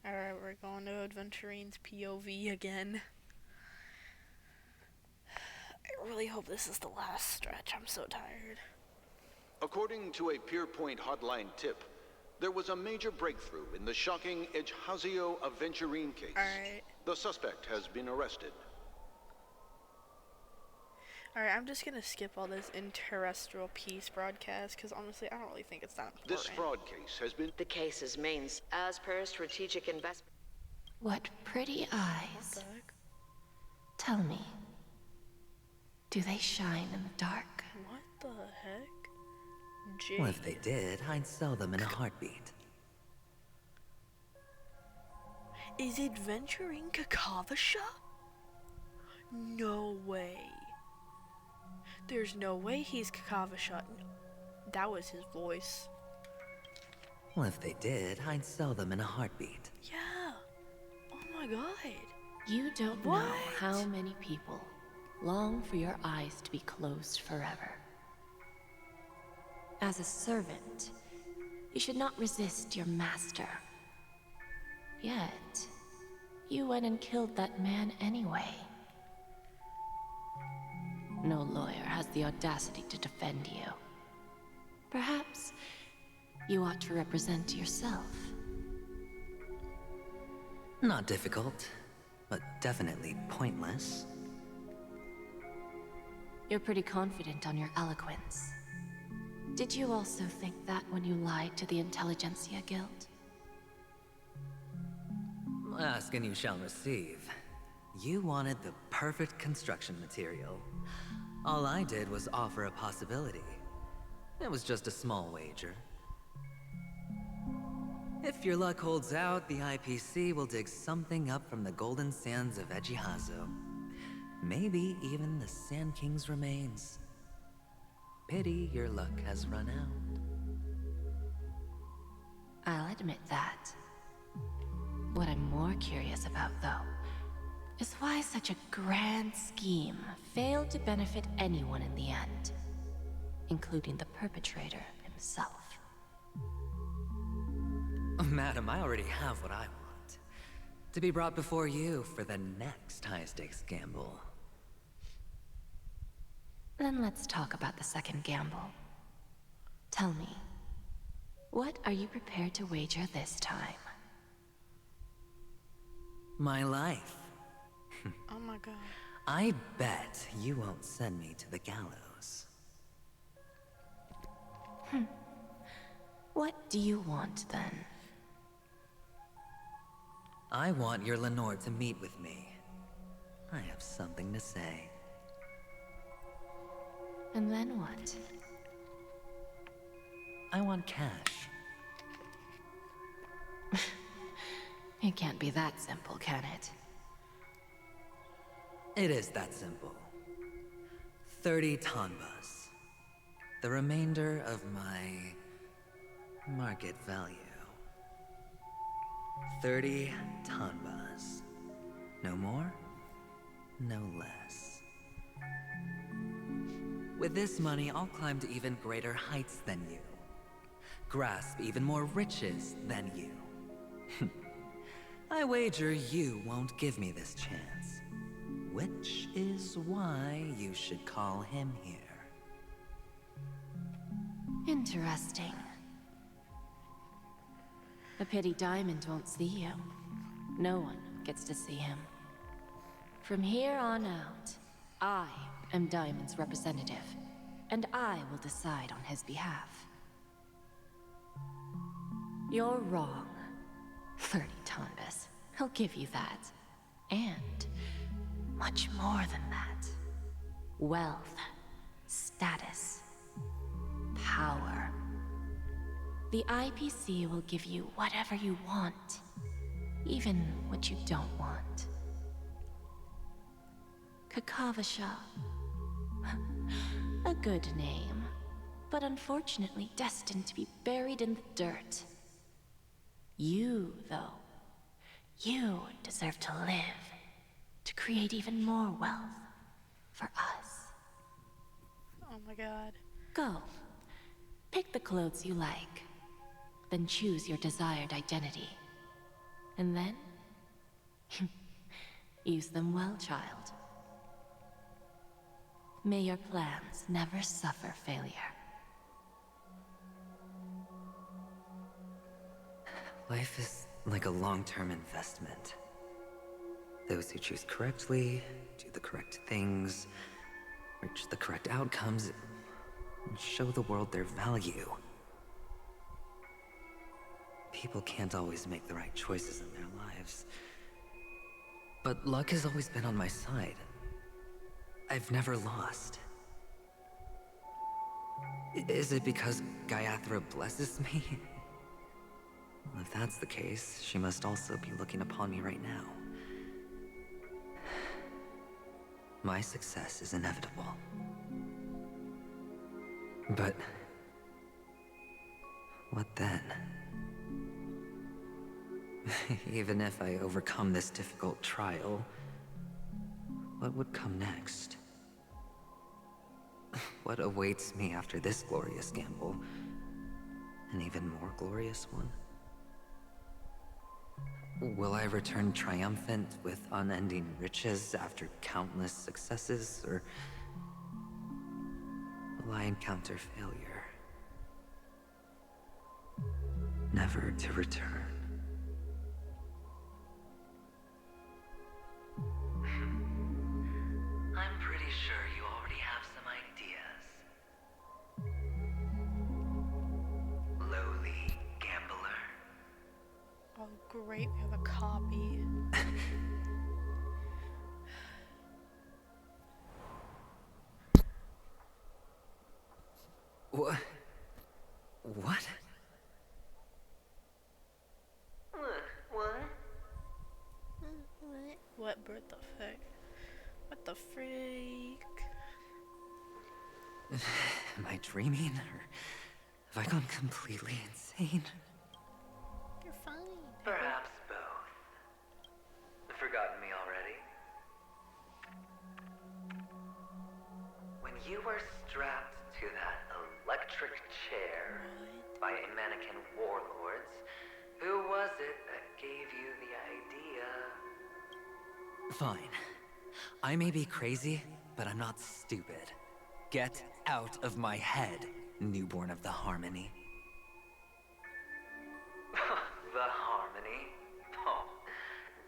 Alright, we're going to Adventurine's POV again. I really hope this is the last stretch. I'm so tired. According to a Pierpoint hotline tip, there was a major breakthrough in the shocking Ejhazio Aventurine case. Alright. The suspect has been arrested. Alright, I'm just gonna skip all this interterrestrial peace broadcast, because honestly, I don't really think it's that important. This fraud case has been... The case's mains as per strategic investment. What pretty eyes. Tell me, do they shine in the dark? What the heck? Jade. Well, if they did, I'd sell them in a heartbeat. Is Adventurine Kakavasha? No way. There's no way he's Kakavasha. That was his voice. Well, if they did, I'd sell them in a heartbeat. Yeah. Oh my god. You don't What? know how many people long for your eyes to be closed forever. As a servant, you should not resist your master. Yet, you went and killed that man anyway. No lawyer has the audacity to defend you. Perhaps you ought to represent yourself. Not difficult, but definitely pointless. You're pretty confident on your eloquence. Did you also think that when you lied to the Intelligentsia Guild? Ask and you shall receive. You wanted the perfect construction material. All I did was offer a possibility. It was just a small wager. If your luck holds out, the IPC will dig something up from the golden sands of Ejhazio. Maybe even the Sand King's remains. Pity your luck has run out. I'll admit that. What I'm more curious about, though, is why such a grand scheme failed to benefit anyone in the end, including the perpetrator himself. Madam, I already have what I want. To be brought before you for the next high-stakes gamble. Then let's talk about the second gamble. Tell me, what are you prepared to wager this time? My life. Oh my god. I bet you won't send me to the gallows. What do you want, then? I want your Lenore to meet with me. I have something to say. And then what? I want cash. It can't be that simple, can it? It is that simple. 30 tanbas. The remainder of my market value. 30 tanbas. No more, no less. With this money, I'll climb to even greater heights than you. Grasp even more riches than you. I wager you won't give me this chance. Which is why you should call him here. Interesting. A pity Diamond won't see you. No one gets to see him. From here on out, I am Diamond's representative, and I will decide on his behalf. You're wrong. 30 Tonbas. He'll give you that. And much more than that. Wealth, status, power. The IPC will give you whatever you want, even what you don't want. Kakavasha. A good name, but unfortunately destined to be buried in the dirt. You, though, you deserve to live, to create even more wealth for us. Oh my god. Go. Pick the clothes you like, then choose your desired identity. And then, use them well, child. May your plans never suffer failure. Life is like a long-term investment. Those who choose correctly, do the correct things, reach the correct outcomes, and show the world their value. People can't always make the right choices in their lives. But luck has always been on my side. I've never lost. Is it because Gaiathra blesses me? Well, if that's the case, she must also be looking upon me right now. My success is inevitable. But what then? Even if I overcome this difficult trial, what would come next? What awaits me after this glorious gamble? An even more glorious one? Will I return triumphant with unending riches after countless successes, or will I encounter failure? Never to return. I'm pretty sure you already have some ideas. Lowly gambler. Oh great, we have a copy. What? What? What? What bird the fuck? What the freak? Am I dreaming, or have I gone completely insane? You're fine. Perhaps both. Forgotten me already? When you were strapped to that electric chair by a mannequin warlords, who was it that gave you the idea? Fine. I may be crazy, but I'm not stupid. Get out of my head, newborn of the Harmony. The Harmony? Oh,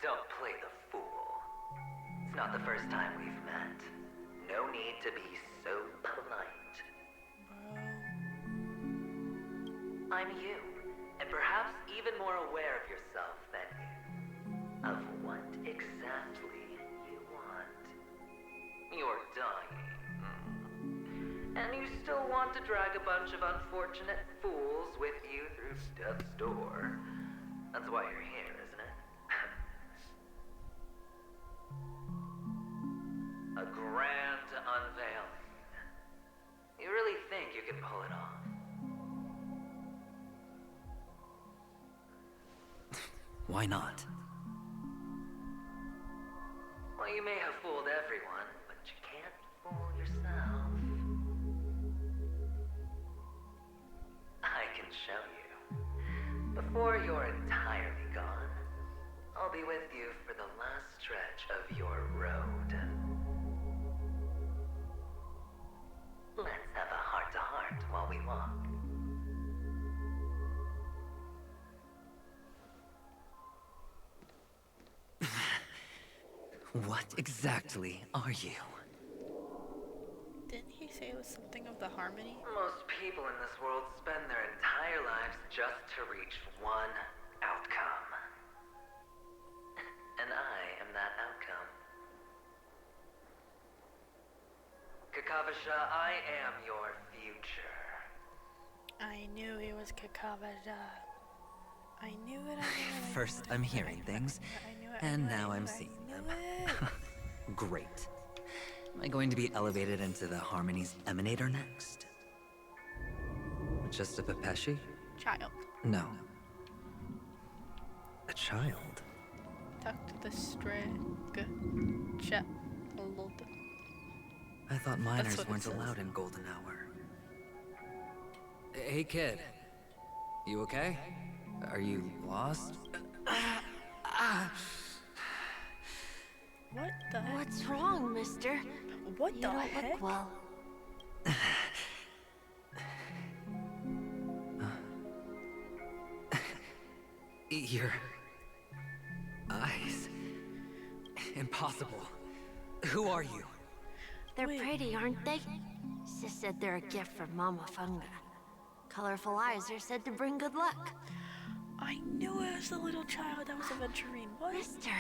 don't play the fool. It's not the first time we've met. No need to be so polite. I'm you, and perhaps even more aware of yourself than you. Of what exactly you want. You're dying. And you still want to drag a bunch of unfortunate fools with you through death's door. That's why you're here, isn't it? A grand unveiling. You really think you can pull it off? Why not? Well, you may have fooled everyone, but you can't fool yourself. I can show you. Before you're entirely gone, I'll be with you for the last stretch of your road. Let's have a heart-to-heart while we walk. What exactly are you? Didn't he say it was something of the harmony? Most people in this world spend their entire lives just to reach one outcome. And I am that outcome. Kakavasha, I am your future. I knew he was Kakavasha. I knew it. First, I'm hearing things, and now I'm seeing them. Great. Am I going to be elevated into the Harmony's Emanator next? Just a Pepeshi? Child. No. A child? Talk to the string. I thought minors what it weren't says. allowed in Golden Hour. Hey, kid. You okay? Are you lost? What the heck? What's wrong, mister? What you the don't heck? look well. Your eyes. Impossible. Who are you? They're pretty, aren't they? Sis said they're a gift from Mama Funga. Colorful eyes are said to bring good luck. I knew it was the little child that was a Venturine. What? Mister,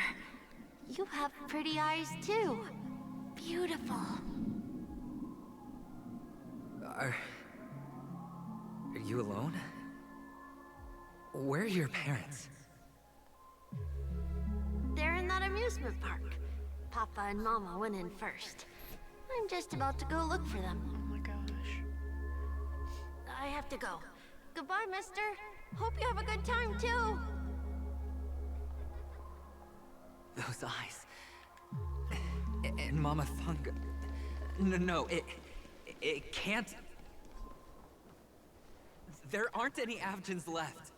you have pretty eyes too. Beautiful. Are you alone? Where are your parents? They're in that amusement park. Papa and Mama went in first. I'm just about to go look for them. Oh my gosh. I have to go. Goodbye, mister. Hope you have a good time, too. Those eyes. And Mama Funga. No, it can't. There aren't any Avgens left.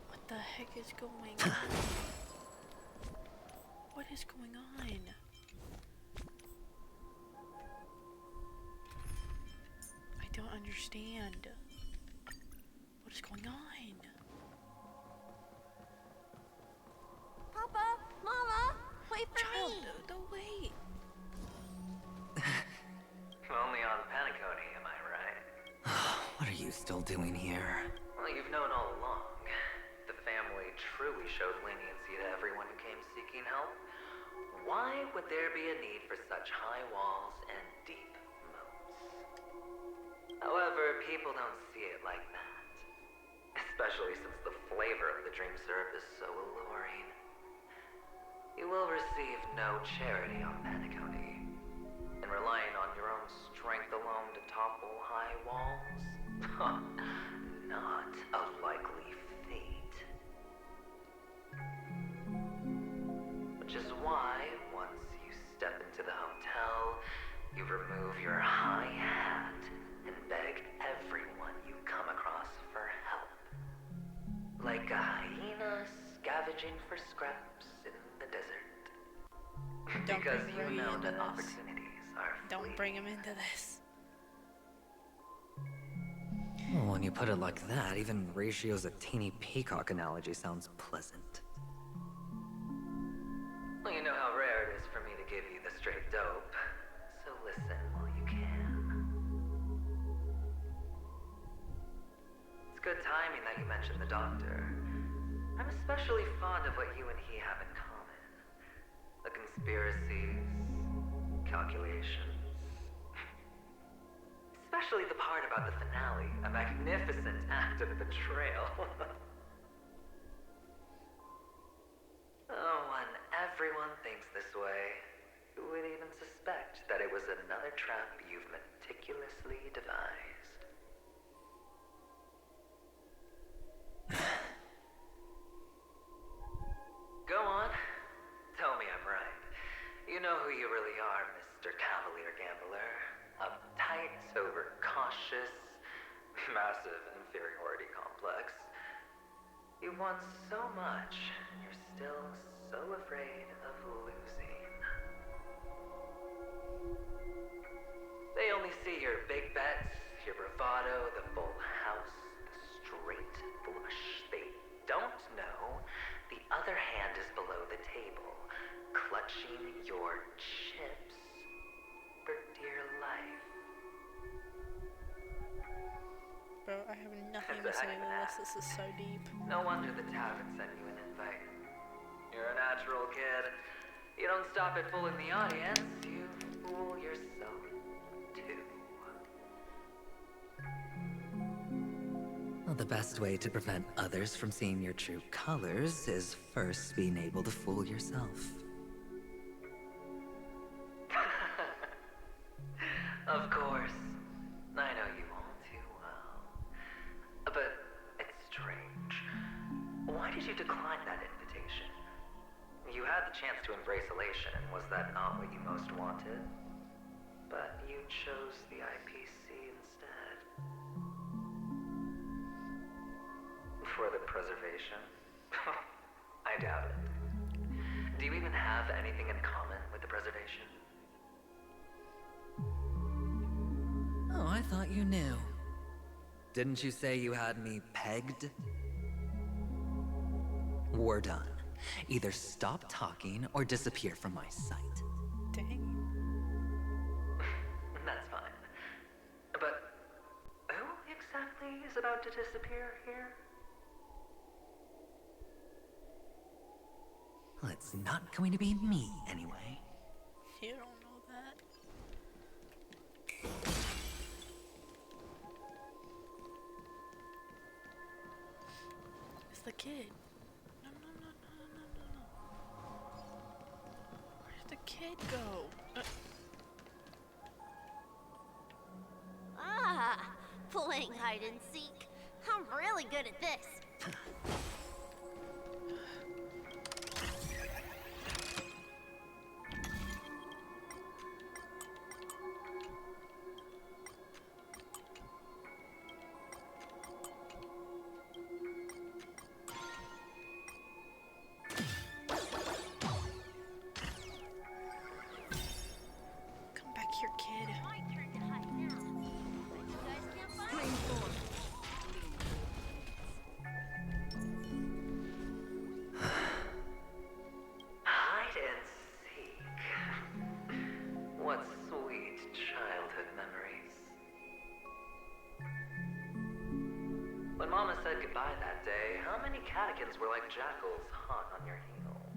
What the heck is going on? What is going on? I don't understand. What is going on? Papa, Mama, wait for Child, me. no, wait. Only on Paniconi, am I right? What are you still doing here? Well, you've known all along. The family truly showed leniency to everyone who came seeking help. Why would there be a need for such high walls and deep moats? However, people don't see it like that. Especially since the flavor of the dream syrup is so alluring. You will receive no charity on Paniconi. And relying on your own strength alone to topple high walls? Not a likely fate. Which is why, once you step into the hotel, you remove your high hat and beg everyone you come across for help. Like a hyena scavenging for scraps in the desert. Don't Because bring you Rui know into that this. opportunities are Don't bring him into this. Well, when you put it like that, even Ratio's a teeny peacock analogy sounds pleasant. Well, you know how rare it is for me to give you the straight dope, so listen while you can. It's good timing that you mentioned the doctor. I'm especially fond of what you and he have in common. The conspiracies, calculations. Especially the part about the finale, a magnificent act of betrayal. Oh, when everyone thinks this way, who would even suspect that it was another trap you've meticulously devised? Go on. Tell me I'm right. You know who you really are, Mr. Cavalier Gambler. Uptight, overcautious, massive inferiority complex. You want so much, you're still so afraid of losing. They only see your big bets, your bravado, the full house, the straight flush. They don't know the other hand is below the table, clutching clutching your chips for dear life. Bro, I have nothing It's a to say heck of to an this. This is so deep. No wonder the tavern sent you an invite. You're a natural kid. You don't stop at fooling the audience, you fool yourself too. Well, the best way to prevent others from seeing your true colors is first being able to fool yourself. Of course. I know you all too well. But it's strange. Why did you decline that invitation? You had the chance to embrace elation, and was that not what you most wanted? But you chose the IPC instead. For the preservation? I doubt it. Do you even have anything in common with the preservation? Oh, I thought you knew. Didn't you say you had me pegged? We're done. Either stop talking or disappear from my sight. Dang. That's fine. But who exactly is about to disappear here? Well, it's not going to be me, anyway. You don't know that. It's the kid. No. Where'd the kid go? Playing hide and seek. I'm really good at this. Come back here, kid. Hide and seek. What sweet childhood memories. When Mama said goodbye that day, how many catechins were like jackals hot on your heels?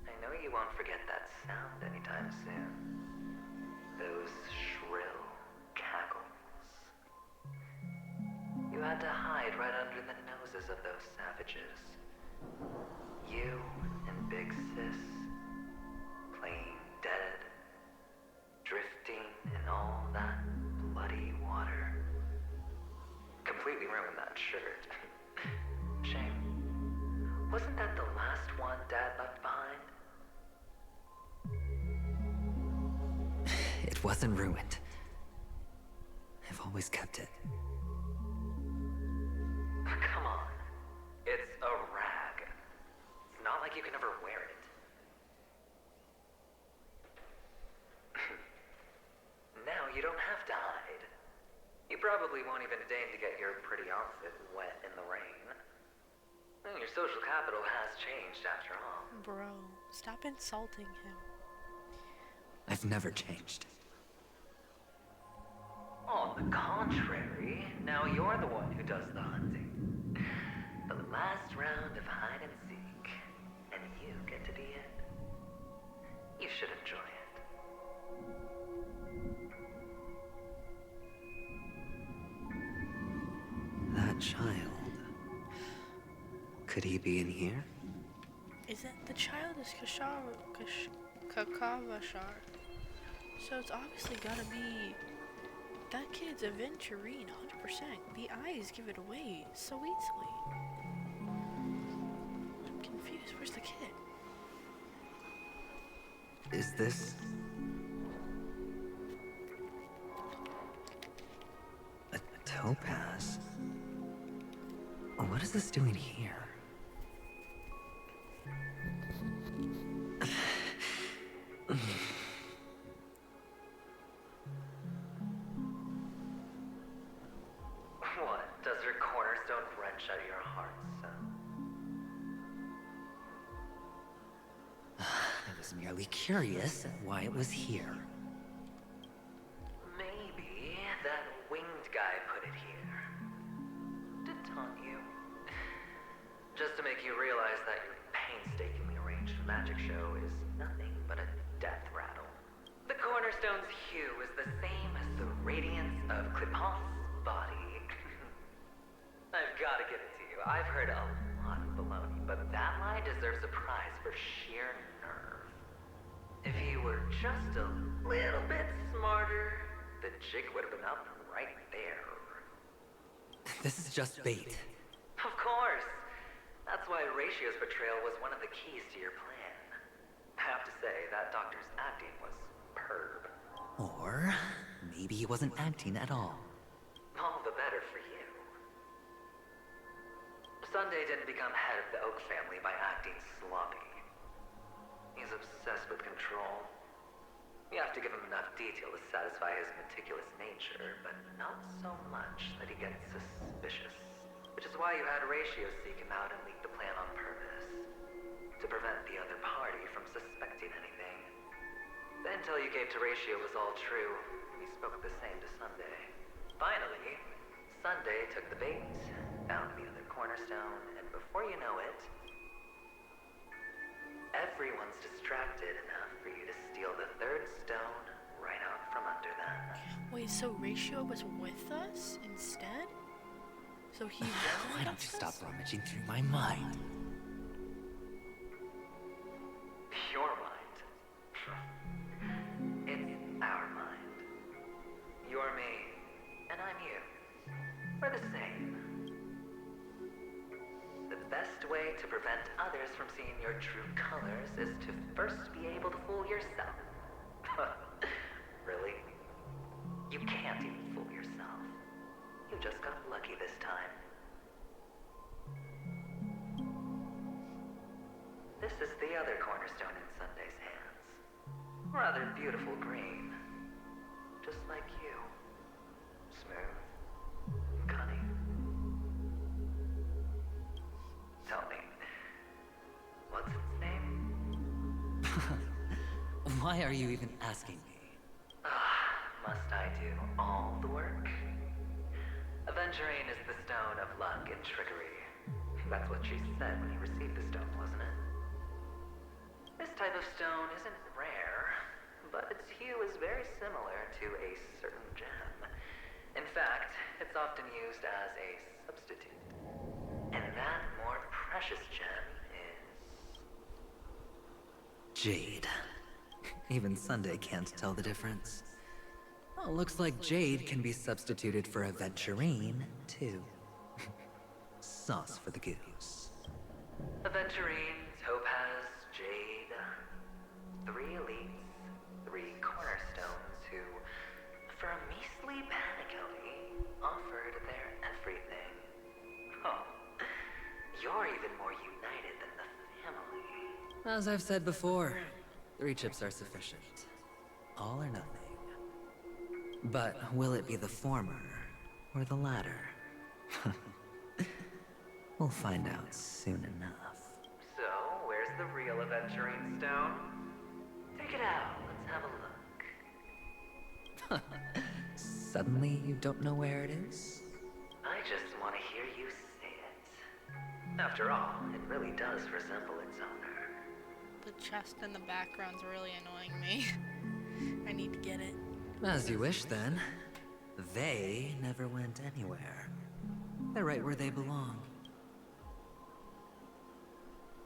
I know you won't forget that sound anytime soon. Those shrill cackles. You had to hide right under the noses of those savages. You and Big Sis, playing dead, drifting in all that bloody water. Completely ruined that shirt. Shame. Wasn't that the last one Dad left behind? It wasn't ruined. I've always kept it. Come on. It's a rag. It's not like you can ever wear it. Now you don't have to hide. You probably won't even deign to get your pretty outfit wet in the rain. Your social capital has changed after all. Bro, stop insulting him. I've never changed. On the contrary, now you're the one who does the hunting. The last round of hide and seek, and you get to be it. You should enjoy it. That child. Could he be in here? Isn't the child is Kakavashar? So it's obviously gotta be that kid's a Venturine, 100%. The eyes give it away so easily. I'm confused. Where's the kid? Is this... a topaz? What is this doing here? What? Does your cornerstone wrench out your heart, son? merely curious at why it was here. Maybe that winged guy put it here. To taunt you. Just to make you realize that your painstakingly arranged magic show is nothing but a death rattle. The cornerstone's hue is the same as the radiance of Clipant's body. I've got to give it to you. I've heard a lot of baloney, but that lie deserves a prize for sheer nerve. If you were just a little bit smarter, the jig would have been up right there. This is just bait. Of course. That's why Ratio's betrayal was one of the keys to your plan. I have to say, that doctor's acting was superb. Or maybe he wasn't acting at all. All the better for you. Sunday didn't become head of the Oak family by acting sloppy. He's obsessed with control. You have to give him enough detail to satisfy his meticulous nature, but not so much that he gets suspicious. Which is why you had Ratio seek him out and leak the plan on purpose. To prevent the other party from suspecting anything. The intel you gave to Ratio was all true, and he spoke the same to Sunday. Finally, Sunday took the bait, found the other cornerstone, and before you know it, everyone's distracted enough for you to steal the third stone right out from under them. Wait, so Ratio was with us instead? So he Why don't you stop rummaging through my mind? Your mind. It's our mind. You're me, and I'm you. We're the same. The best way to prevent others from seeing your true colors is to first be able to fool yourself. Really? You can't even fool yourself. You just got lucky this time. This is the other cornerstone in Sunday's hands. Rather beautiful green. Just like you. Smooth. Cunning. Tell me, what's its name? Why are you even asking me? Must I do all the work? Aventurine is the stone of luck and trickery. That's what she said when you received the stone, wasn't it? This type of stone isn't rare, but its hue is very similar to a certain gem. In fact, it's often used as a substitute. And that more precious gem is... Jade. Even Sunday can't tell the difference. Well, looks like Jade can be substituted for Aventurine, too. Sauce for the goose. Aventurine, Topaz, Jade. 3 elites, 3 cornerstones who, for a measly panicully, offered their everything. Oh, you're even more united than the family. As I've said before, 3 chips are sufficient. All or nothing. But will it be the former or the latter? We'll find out soon enough. So, where's the real Aventurine stone? Take it out, let's have a look. Suddenly you don't know where it is? I just want to hear you say it. After all, it really does resemble its owner. The chest in the background's really annoying me. I need to get it. As you wish, then. They never went anywhere. They're right where they belong.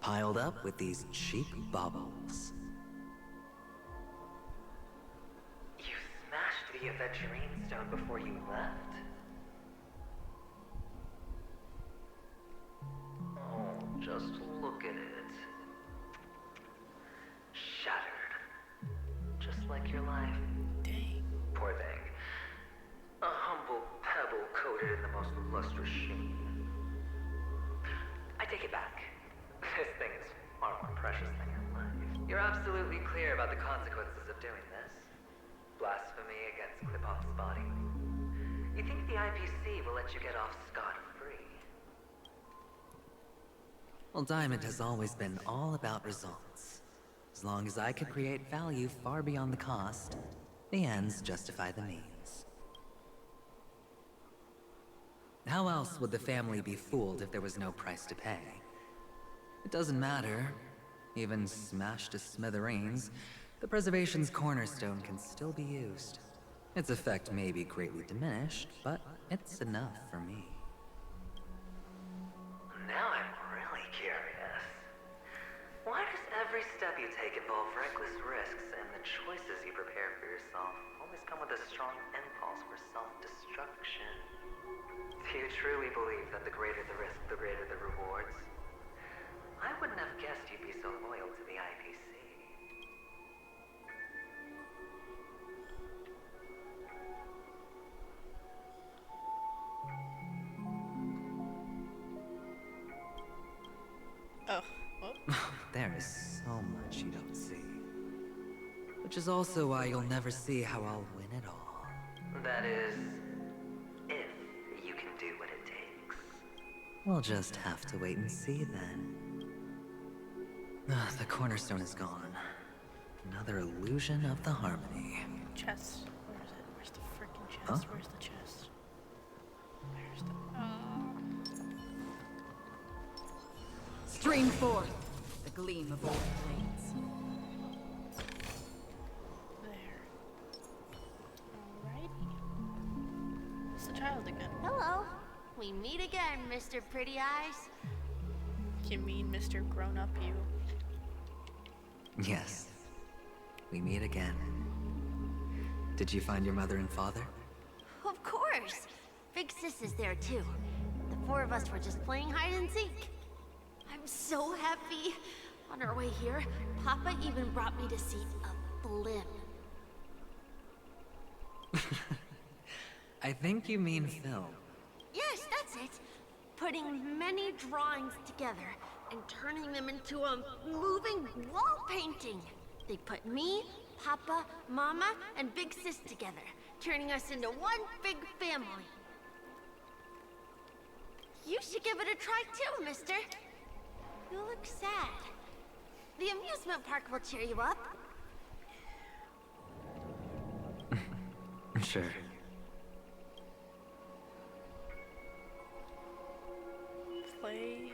Piled up with these cheap baubles. You smashed the Aventurine stone before you left? Oh, just look at it. Shattered. Just like your life. Dang. Poor thing. A humble pebble coated in the most lustrous sheen. I take it back. This thing is far more precious than your life. You're absolutely clear about the consequences of doing this. Blasphemy against Clipant's body. You think the IPC will let you get off scot-free? Well, Diamond has always been all about results. As long as I could create value far beyond the cost, the ends justify the means. How else would the family be fooled if there was no price to pay? It doesn't matter. Even smashed to smithereens, the preservation's cornerstone can still be used. Its effect may be greatly diminished, but it's enough for me. Now I'm really curious. Why does every step you take involve reckless risks, and the choices you prepare for yourself always come with a strong impulse for self-destruction? Do you truly believe that the greater the risk, the greater the rewards? I wouldn't have guessed you'd be so loyal to the IPC. Oh, what? There is so much you don't see. Which is also why you'll never see how I'll win it all. That is, if you can do what it takes. We'll just have to wait and see then. The cornerstone is gone. Another illusion of the harmony. Chest. Where is it? Where's the freaking chest? Huh? Where's the chest? Where's the... Stream forth the gleam of old blades. There. Alrighty. It's the child again. Hello. We meet again, Mr. Pretty Eyes. You mean Mr. Grown-Up You? Yes. We meet again. Did you find your mother and father? Of course. Big Sis is there too. The four of us were just playing hide and seek. I'm so happy. On our way here, Papa even brought me to see a blimp. I think you mean film. Yes, that's it. Putting many drawings together and turning them into a moving wall painting. They put me, Papa, Mama, and Big Sis together, turning us into one big family. You should give it a try too, mister. You look sad. The amusement park will cheer you up. Sure. Play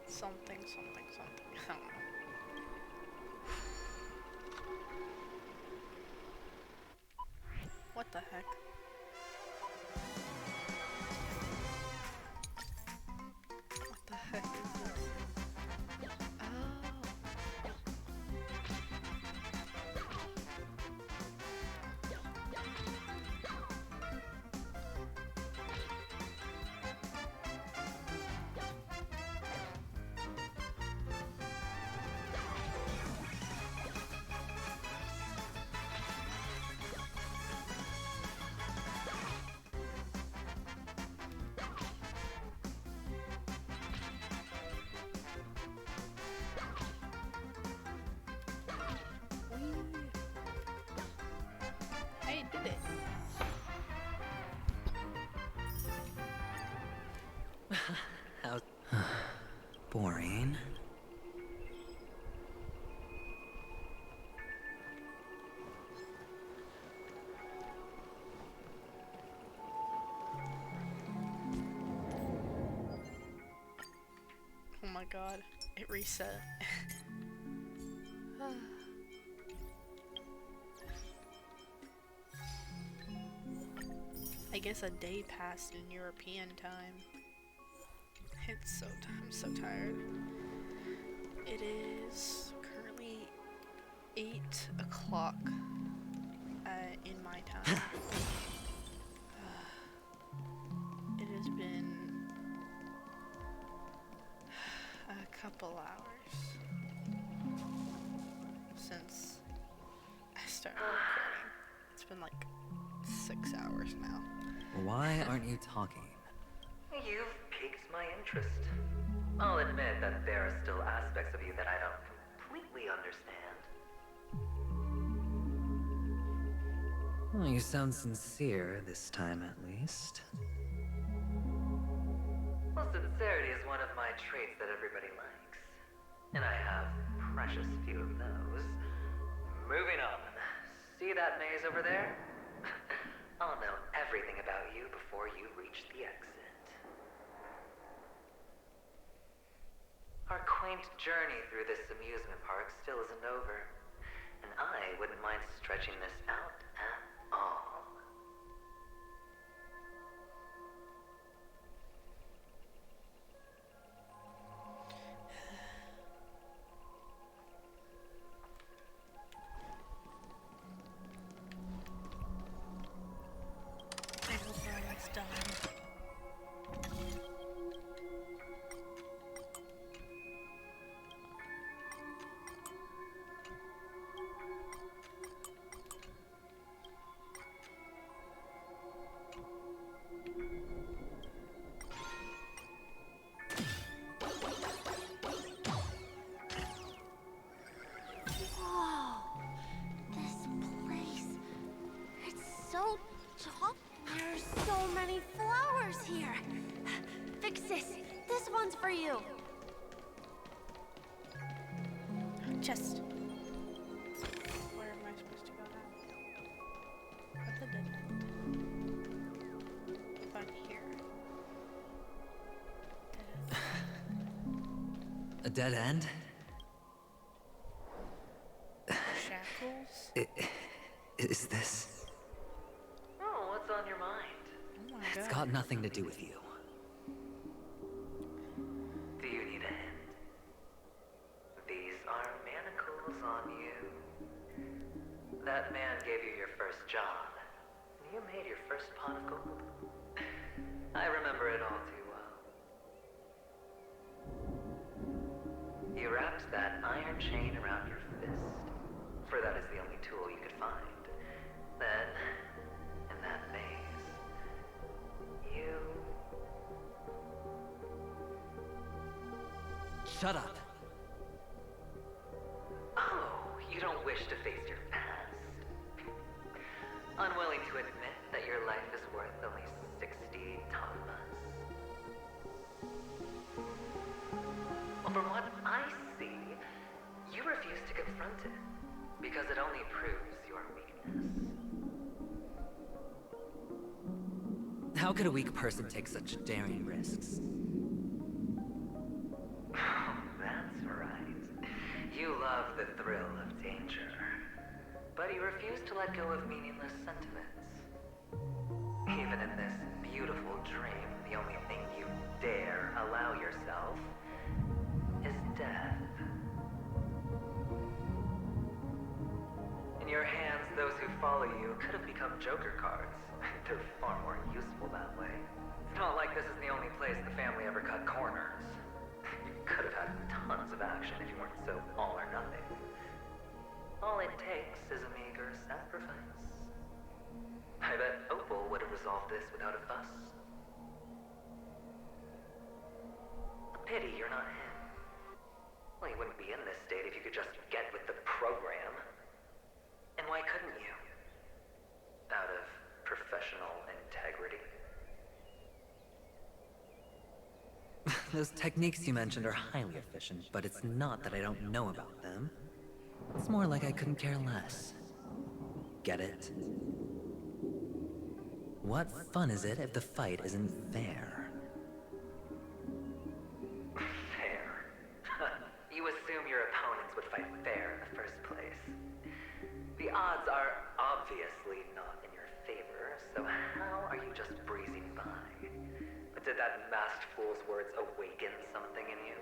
something, something, something. I don't know. What the heck? What the heck is this? Oh. I did it. How boring. Oh my god, it reset. I guess a day passed in European time. I'm so tired. It is currently 8 o'clock in my time. It has been a couple hours since I started recording. It's been like 6 hours now. Why aren't you talking? You've piqued my interest. I'll admit that there are still aspects of you that I don't completely understand. Well, you sound sincere this time, at least. Well, sincerity is one of my traits that everybody likes. And I have precious few of those. Moving on. See that maze over there? I'll know everything about you before you reach the exit. Our quaint journey through this amusement park still isn't over, and I wouldn't mind stretching this out at all. I hope we're almost done. Whoa! This place. It's so tall. There's so many flowers here. Fix this. This one's for you. Just. Where am I supposed to go now? What's the dead end? If I'm here. A dead end? Shackles? Is this? Oh, what's on your mind? Oh my It's god. got nothing to do with you. Do you need a hint? These are manacles on you. That man gave you your first job, and you made your first pot of gold. I remember it all too well. You wrapped that iron chain around your fist, for that is the only tool you could find. Then, in that maze, you... Shut up. Oh, you don't wish to face your past. Unwilling to admit that your life is worth only 60 tamas. Well, from what I see, you refuse to confront it, because it only proves your weakness. How could a weak person take such daring risks? Oh, that's right. You love the thrill of danger, but you refuse to let go of meaningless sentiments. Even in this beautiful dream, the only thing you dare allow yourself is death. In your hands, those who follow you could have become Joker cards. They're far more useful that way. It's not like this is the only place the family ever cut corners. You could have had tons of action if you weren't so all or nothing. All it takes is a meager sacrifice. I bet Opal would have resolved this without a fuss. A pity you're not him. Well, you wouldn't be in this state if you could just get with the program. And why couldn't you? Out of professional integrity? Those techniques you mentioned are highly efficient, but it's not that I don't know about them. It's more like I couldn't care less. Get it? What fun is it if the fight isn't fair? Fair. You assume your opponents would fight fair in the first place. The odds are obviously not in your favor, so how are you just breezing by? But did that masked fool's words awaken something in you?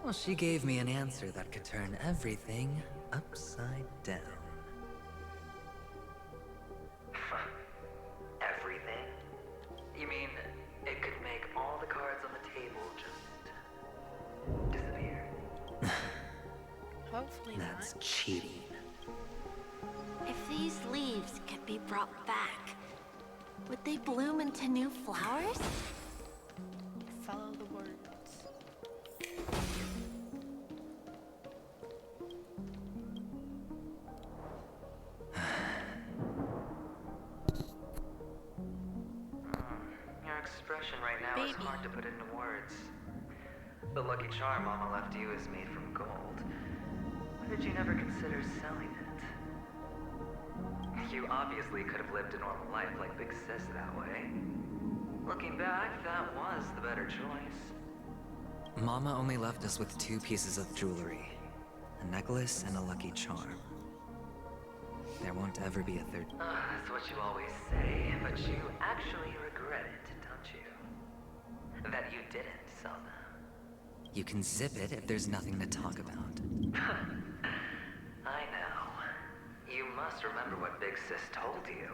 Well, she gave me an answer that could turn everything upside down. Everything? You mean it could make all the cards on the table just disappear? Hopefully That's cheating. If these leaves could be brought back, would they bloom into new flowers? Follow the words. Your expression right now is Baby. hard to put into words. The lucky charm Mama left you is made from gold. Why did you never consider selling it? You obviously could have lived a normal life like Big Sis that way. Looking back, that was the better choice. Mama only left us with 2 pieces of jewelry. A necklace and a lucky charm. There won't ever be a third. That's what you always say, but you actually regret it, don't you? That you didn't sell them. You can zip it if there's nothing to talk about. I know. You must remember what Big Sis told you.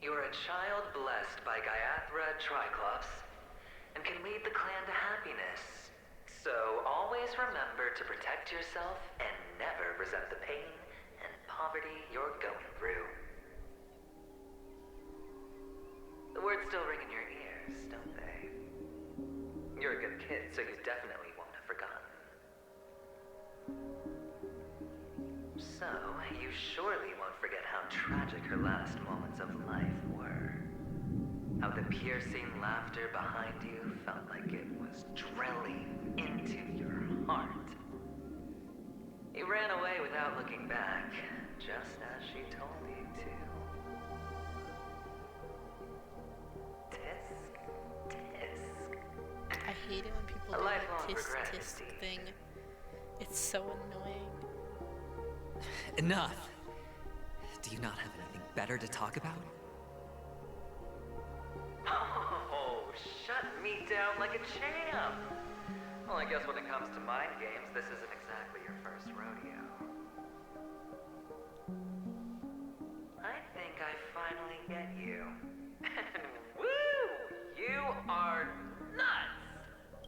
You're a child blessed by Gaiathra Triclops, and can lead the clan to happiness. So always remember to protect yourself and never resent the pain and poverty you're going through. The words still ring in your ears, don't they? You're a good kid, so you definitely won't have forgotten. So, you surely won't forget how tragic her last moments of life were. How the piercing laughter behind you felt like it was drilling into your heart. You ran away without looking back, just as she told you to. Tisk, tisk. I hate it when people A do lifelong that tisk regret, tisk indeed. thing. It's so annoying. Enough! Do you not have anything better to talk about? Oh, shut me down like a champ! Well, I guess when it comes to mind games, this isn't exactly your first rodeo. I think I finally get you. Woo! You are nuts!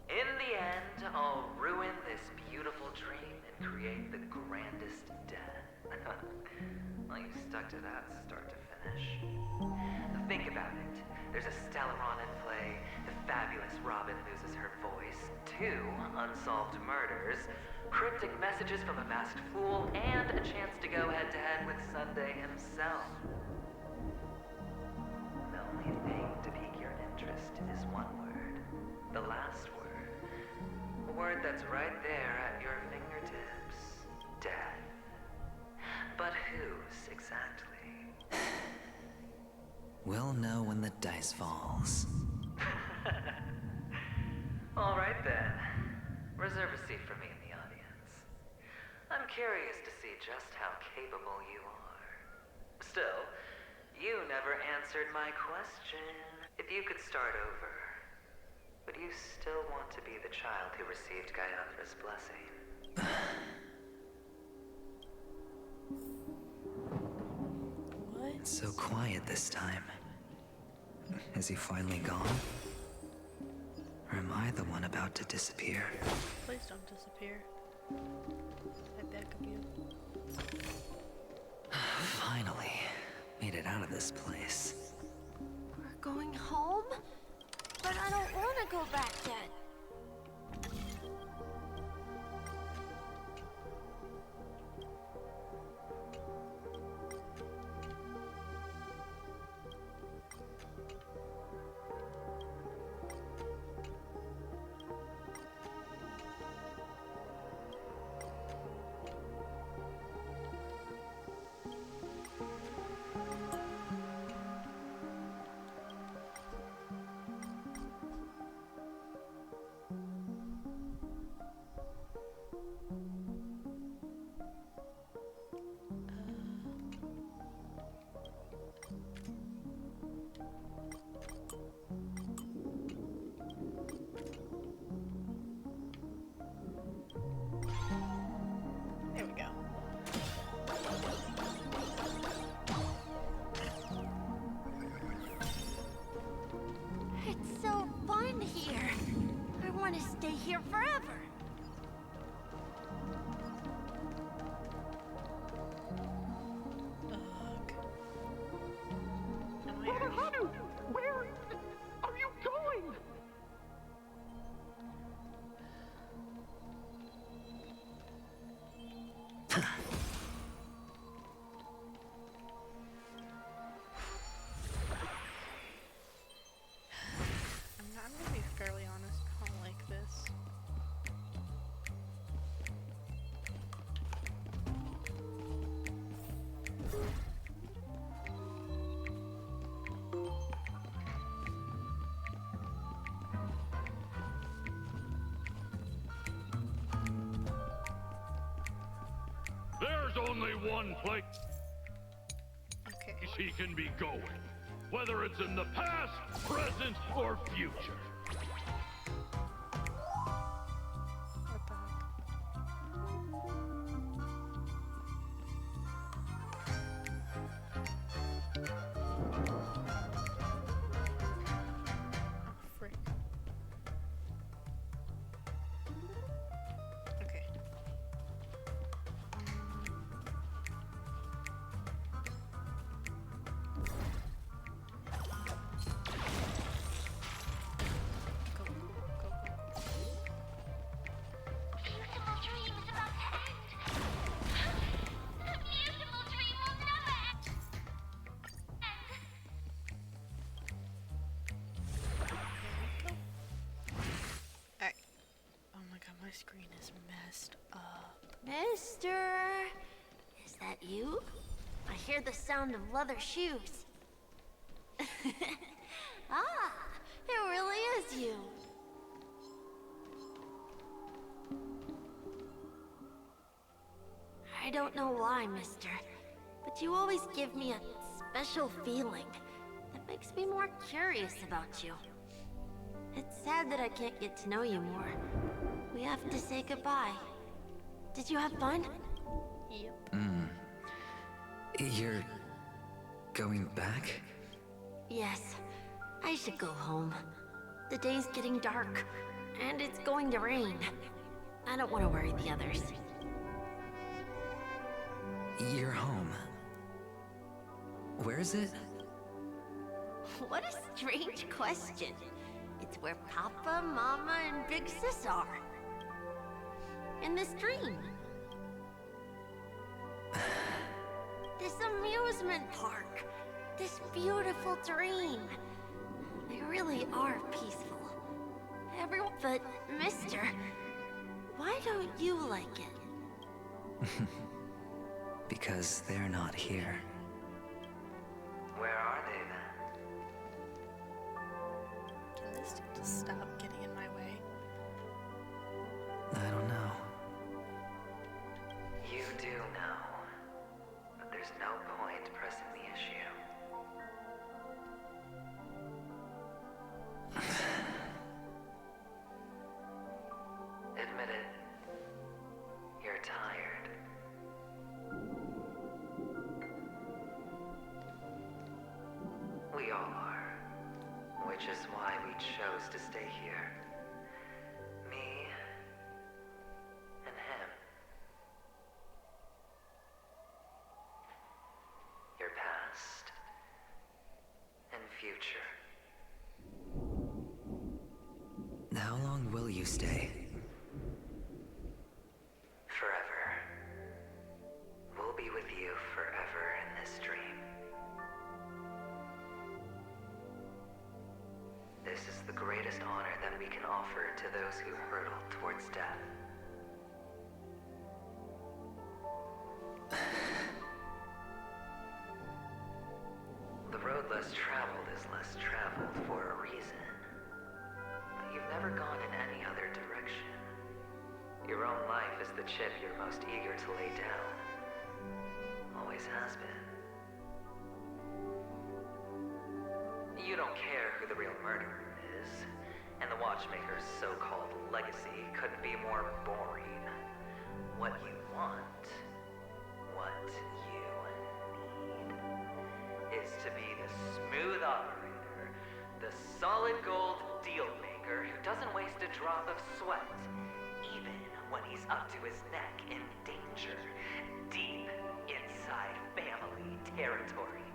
In the end, I'll ruin this beautiful dream and create the grandest death. Well, you stuck to that start to finish. Think about it. There's a Stellaron in play, the fabulous Robin loses her voice, 2 unsolved murders, cryptic messages from a masked fool, and a chance to go head-to-head with Sunday himself. The only thing to pique your interest is one word. The last word. A word that's right there at your fingertips. Death. But whose exactly? We'll know when the dice falls. All right then. Reserve a seat for me in the audience. I'm curious to see just how capable you are. Still, you never answered my question. If you could start over, would you still want to be the child who received Gaiathra's blessing? It's so quiet this time. Is he finally gone? Or am I the one about to disappear? Please don't disappear. I beg of you. Finally, made it out of this place. We're going home? But I don't want to go back yet. only one place Okay. he can be going, whether it's in the past, present, or future. Frick. Okay. Alright. Oh my god, my screen is messed up. Mister, is that you? I hear the sound of leather shoes. Ah, it really is you. I don't know why, mister, but you always give me a special feeling that makes me more curious about you. It's sad that I can't get to know you more. We have to say goodbye. Did you have fun? Yep. You're going back? Yes, I should go home. The day's getting dark, and it's going to rain. I don't want to worry the others. You're home. Where is it? What a strange question. It's where Papa, Mama, and Big Sis are. In this dream. This amusement park. This beautiful dream. They really are peaceful. Everyone, but mister, why don't you like it? Because they're not here. Where are they then? Can this dude just stop getting in my way? I don't know. You do know, but there's no point pressing the issue. Admit it. You're tired. We all are. Which is why we chose to stay here. Me and him. Your past and future. How long will you stay? Forever. We'll be with you forever in this dream. This is the greatest honor that we can offer to those who hurtle towards death. The road less traveled is less traveled for a reason. But you've never gone in any other direction. Your own life is the chip you're most eager to lay down. Always has been. You don't care who the real murderer is, and the Watchmaker's so-called legacy couldn't be more boring. What you want, what you need, is to be the smooth operator, the solid gold deal maker who doesn't waste a drop of sweat, even when he's up to his neck in danger, deep inside family territory.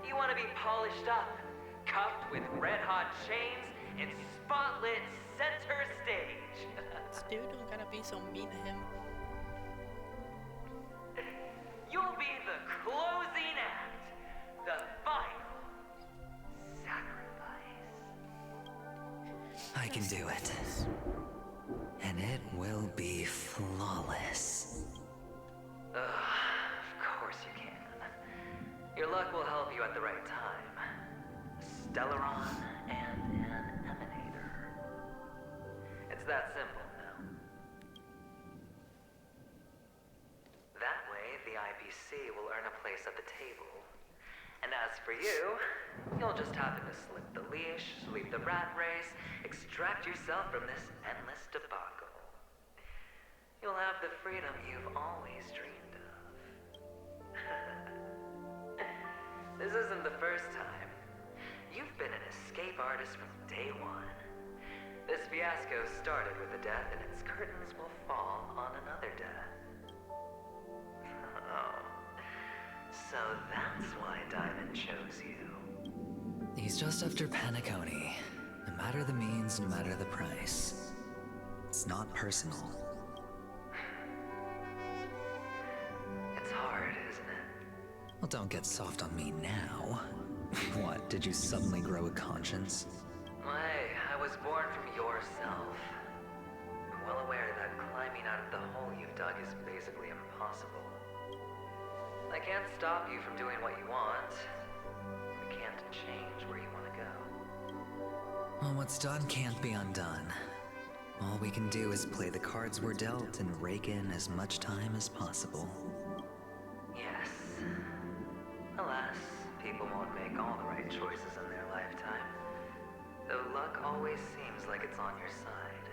You want to be polished up, cuffed with red-hot chains, and spotlit center stage. This dude don't gotta be so mean to him. You'll be the closing act, the final sacrifice. I can do it. And it will be flawless. Of course you can. Your luck will help you at the right time. Stellaron and an Emanator. It's that simple now. That way, IPC will earn a place at the table. And as for you, you'll just happen to slip the leash, sweep the rat race, extract yourself from this endless debacle. You'll have the freedom you've always dreamed of. This isn't the first time. You've been an escape artist from day one. This fiasco started with a death, and its curtains will fall on another death. Oh. So that's why Diamond chose you. He's just after Penacony. No matter the means, no matter the price. It's not personal. It's hard, isn't it? Well, don't get soft on me now. What, did you suddenly grow a conscience? Hey, I was born from yourself. I'm well aware that climbing out of the hole you've dug is basically impossible. I can't stop you from doing what you want. We can't change where you want to go. Well, what's done can't be undone. All we can do is play the cards we're dealt and rake in as much time as possible. Yes. Alas, people won't make all the right choices in their lifetime. Though luck always seems like it's on your side.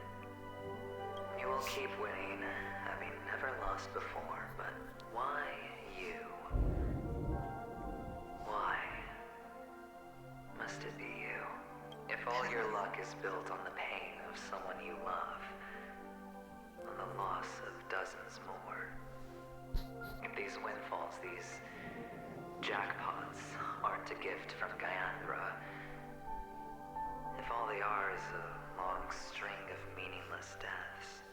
You will keep winning, having never lost before, but why you? Why must it be you? If all your luck is built on the pain of someone you love, on the loss of dozens more, if these windfalls, these jackpots, aren't a gift from Guyandra, if all they are is a long string of meaningless deaths,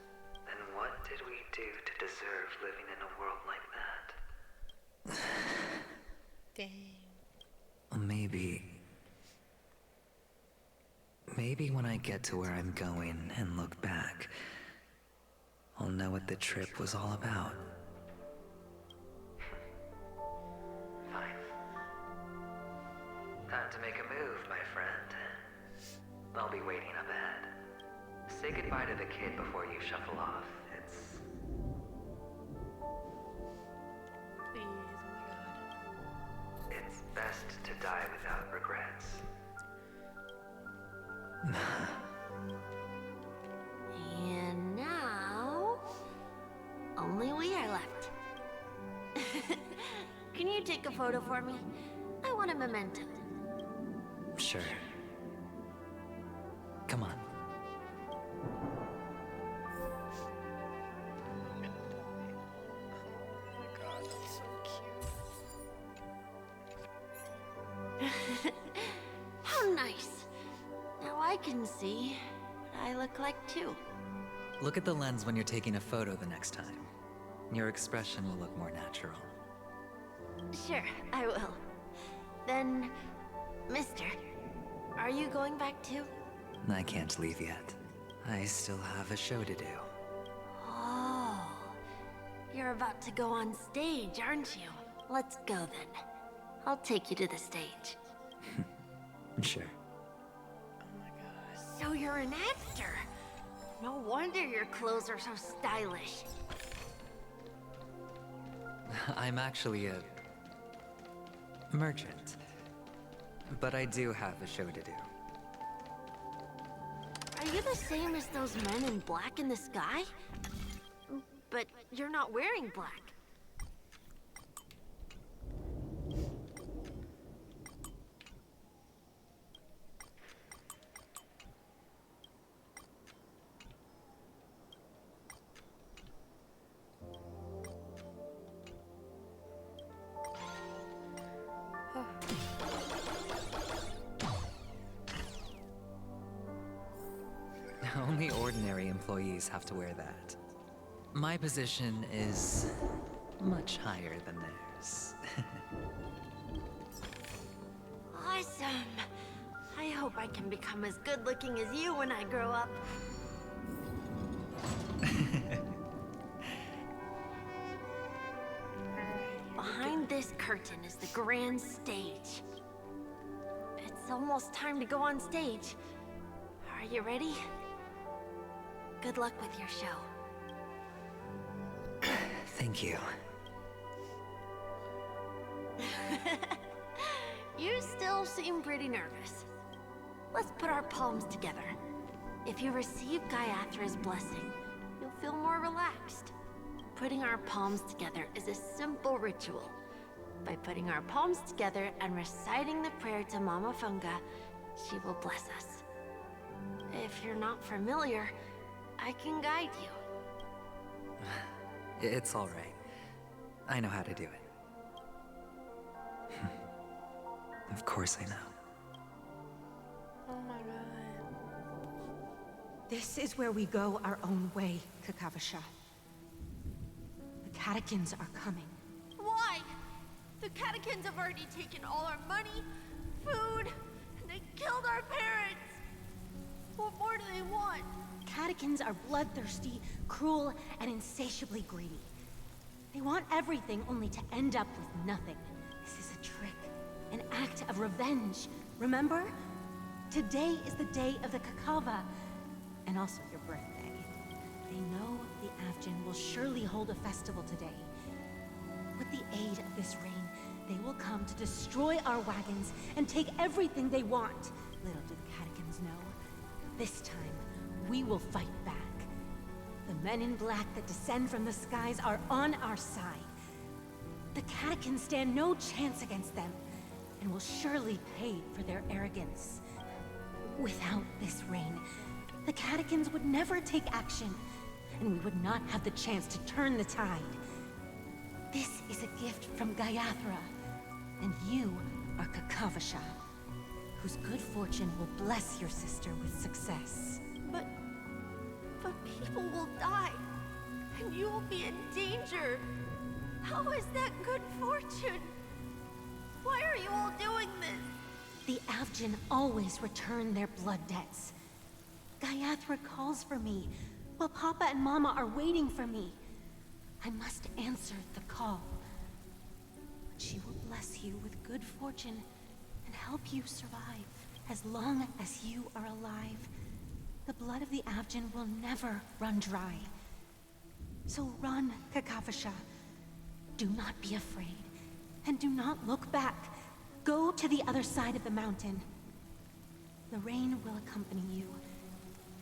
then what did we do to deserve living in a world like that? Dang. Well, maybe when I get to where I'm going and look back, I'll know what the trip was all about. Fine. Time to make a move, my friend. I'll be waiting up ahead. Say goodbye to the kid before you shuffle off. Please, oh my god. It's best to die without regrets. And now, only we are left. Can you take a photo for me? I want a memento. Sure. Come on. How nice. Now I can see what I look like too. Look at the lens when you're taking a photo the next time. Your expression will look more natural. Sure, I will. Then, mister, are you going back too? I can't leave yet. I still have a show to do. Oh, you're about to go on stage, aren't you? Let's go then. I'll take you to the stage. Sure. So you're an actor. No wonder your clothes are so stylish. I'm actually a merchant. But I do have a show to do. Are you the same as those men in black in the sky? But you're not wearing black. Only ordinary employees have to wear that. My position is much higher than theirs. Awesome. I hope I can become as good looking as you when I grow up. Behind this curtain is the grand stage. It's almost time to go on stage. Are you ready? Good luck with your show. Thank you. You still seem pretty nervous. Let's put our palms together. If you receive Gaiathra's blessing, you'll feel more relaxed. Putting our palms together is a simple ritual. By putting our palms together and reciting the prayer to Mama Funga, she will bless us. If you're not familiar, I can guide you. It's all right. I know how to do it. Of course I know. Oh my god. This is where we go our own way, Kakavasha. The catechins are coming. Why? The catechins have already taken all our money, food, and they killed our parents. What more do they want? Catechins are bloodthirsty, cruel, and insatiably greedy. They want everything only to end up with nothing. This is a trick, an act of revenge. Remember? Today is the day of the Kakava, and also your birthday. They know the Avgin will surely hold a festival today. With the aid of this rain, they will come to destroy our wagons and take everything they want. Little do the catechins know. This time, we will fight back. The men in black that descend from the skies are on our side. The catechins stand no chance against them, and will surely pay for their arrogance. Without this rain, the catechins would never take action, and we would not have the chance to turn the tide. This is a gift from Gaiathra, and you are Kakavasha, whose good fortune will bless your sister with success. But people will die, and you will be in danger. How is that good fortune? Why are you all doing this? The Avgin always return their blood debts. Gaiathra calls for me, while Papa and Mama are waiting for me. I must answer the call. But she will bless you with good fortune and help you survive. As long as you are alive, the blood of the Avgin will never run dry. So run, Kakavasha. Do not be afraid, and do not look back. Go to the other side of the mountain. The rain will accompany you,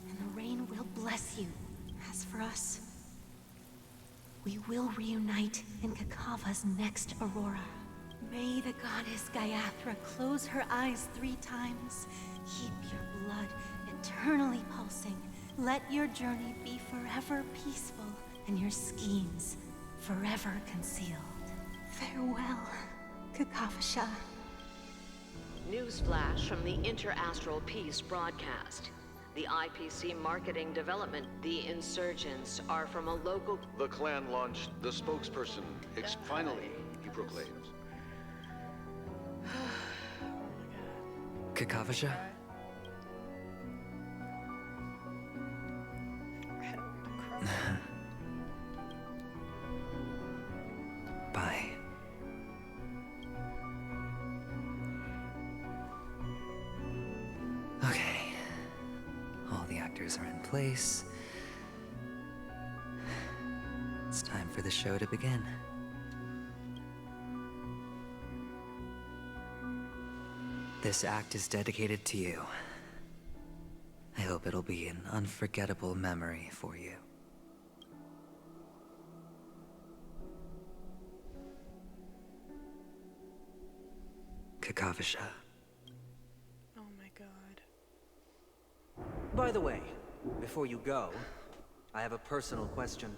and the rain will bless you. As for us, we will reunite in Kakava's next aurora. May the goddess Gaiathra close her eyes 3 times. Keep your blood eternally pulsing. Let your journey be forever peaceful, and your schemes forever concealed. Farewell, Kakavasha. Newsflash from the Inter-Astral Peace broadcast. The IPC marketing development, the insurgents are from a local... The clan launched the spokesperson. Finally, he proclaims. Kakavasha? Bye. Okay. All the actors are in place. It's time for the show to begin. This act is dedicated to you. I hope it'll be an unforgettable memory for you. Kakavasha. Oh my god. By the way, before you go, I have a personal question.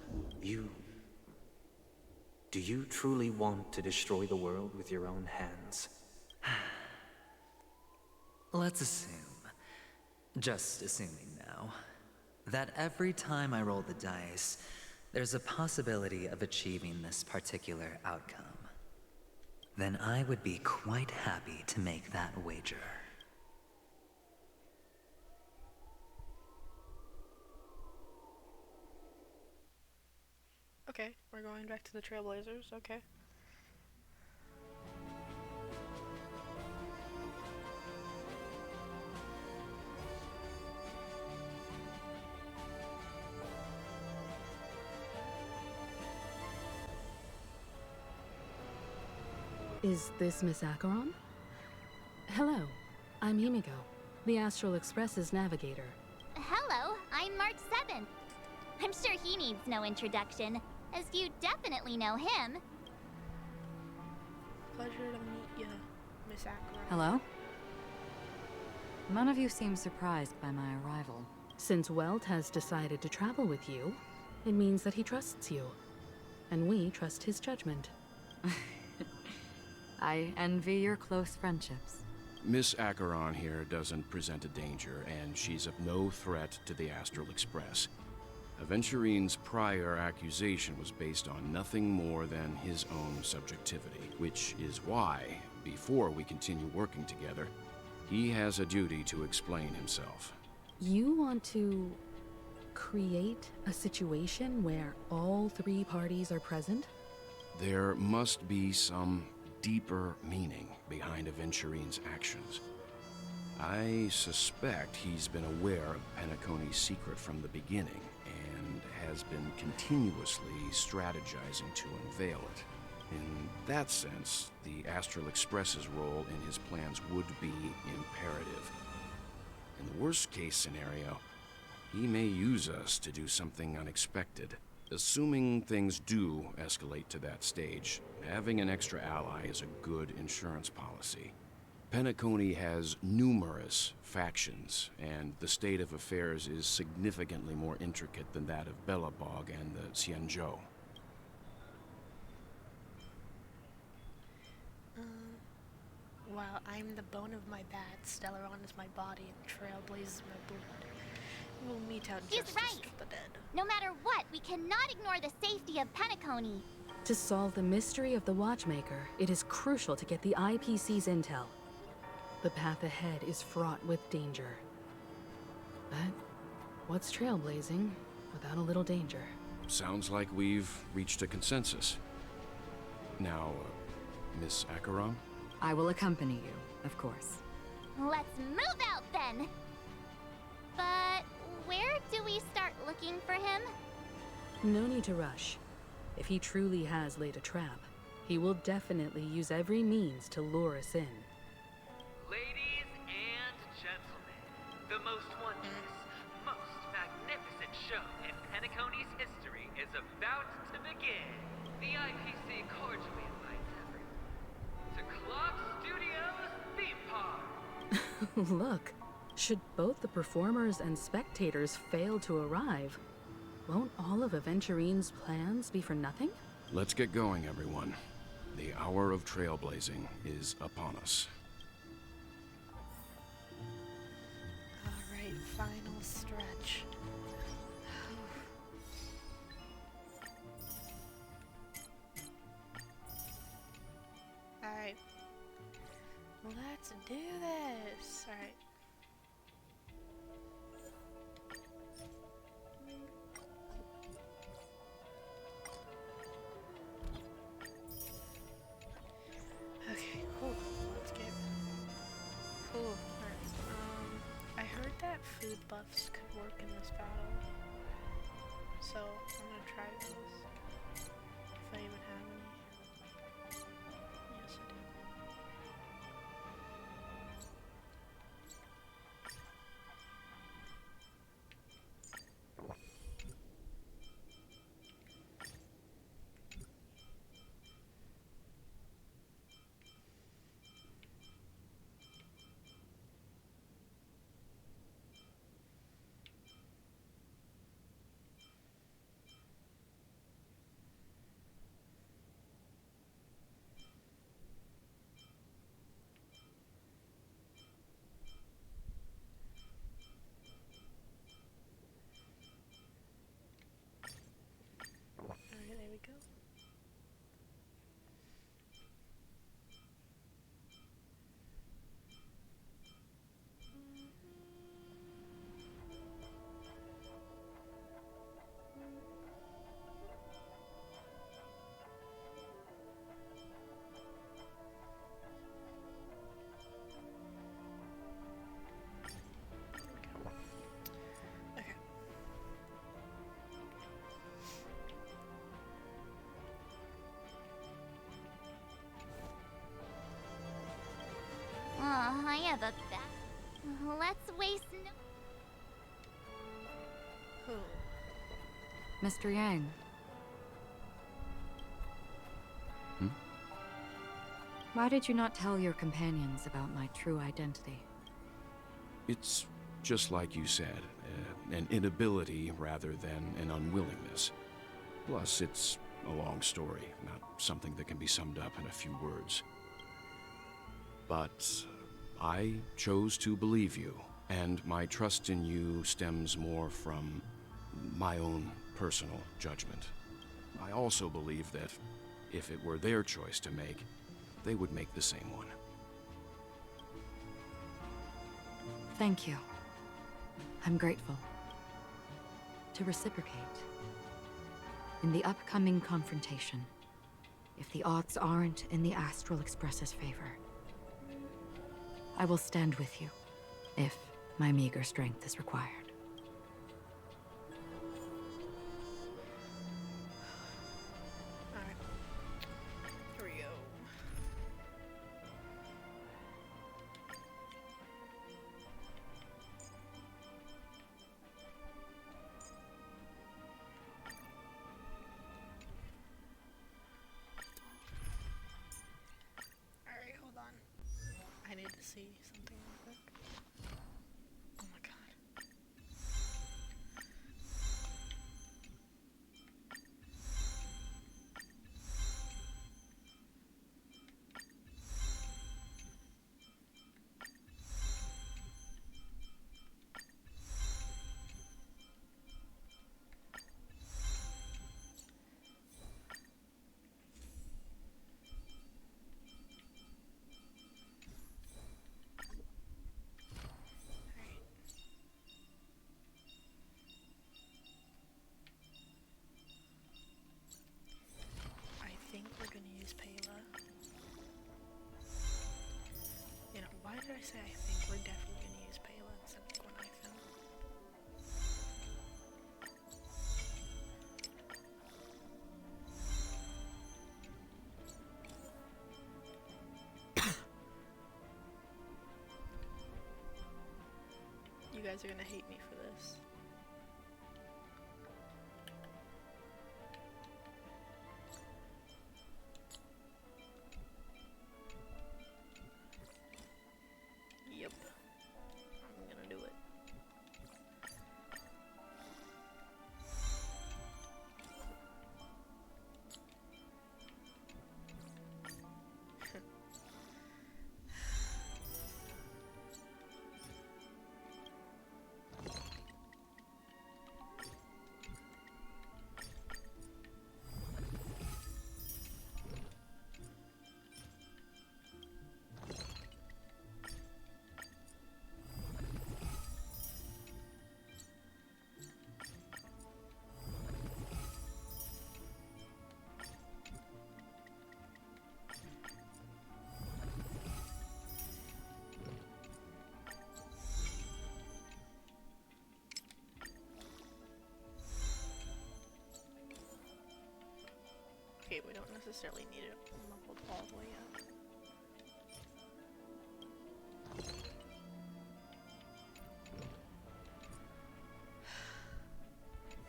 Do you truly want to destroy the world with your own hands? Let's assume, just assuming now, that every time I roll the dice, there's a possibility of achieving this particular outcome. Then I would be quite happy to make that wager. Okay, we're going back to the Trailblazers, okay. Is this Miss Acheron? Hello, I'm Himiko, the Astral Express's navigator. Hello, I'm Mark 7th. I'm sure he needs no introduction, as you definitely know him. Pleasure to meet you, Miss Acheron. Hello? None of you seem surprised by my arrival. Since Welt has decided to travel with you, it means that he trusts you. And we trust his judgment. I envy your close friendships. Miss Acheron here doesn't present a danger, and she's of no threat to the Astral Express. Aventurine's prior accusation was based on nothing more than his own subjectivity, which is why, before we continue working together, he has a duty to explain himself. You want to create a situation where all three parties are present? There must be some deeper meaning behind Aventurine's actions. I suspect he's been aware of Penacony's secret from the beginning, and has been continuously strategizing to unveil it. In that sense, the Astral Express's role in his plans would be imperative. In the worst-case scenario, he may use us to do something unexpected. Assuming things do escalate to that stage, having an extra ally is a good insurance policy. Penacony has numerous factions, and the state of affairs is significantly more intricate than that of Bellabog and the Xianzhou. While I'm the bone of my bat, Stellaron is my body, and Trailblaze is my blood. We'll mete out justice to the dead. No matter what, we cannot ignore the safety of Penacony. To solve the mystery of the Watchmaker, it is crucial to get the IPC's intel. The path ahead is fraught with danger. But what's trailblazing without a little danger? Sounds like we've reached a consensus. Now, Miss Acheron? I will accompany you, of course. Let's move out then! But where do we start looking for him? No need to rush. If he truly has laid a trap, he will definitely use every means to lure us in. Ladies and gentlemen, the most wondrous, most magnificent show in Penacony's history is about to begin. The IPC cordially invites everyone to Clock Studios Theme Park. Look, should both the performers and spectators fail to arrive, won't all of Aventurine's plans be for nothing? Let's get going, everyone. The hour of trailblazing is upon us. Alright, final stretch. Alright. Let's do this. Alright. Okay, cool. Let's get cool. Alright. I heard that food buffs could work in this battle. So I'm gonna try this. If I even have any. Yes, I do. Alright, there we go. Okay. But that... Let's waste no... Mr. Yang. Why did you not tell your companions about my true identity? It's just like you said, an inability rather than an unwillingness. Plus, it's a long story, not something that can be summed up in a few words. But I chose to believe you, and my trust in you stems more from my own personal judgment. I also believe that if it were their choice to make, they would make the same one. Thank you. I'm grateful. To reciprocate. In the upcoming confrontation, if the odds aren't in the Astral Express's favor, I will stand with you, if my meager strength is required. Alright. Here we go. Alright, hold on. I need to see something real quick. Oh my god. I think we're gonna use Payla. You know, why did I say I think we're definitely gonna use Payla instead of Gwenithan? You guys are gonna hate me for this. Yep. I'm gonna do it. Okay, we don't necessarily need it muffled all the way up.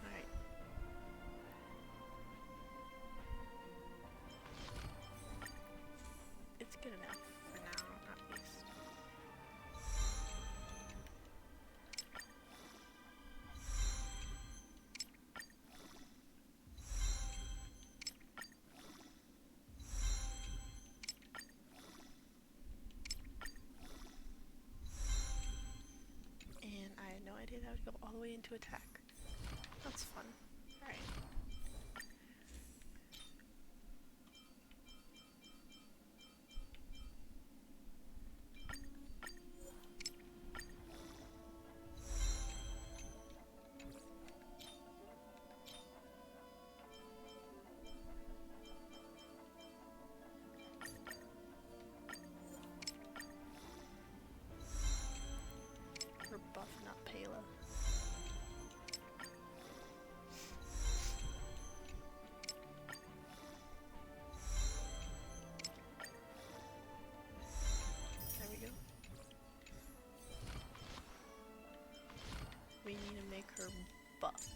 Alright. It's good enough for now, at least. And I had no idea that would go all the way into attack. That's fun. Alright. We're buffing up Payla. make her buff.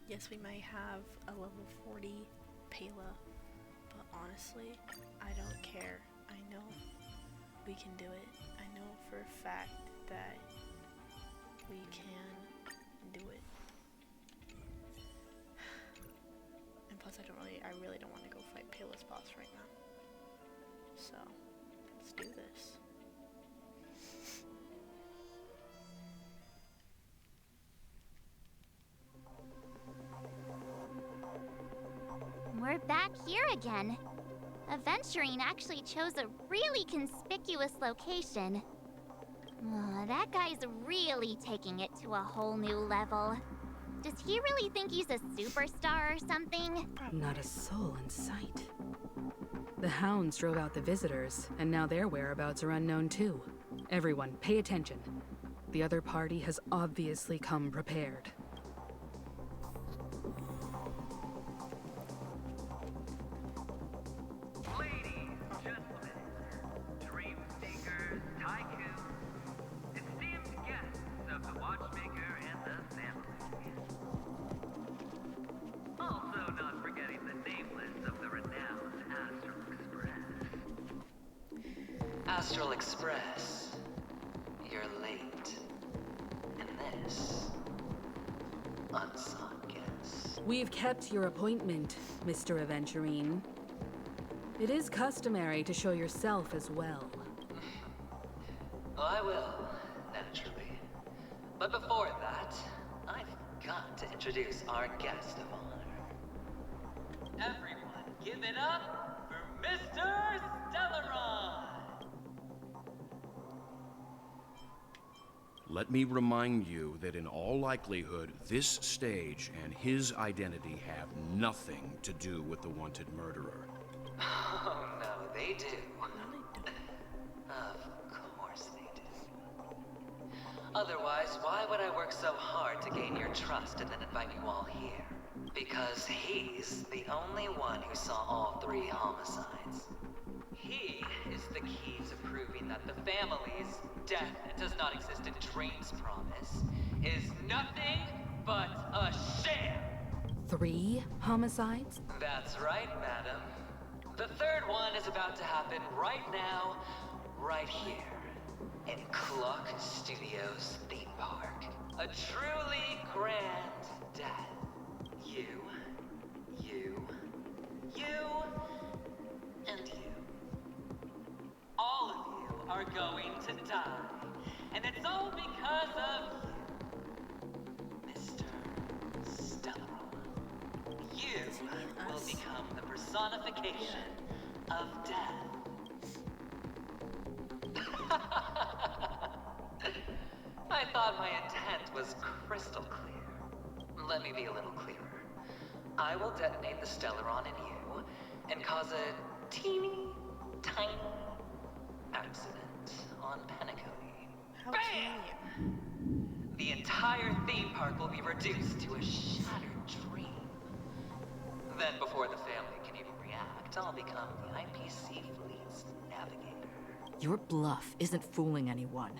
Yes, we may have a level 40 Pela, but honestly, I don't care. I know we can do it. I know for a fact that we can do it. And plus, I really don't want to go fight Pela's boss right now. So, let's do this. We're back here again. Aventurine actually chose a really conspicuous location. That guy's really taking it to a whole new level. Does he really think he's a superstar or something? Not a soul in sight. The hounds drove out the visitors, and now their whereabouts are unknown too. Everyone, pay attention. The other party has obviously come prepared. Astral Express, you're late. And this, unsung guest. We've kept your appointment, Mr. Aventurine. It is customary to show yourself as well. I will, naturally. But before that, I've got to introduce our guest of honor. Everyone, give it up for Mr. Stellaron! Let me remind you that in all likelihood, this stage and his identity have nothing to do with the wanted murderer. Oh no, they do. Of course they do. Otherwise, why would I work so hard to gain your trust and then invite you all here? Because he's the only one who saw all 3 homicides. He is the key to proving that the family's death does not exist in Dream's promise is nothing but a sham! 3 homicides? That's right, madam. The 3rd one is about to happen right now, right here, in Clock Studios theme park. A truly grand death. You, and you. All of you are going to die. And it's all because of you, Mr. Stellaron. You will become the personification of death. I thought my intent was crystal clear. Let me be a little clearer. I will detonate the Stellaron in you and cause a teeny, tiny accident on Penacony. Bam! The entire theme park will be reduced to a shattered dream. Then before the family can even react, I'll become the IPC fleet's navigator. Your bluff isn't fooling anyone.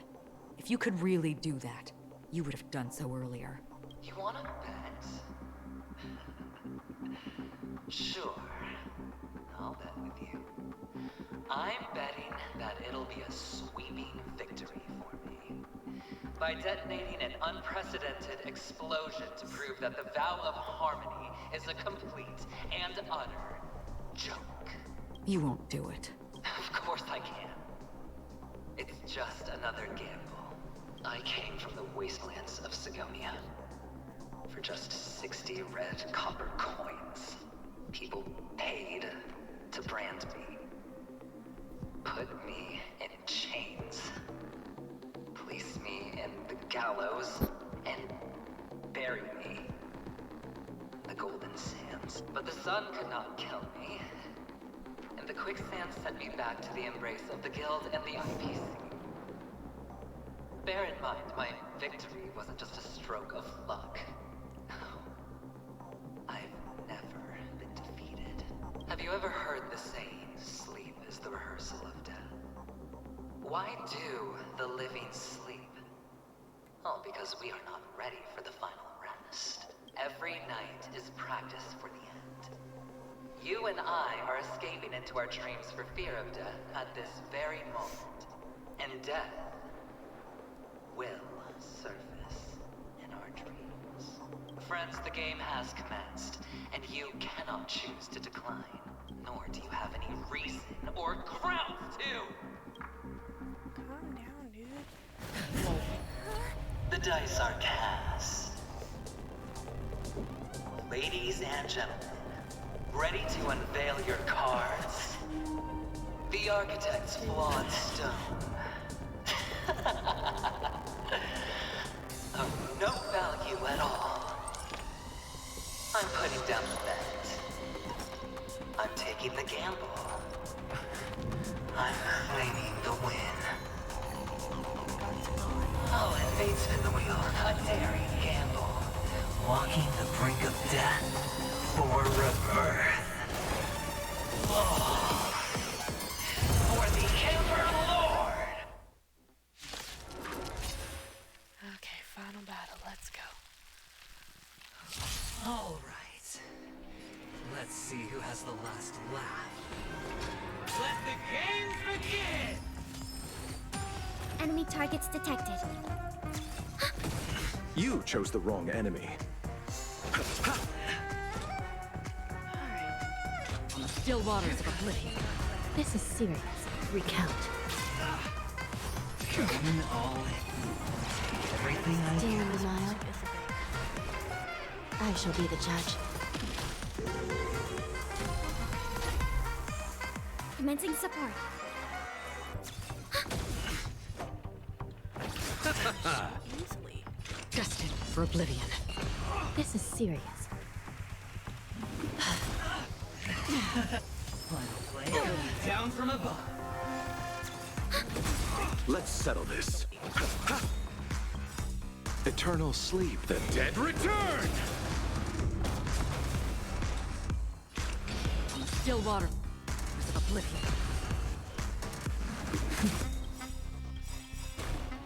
If you could really do that, you would have done so earlier. You wanna bet? Sure. I'll bet with you. I'm betting that it'll be a sweeping victory for me. By detonating an unprecedented explosion to prove that the vow of harmony is a complete and utter joke. You won't do it. Of course I can. It's just another gamble. I came from the wastelands of Sigonia. For just 60 red copper coins, people paid to brand me. Put me in chains. me in the gallows and bury me in the golden sands. But the sun could not kill me, and the quicksand sent me back to the embrace of the guild and the IPC. Bear in mind, my victory wasn't just a stroke of luck. I've never been defeated. Have you ever heard the saying, sleep is the rehearsal of death? Why do the living sleep? Oh, because we are not ready for the final rest. Every night is practice for the end. You and I are escaping into our dreams for fear of death at this very moment. And death will surface in our dreams. Friends, the game has commenced, and you cannot choose to decline, nor do you have any reason or grounds to. Calm down, dude. The dice are cast. Ladies and gentlemen, ready to unveil your cards? The architect's flawed stone. Of no value at all. I'm putting down the bet. I'm taking the gamble. I'm claiming the win. I'll invade spin the wheel, a daring gamble. Walking the brink of death for rebirth. Oh, for the Ember Lord! Okay, final battle. Let's go. All right. Let's see who has the last laugh. Let the games begin! Enemy targets detected. You chose the wrong enemy. On the still waters of oblivion. This is serious. Recount. Going all in. Everything I Stand in denial. I shall be the judge. Commencing support. Easily. Destined for oblivion. This is serious. Final play. Down from above. Let's settle this. Eternal sleep, the dead return! On the still waters of oblivion.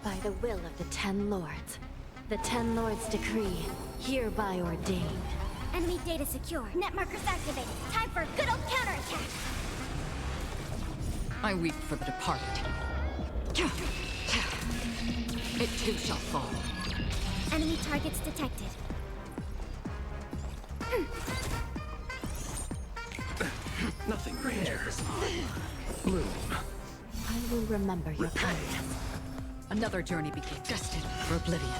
By the will of the 10 Lords. The 10 Lords' decree, hereby ordained. Enemy data secure. Net markers activated. Time for a good old counterattack. I weep for the departed. It too shall fall. Enemy targets detected. Nothing, Ranger. Bloom. I will remember your kindness. Another journey begins. Destined for oblivion.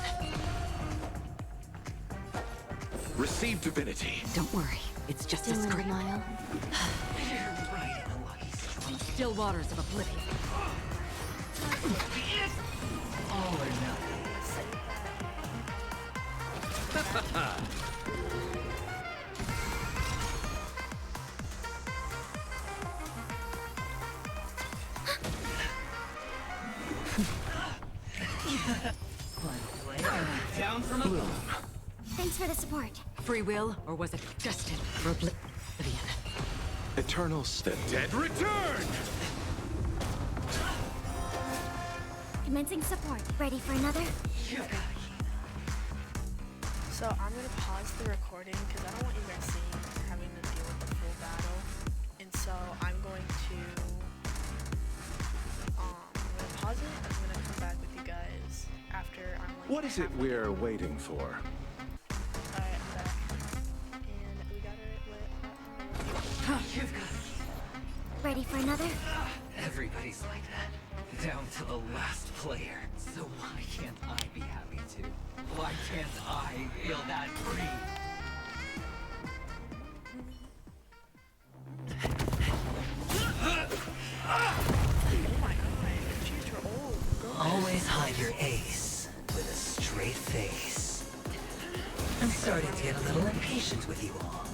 Receive divinity. Don't worry, it's just Still a in scream. denial. You're right in a lucky On the still waters of oblivion. all or nothing. Final play. Down from above. Thanks for the support. Free will, or was it destined for oblivion? Eternal the dead return! Commencing support. Ready for another? So I'm gonna pause the recording because I don't want you guys seeing having to deal with the full battle. And so I'm going to pause it. I'm gonna come back with you guys after I'm like. What is it we're waiting for? Alright, I'm back. And we got it lit. Ready for another? Everybody's like that. Down to the last player. So why can't I be happy too? Why can't I feel that free? Oh my god, your cheats are old. Go. Always hide your ace. I'm starting to get a little impatient with you all.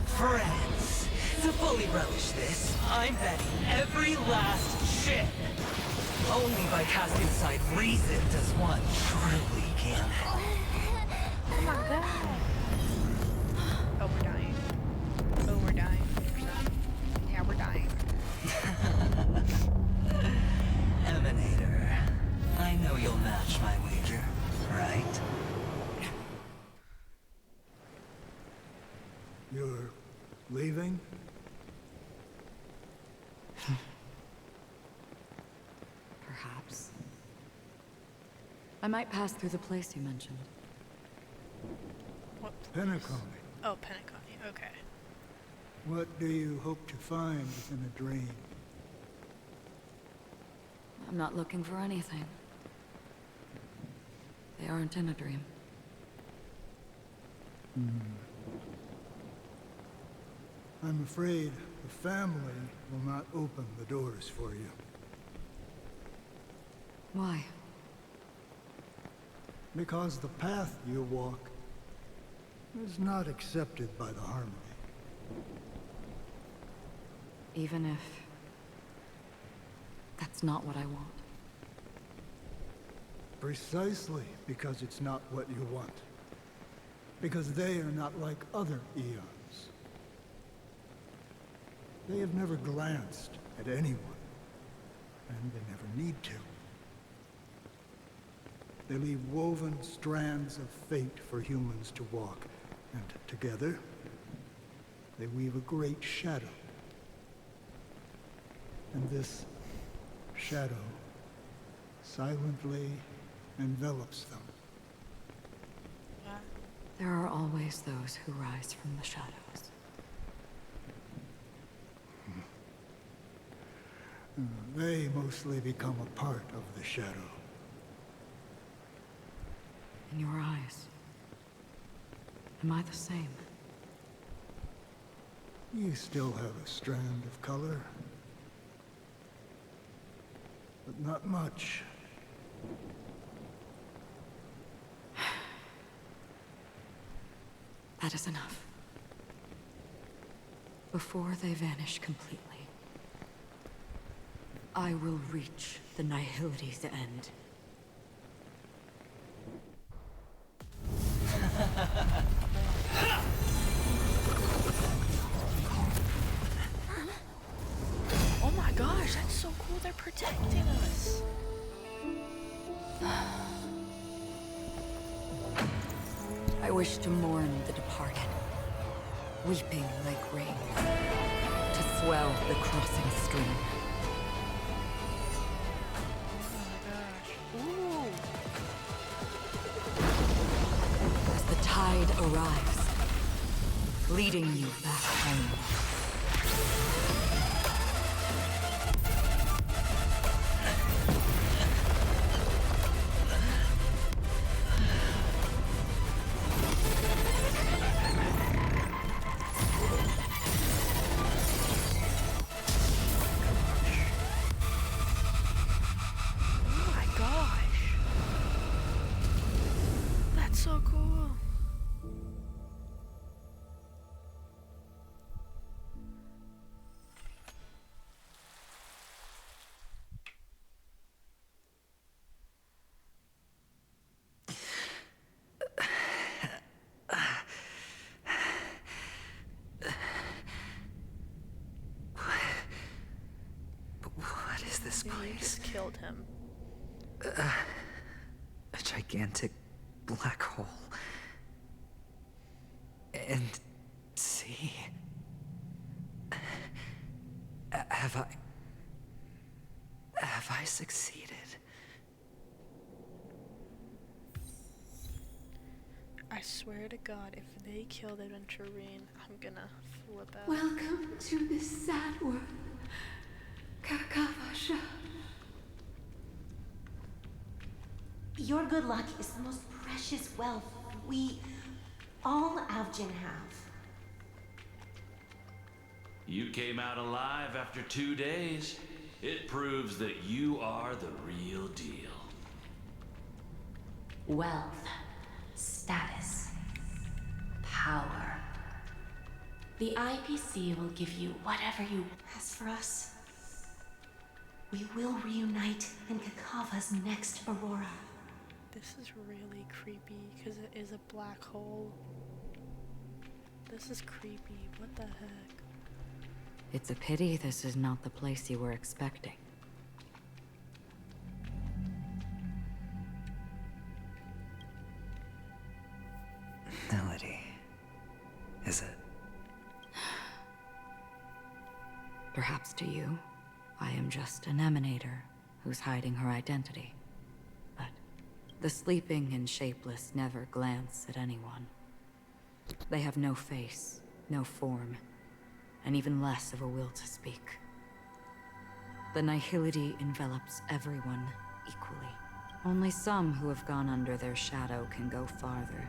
Friends, to fully relish this, I'm betting every last chip. Only by casting aside reason does one truly gamble. Oh my god. Oh, we're dying. Oh, we're dying. Yeah, we're dying. Emanator, I know you'll match my wager, right? You're leaving? Perhaps. I might pass through the place you mentioned. What? Penacony. Oh, Penacony. Okay. What do you hope to find within a dream? I'm not looking for anything. They aren't in a dream. I'm afraid the family will not open the doors for you. Why? Because the path you walk is not accepted by the Harmony. Even if that's not what I want. Precisely because it's not what you want. Because they are not like other eons. They have never glanced at anyone, and they never need to. They leave woven strands of fate for humans to walk, and together, they weave a great shadow. And this shadow silently envelops them. There are always those who rise from the shadows. They mostly become a part of the shadow. In your eyes, am I the same? You still have a strand of color, but not much. That is enough. Before they vanish completely, I will reach the Nihility's end. Oh my gosh, that's so cool. They're protecting us. I wish to mourn the departed, weeping like rain, to swell the crossing stream. Ooh. As the tide arrives, leading you back home. Oh my gosh. That's so cool. What is this You place? just killed him. A gigantic black hole. And see? Have I succeeded? I swear to God, if they kill the Aventurine, I'm gonna flip out. Welcome to this sad world, Kakavasha. Your good luck is the most precious wealth we, all Avgin, have. You came out alive after 2 days. It proves that you are the real deal. Wealth, status, power. The IPC will give you whatever you ask for us. We will reunite in Kakava's next Aurora. This is really creepy because it is a black hole. This is creepy. What the heck? It's a pity this is not the place you were expecting. Melody. Is it? Perhaps to you, I am just an emanator who's hiding her identity. But the sleeping and shapeless never glance at anyone. They have no face, no form, and even less of a will to speak. The nihility envelops everyone equally. Only some who have gone under their shadow can go farther,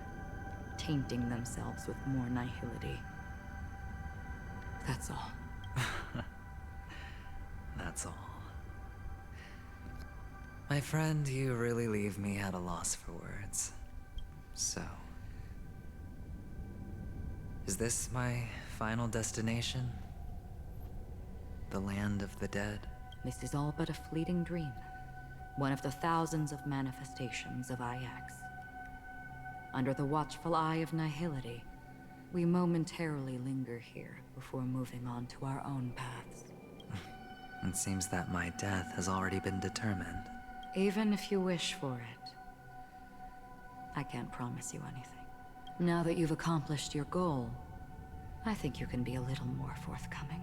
tainting themselves with more nihility. That's all. That's all. My friend, you really leave me at a loss for words. So... is this my final destination? The land of the dead? This is all but a fleeting dream. One of the thousands of manifestations of IX. Under the watchful eye of nihility, we momentarily linger here before moving on to our own paths. It seems that my death has already been determined. Even if you wish for it, I can't promise you anything. Now that you've accomplished your goal, I think you can be a little more forthcoming.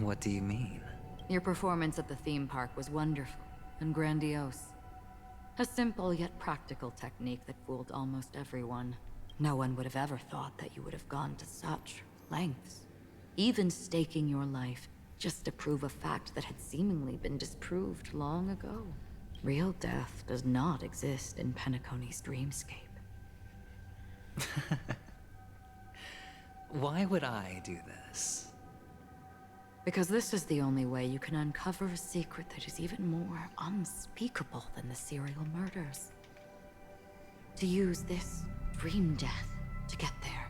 What do you mean? Your performance at the theme park was wonderful and grandiose. A simple yet practical technique that fooled almost everyone. No one would have ever thought that you would have gone to such lengths. Even staking your life just to prove a fact that had seemingly been disproved long ago. Real death does not exist in Penacony's dreamscape. Why would I do this? Because this is the only way you can uncover a secret that is even more unspeakable than the serial murders. To use this dream death to get there.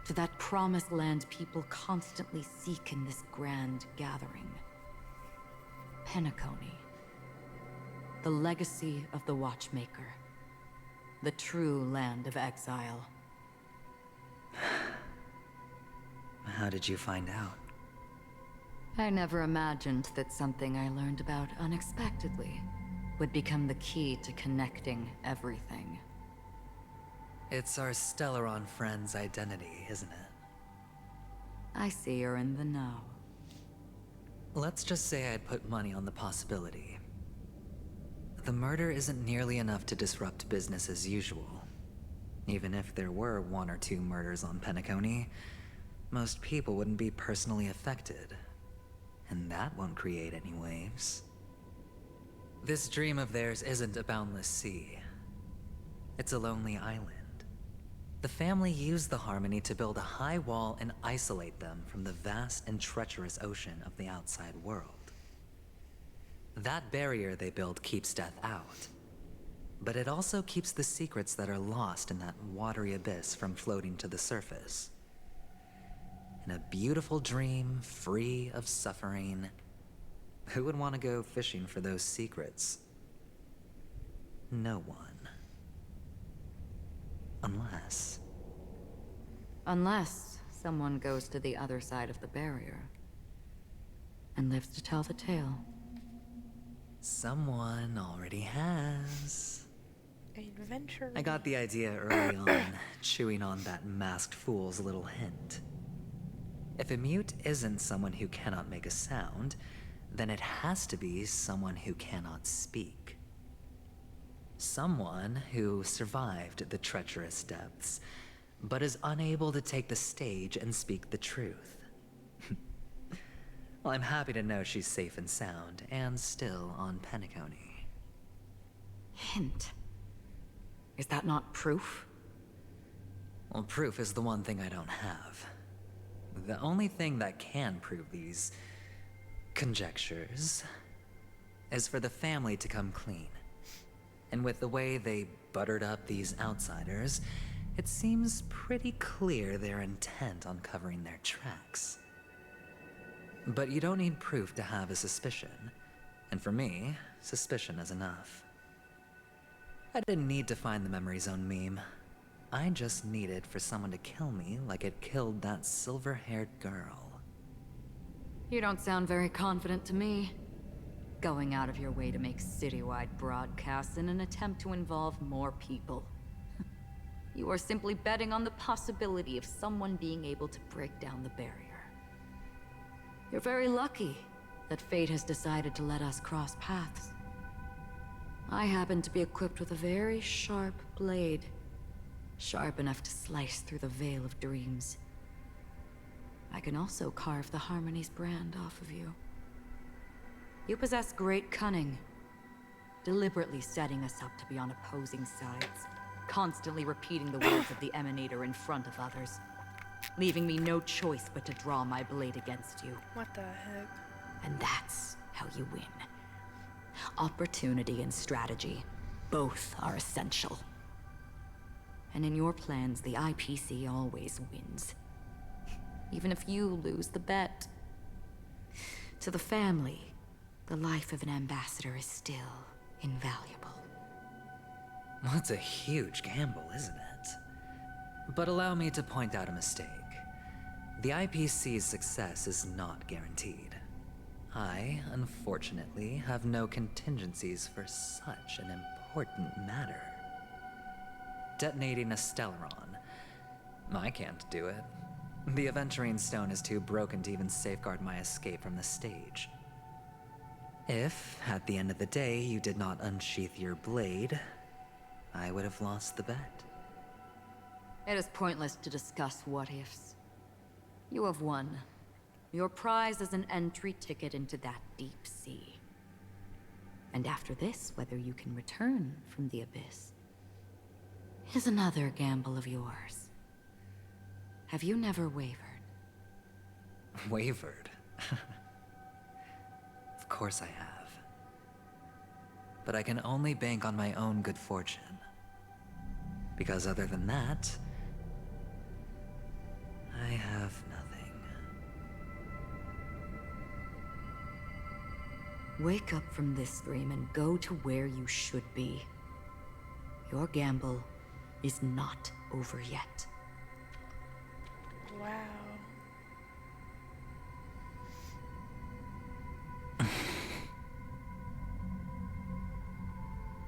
To that promised land people constantly seek in this grand gathering. Penacony. The legacy of the Watchmaker. The true land of exile. How did you find out? I never imagined that something I learned about unexpectedly would become the key to connecting everything. It's our Stellaron friend's identity, isn't it? I see you're in the know. Let's just say I'd put money on the possibility. The murder isn't nearly enough to disrupt business as usual. Even if there were 1 or 2 murders on Penacony, most people wouldn't be personally affected. And that won't create any waves. This dream of theirs isn't a boundless sea. It's a lonely island. The family used the Harmony to build a high wall and isolate them from the vast and treacherous ocean of the outside world. That barrier they built keeps death out. But it also keeps the secrets that are lost in that watery abyss from floating to the surface. In a beautiful dream, free of suffering, who would want to go fishing for those secrets? No one. Unless someone goes to the other side of the barrier and lives to tell the tale. Someone already has. Adventure. I got the idea early on, chewing on that masked fool's little hint. If a mute isn't someone who cannot make a sound, then it has to be someone who cannot speak. Someone who survived the treacherous depths, but is unable to take the stage and speak the truth. Well, I'm happy to know she's safe and sound, and still on Penacony. Hint. Is that not proof? Well, proof is the one thing I don't have. The only thing that can prove these conjectures, is for the family to come clean. And with the way they buttered up these outsiders, it seems pretty clear they're intent on covering their tracks. But you don't need proof to have a suspicion. And for me, suspicion is enough. I didn't need to find the Memory Zone meme. I just needed for someone to kill me like it killed that silver-haired girl. You don't sound very confident to me. Going out of your way to make citywide broadcasts in an attempt to involve more people. You are simply betting on the possibility of someone being able to break down the barrier. You're very lucky that fate has decided to let us cross paths. I happen to be equipped with a very sharp blade. Sharp enough to slice through the veil of dreams. I can also carve the Harmony's brand off of you. You possess great cunning, deliberately setting us up to be on opposing sides, constantly repeating the words of the Emanator in front of others, leaving me no choice but to draw my blade against you. What the heck? And that's how you win. Opportunity and strategy, both are essential. And in your plans, the IPC always wins. Even if you lose the bet. To the family, the life of an ambassador is still invaluable. Well, it's a huge gamble, isn't it? But allow me to point out a mistake. The IPC's success is not guaranteed. I, unfortunately, have no contingencies for such an important matter. Detonating a Stellaron. I can't do it. The Aventurine Stone is too broken to even safeguard my escape from the stage. If, at the end of the day, you did not unsheath your blade, I would have lost the bet. It is pointless to discuss what-ifs. You have won. Your prize is an entry ticket into that deep sea. And after this, whether you can return from the abyss is another gamble of yours. Have you never wavered? Wavered? Of course I have. But I can only bank on my own good fortune. Because other than that, I have nothing. Wake up from this dream and go to where you should be. Your gamble is not over yet. Wow.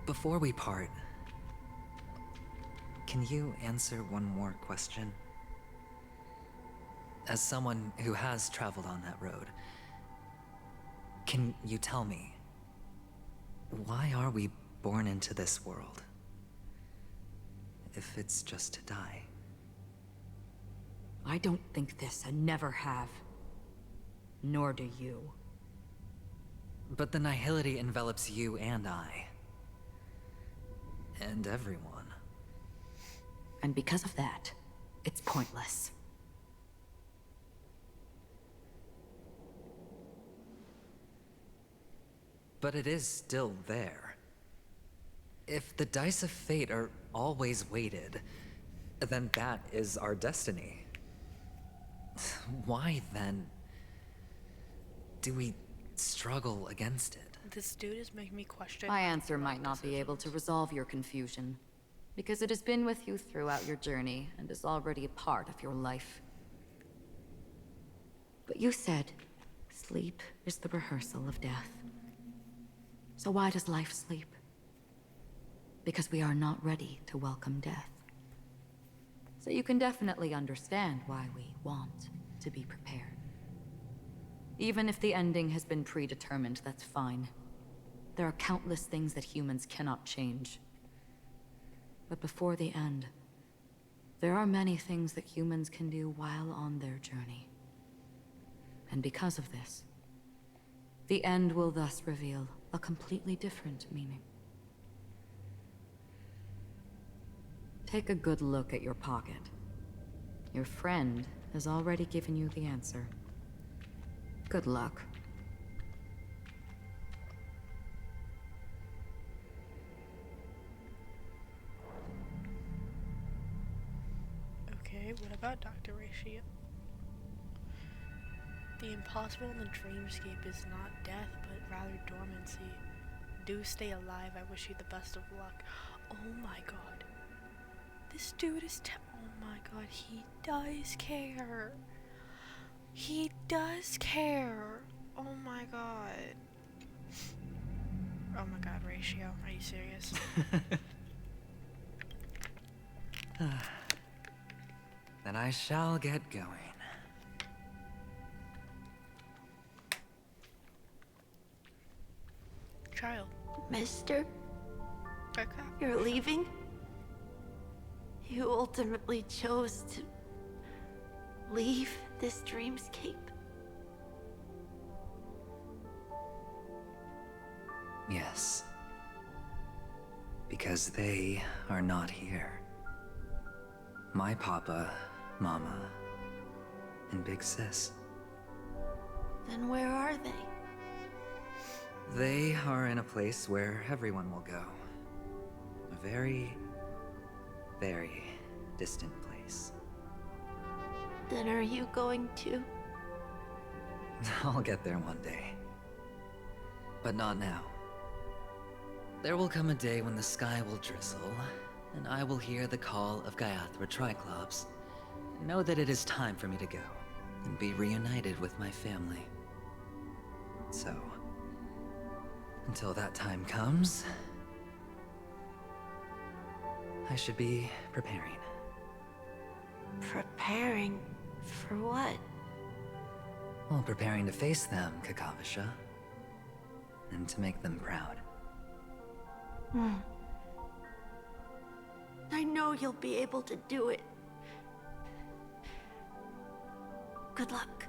Before we part, can you answer one more question? As someone who has traveled on that road, can you tell me, why are we born into this world? If it's just to die. I don't think this, and never have. Nor do you. But the nihility envelops you and I. And everyone. And because of that, it's pointless. But it is still there. If the dice of fate are always weighted, then that is our destiny. Why, then, do we struggle against it? This dude is making me question. My answer might not be able to resolve your confusion, because it has been with you throughout your journey and is already a part of your life. But you said, sleep is the rehearsal of death. So why does life sleep? Because we are not ready to welcome death. So you can definitely understand why we want to be prepared. Even if the ending has been predetermined, that's fine. There are countless things that humans cannot change. But before the end, there are many things that humans can do while on their journey. And because of this, the end will thus reveal a completely different meaning. Take a good look at your pocket. Your friend has already given you the answer. Good luck. about Dr. Ratio. The impossible in the dreamscape is not death, but rather dormancy. Do stay alive. I wish you the best of luck. Oh my god. This dude is oh my god, he does care. He does care. Oh my god. Oh my god, Ratio, are you serious? Then I shall get going. Child. Mister? Okay. You're leaving? You ultimately chose to leave this dreamscape? Yes. Because they are not here. My papa, mama, and big sis. Then where are they? They are in a place where everyone will go. A very, very distant place. Then are you going to? I'll get there one day. But not now. There will come a day when the sky will drizzle, and I will hear the call of Gaiathra Triclops, and know that it is time for me to go, and be reunited with my family. So, until that time comes, I should be preparing. Preparing? For what? Well, preparing to face them, Kakavasha. And to make them proud. I know you'll be able to do it. Good luck.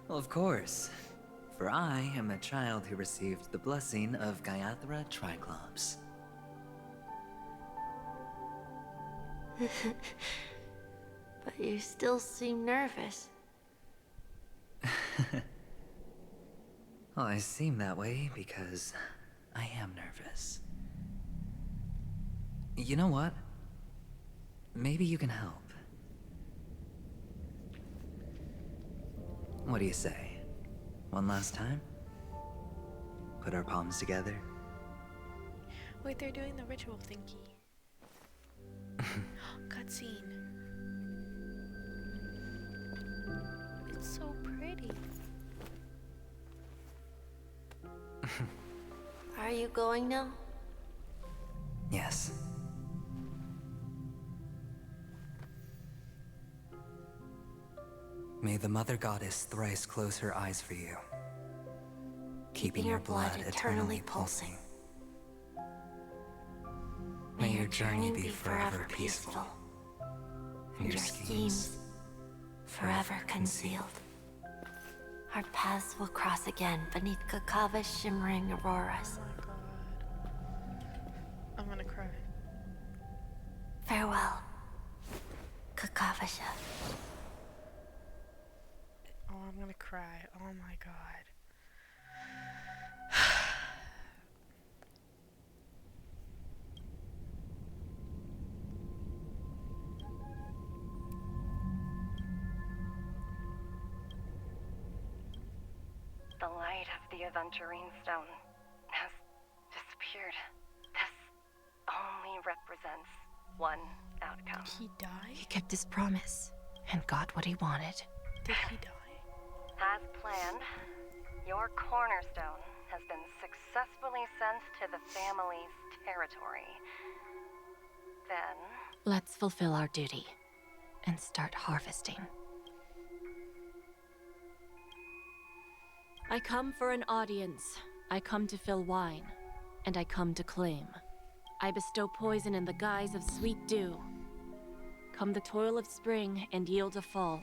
Well, of course. For I am the child who received the blessing of Gaiathra Triclops. But you still seem nervous. Well, I seem that way because I am nervous. You know what? Maybe you can help. What do you say? One last time? Put our palms together? Wait, they're doing the ritual thingy. Cutscene. It's so pretty. Are you going now? Yes. May the Mother Goddess thrice close her eyes for you, keeping your blood eternally pulsing. May your journey be forever peaceful, and your schemes forever concealed. Our paths will cross again beneath Kakava's shimmering auroras. Oh my god. I'm gonna cry. Farewell, Kakavasha. Oh, I'm gonna cry. Oh my god. The light of the Aventurine Stone has disappeared. This only represents one outcome. He died? He kept his promise and got what he wanted. Did he die? As planned, your cornerstone has been successfully sent to the family's territory. Then... Let's fulfill our duty and start harvesting. I come for an audience. I come to fill wine, and I come to claim. I bestow poison in the guise of sweet dew. Come the toil of spring and yield a fall.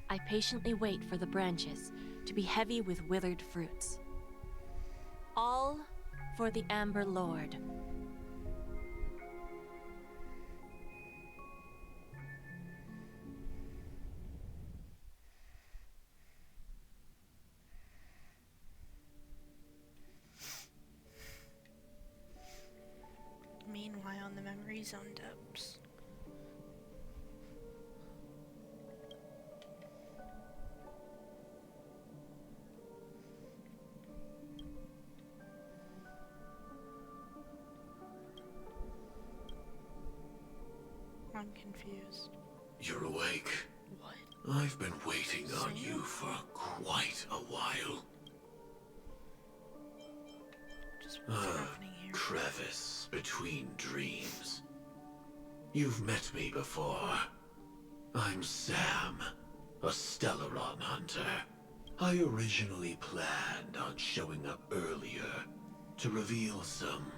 I patiently wait for the branches to be heavy with withered fruits. All for the Amber Lord. Meanwhile, in the memory zone depths. I'm confused. You're awake. What? I've been waiting on you for quite a while. Just what's happening here? Crevice between dreams. You've met me before. I'm Sam, a Stellaron hunter. I originally planned on showing up earlier to reveal some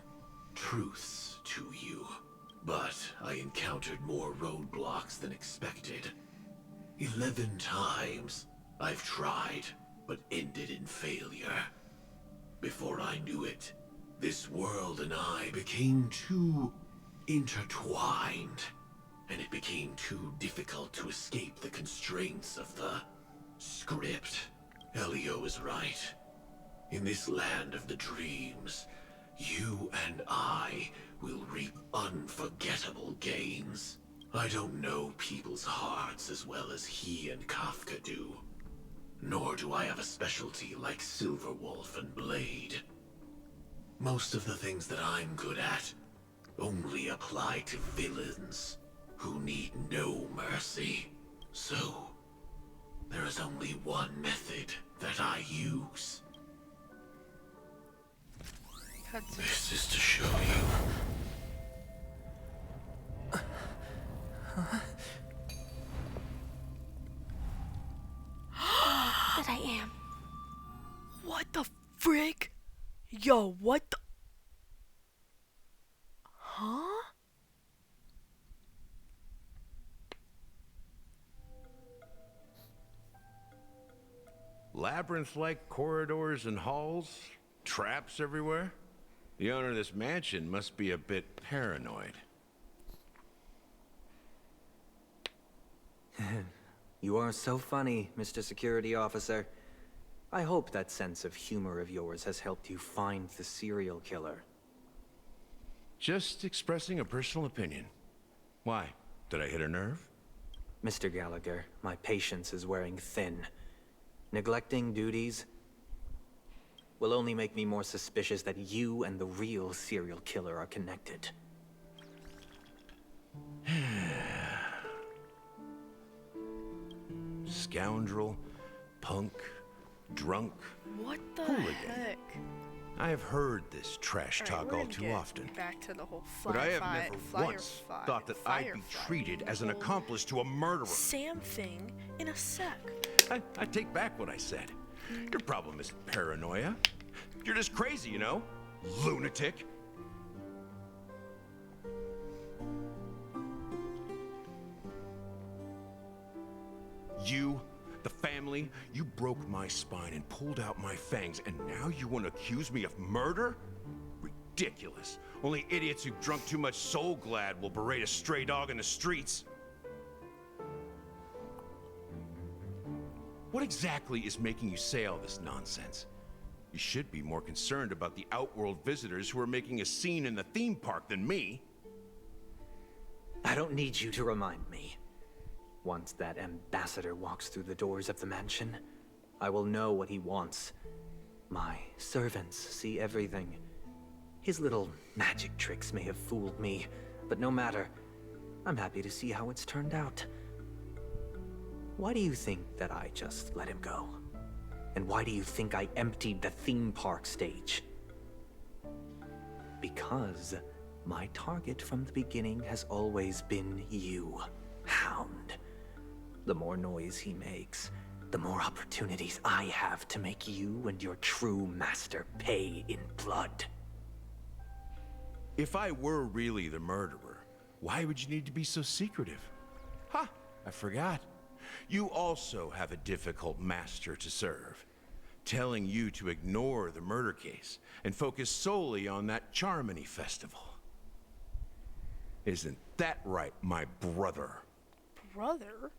truths to you. But I encountered more roadblocks than expected. 11 times I've tried, but ended in failure. Before I knew it, this world and I became too intertwined, and it became too difficult to escape the constraints of the script. Elio is right. In this land of the dreams, you and I will reap unforgettable gains. I don't know people's hearts as well as he and Kafka do. Nor do I have a specialty like Silverwolf and Blade. Most of the things that I'm good at only apply to villains who need no mercy. So, there is only one method that I use. This is to show you. That I am. What the frick? Yo, what the? Huh? Labyrinth-like corridors and halls? Traps everywhere? The owner of this mansion must be a bit paranoid. You are so funny, Mr. Security Officer. I hope that sense of humor of yours has helped you find the serial killer. Just expressing a personal opinion. Why? Did I hit a nerve? Mr. Gallagher, my patience is wearing thin. Neglecting duties will only make me more suspicious that you and the real serial killer are connected. Scoundrel, punk, drunk, What the hooligan. heck? I have heard this trash Alright, talk we're all gonna too get often. Back to the whole But I have fire never fire once fire thought that I'd be firefighting, treated as an the whole accomplice to a murderer. Sam thing in a sec. I take back what I said. Your problem isn't paranoia. You're just crazy, you know? Lunatic. You, the family, you broke my spine and pulled out my fangs, and now you want to accuse me of murder? Ridiculous. Only idiots who've drunk too much Soul Glad will berate a stray dog in the streets. What exactly is making you say all this nonsense? You should be more concerned about the Outworld visitors who are making a scene in the theme park than me. I don't need you to remind me. Once that ambassador walks through the doors of the mansion, I will know what he wants. My servants see everything. His little magic tricks may have fooled me, but no matter. I'm happy to see how it's turned out. Why do you think that I just let him go? And why do you think I emptied the theme park stage? Because my target from the beginning has always been you, Hound. The more noise he makes, the more opportunities I have to make you and your true master pay in blood. If I were really the murderer, why would you need to be so secretive? Ha! I forgot. You also have a difficult master to serve, telling you to ignore the murder case and focus solely on that Charmony festival. Isn't that right, my brother? Brother?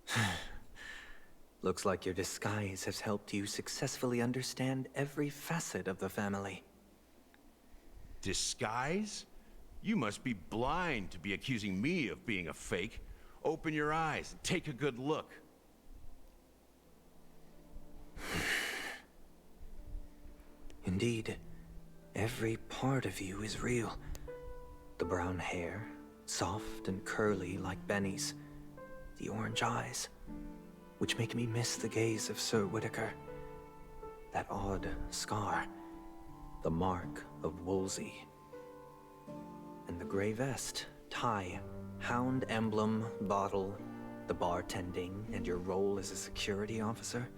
Looks like your disguise has helped you successfully understand every facet of the family. Disguise? You must be blind to be accusing me of being a fake. Open your eyes and take a good look. Indeed, every part of you is real. The brown hair, soft and curly like Benny's. The orange eyes, which make me miss the gaze of Sir Whitaker. That odd scar, the mark of Wolsey. And the gray vest, tie, hound emblem, bottle, the bartending, and your role as a security officer.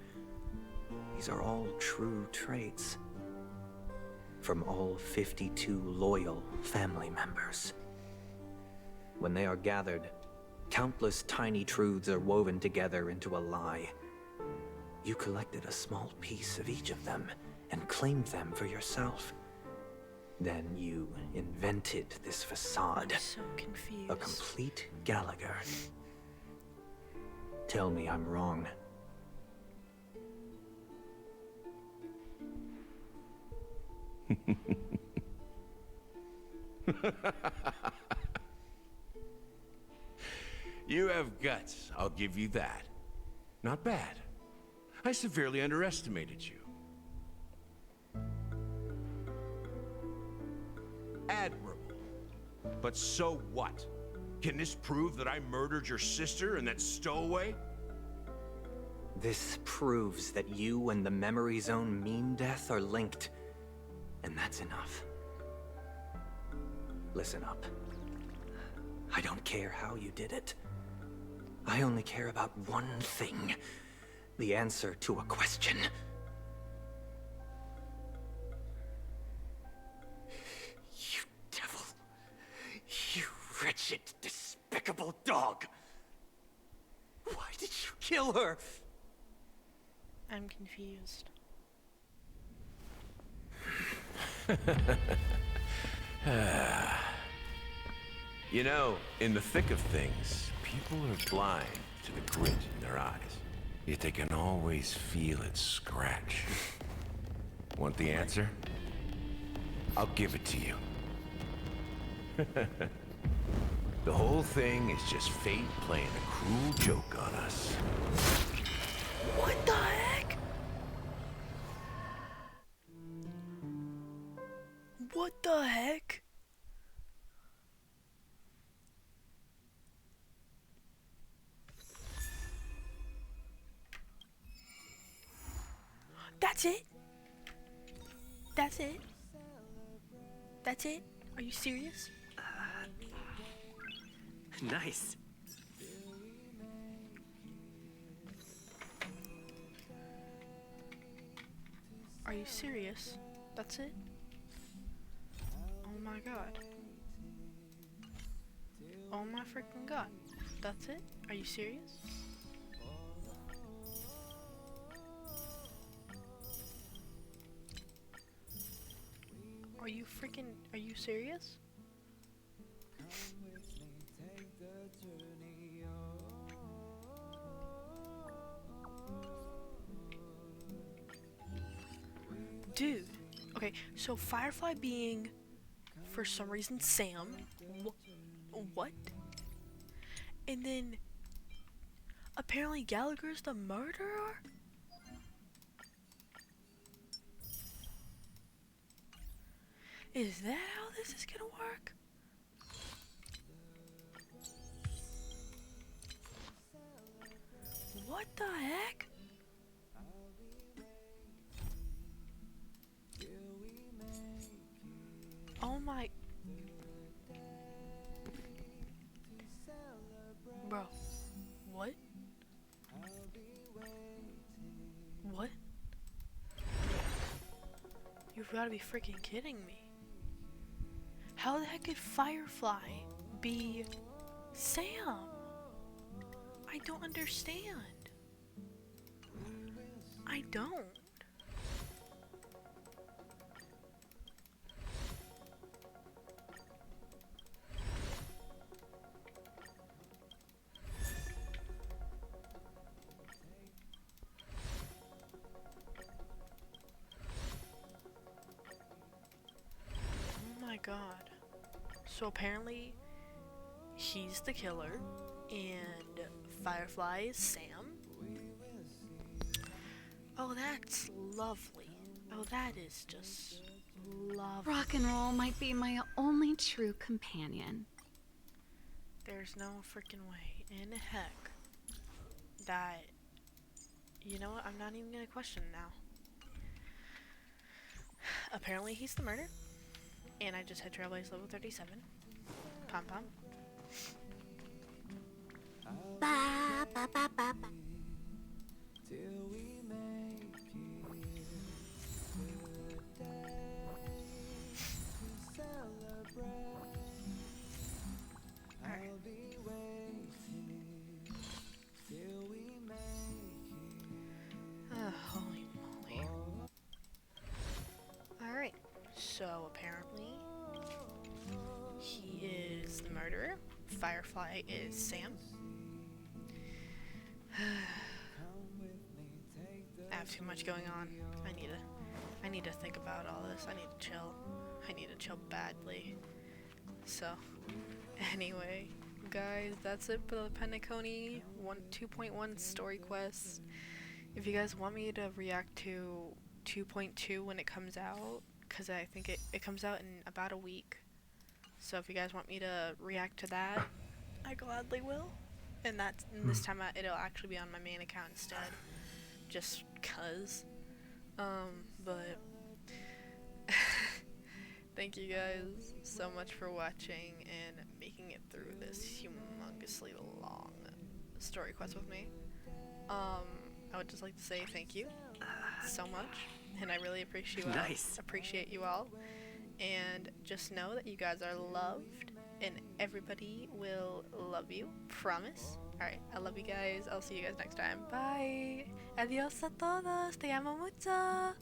These are all true traits. From all 52 loyal family members. When they are gathered, countless tiny truths are woven together into a lie. You collected a small piece of each of them and claimed them for yourself. Then you invented this facade. I'm so confused. A complete Gallagher. Tell me I'm wrong. You have guts, I'll give you that. Not bad. I severely underestimated you. Admirable. But so what? Can this prove that I murdered your sister and that stowaway? This proves that you and the Memory Zone Mean Death are linked. And that's enough. Listen up. I don't care how you did it. I only care about one thing. The answer to a question. You devil. You wretched, despicable dog. Why did you kill her? I'm confused. You know, in the thick of things, people are blind to the grit in their eyes. Yet they can always feel it scratch. Want the answer? I'll give it to you. The whole thing is just fate playing a cruel joke on us. What the heck? What the heck? That's it? That's it? That's it? Are you serious? Nice. Are you serious? That's it? Oh my god. Oh my freaking god. That's it? Are you serious? Are you serious? Dude, okay, so Firefly being, for some reason, Sam, what? And then, apparently Gallagher's the murderer? Is that how this is gonna work? What the heck? Oh my... Bro. What? What? You've gotta be freaking kidding me. How the heck could Firefly be Sam? I don't understand. I don't. Oh my god. So apparently he's the killer and Firefly is Sam. Oh, that's lovely. Oh, that is just lovely. Rock and roll might be my only true companion. There's no freaking way in heck that, you know what, I'm not even gonna question it now. Apparently he's the murderer, and I just hit Trailblaze level 37. Pom pom. Ba, ba, ba, ba, ba. Holy moly. Alright, so apparently he is the murderer. Firefly is Sam. I have too much going on. I need to think about all this. I need to chill. I need to chill badly. So, anyway, guys, that's it for the Penacony 2.1 story quest. If you guys want me to react to 2.2 when it comes out, because I think it comes out in about a week. So if you guys want me to react to that, I gladly will. And this time it'll actually be on my main account instead. Just cause. But thank you guys so much for watching and making it through this humongously long story quest with me. I would just like to say thank you so much, and I really appreciate you all. And just know that you guys are loved, and everybody will love you. Promise. Alright, I love you guys. I'll see you guys next time. Bye. Adios a todos. Te amo mucho.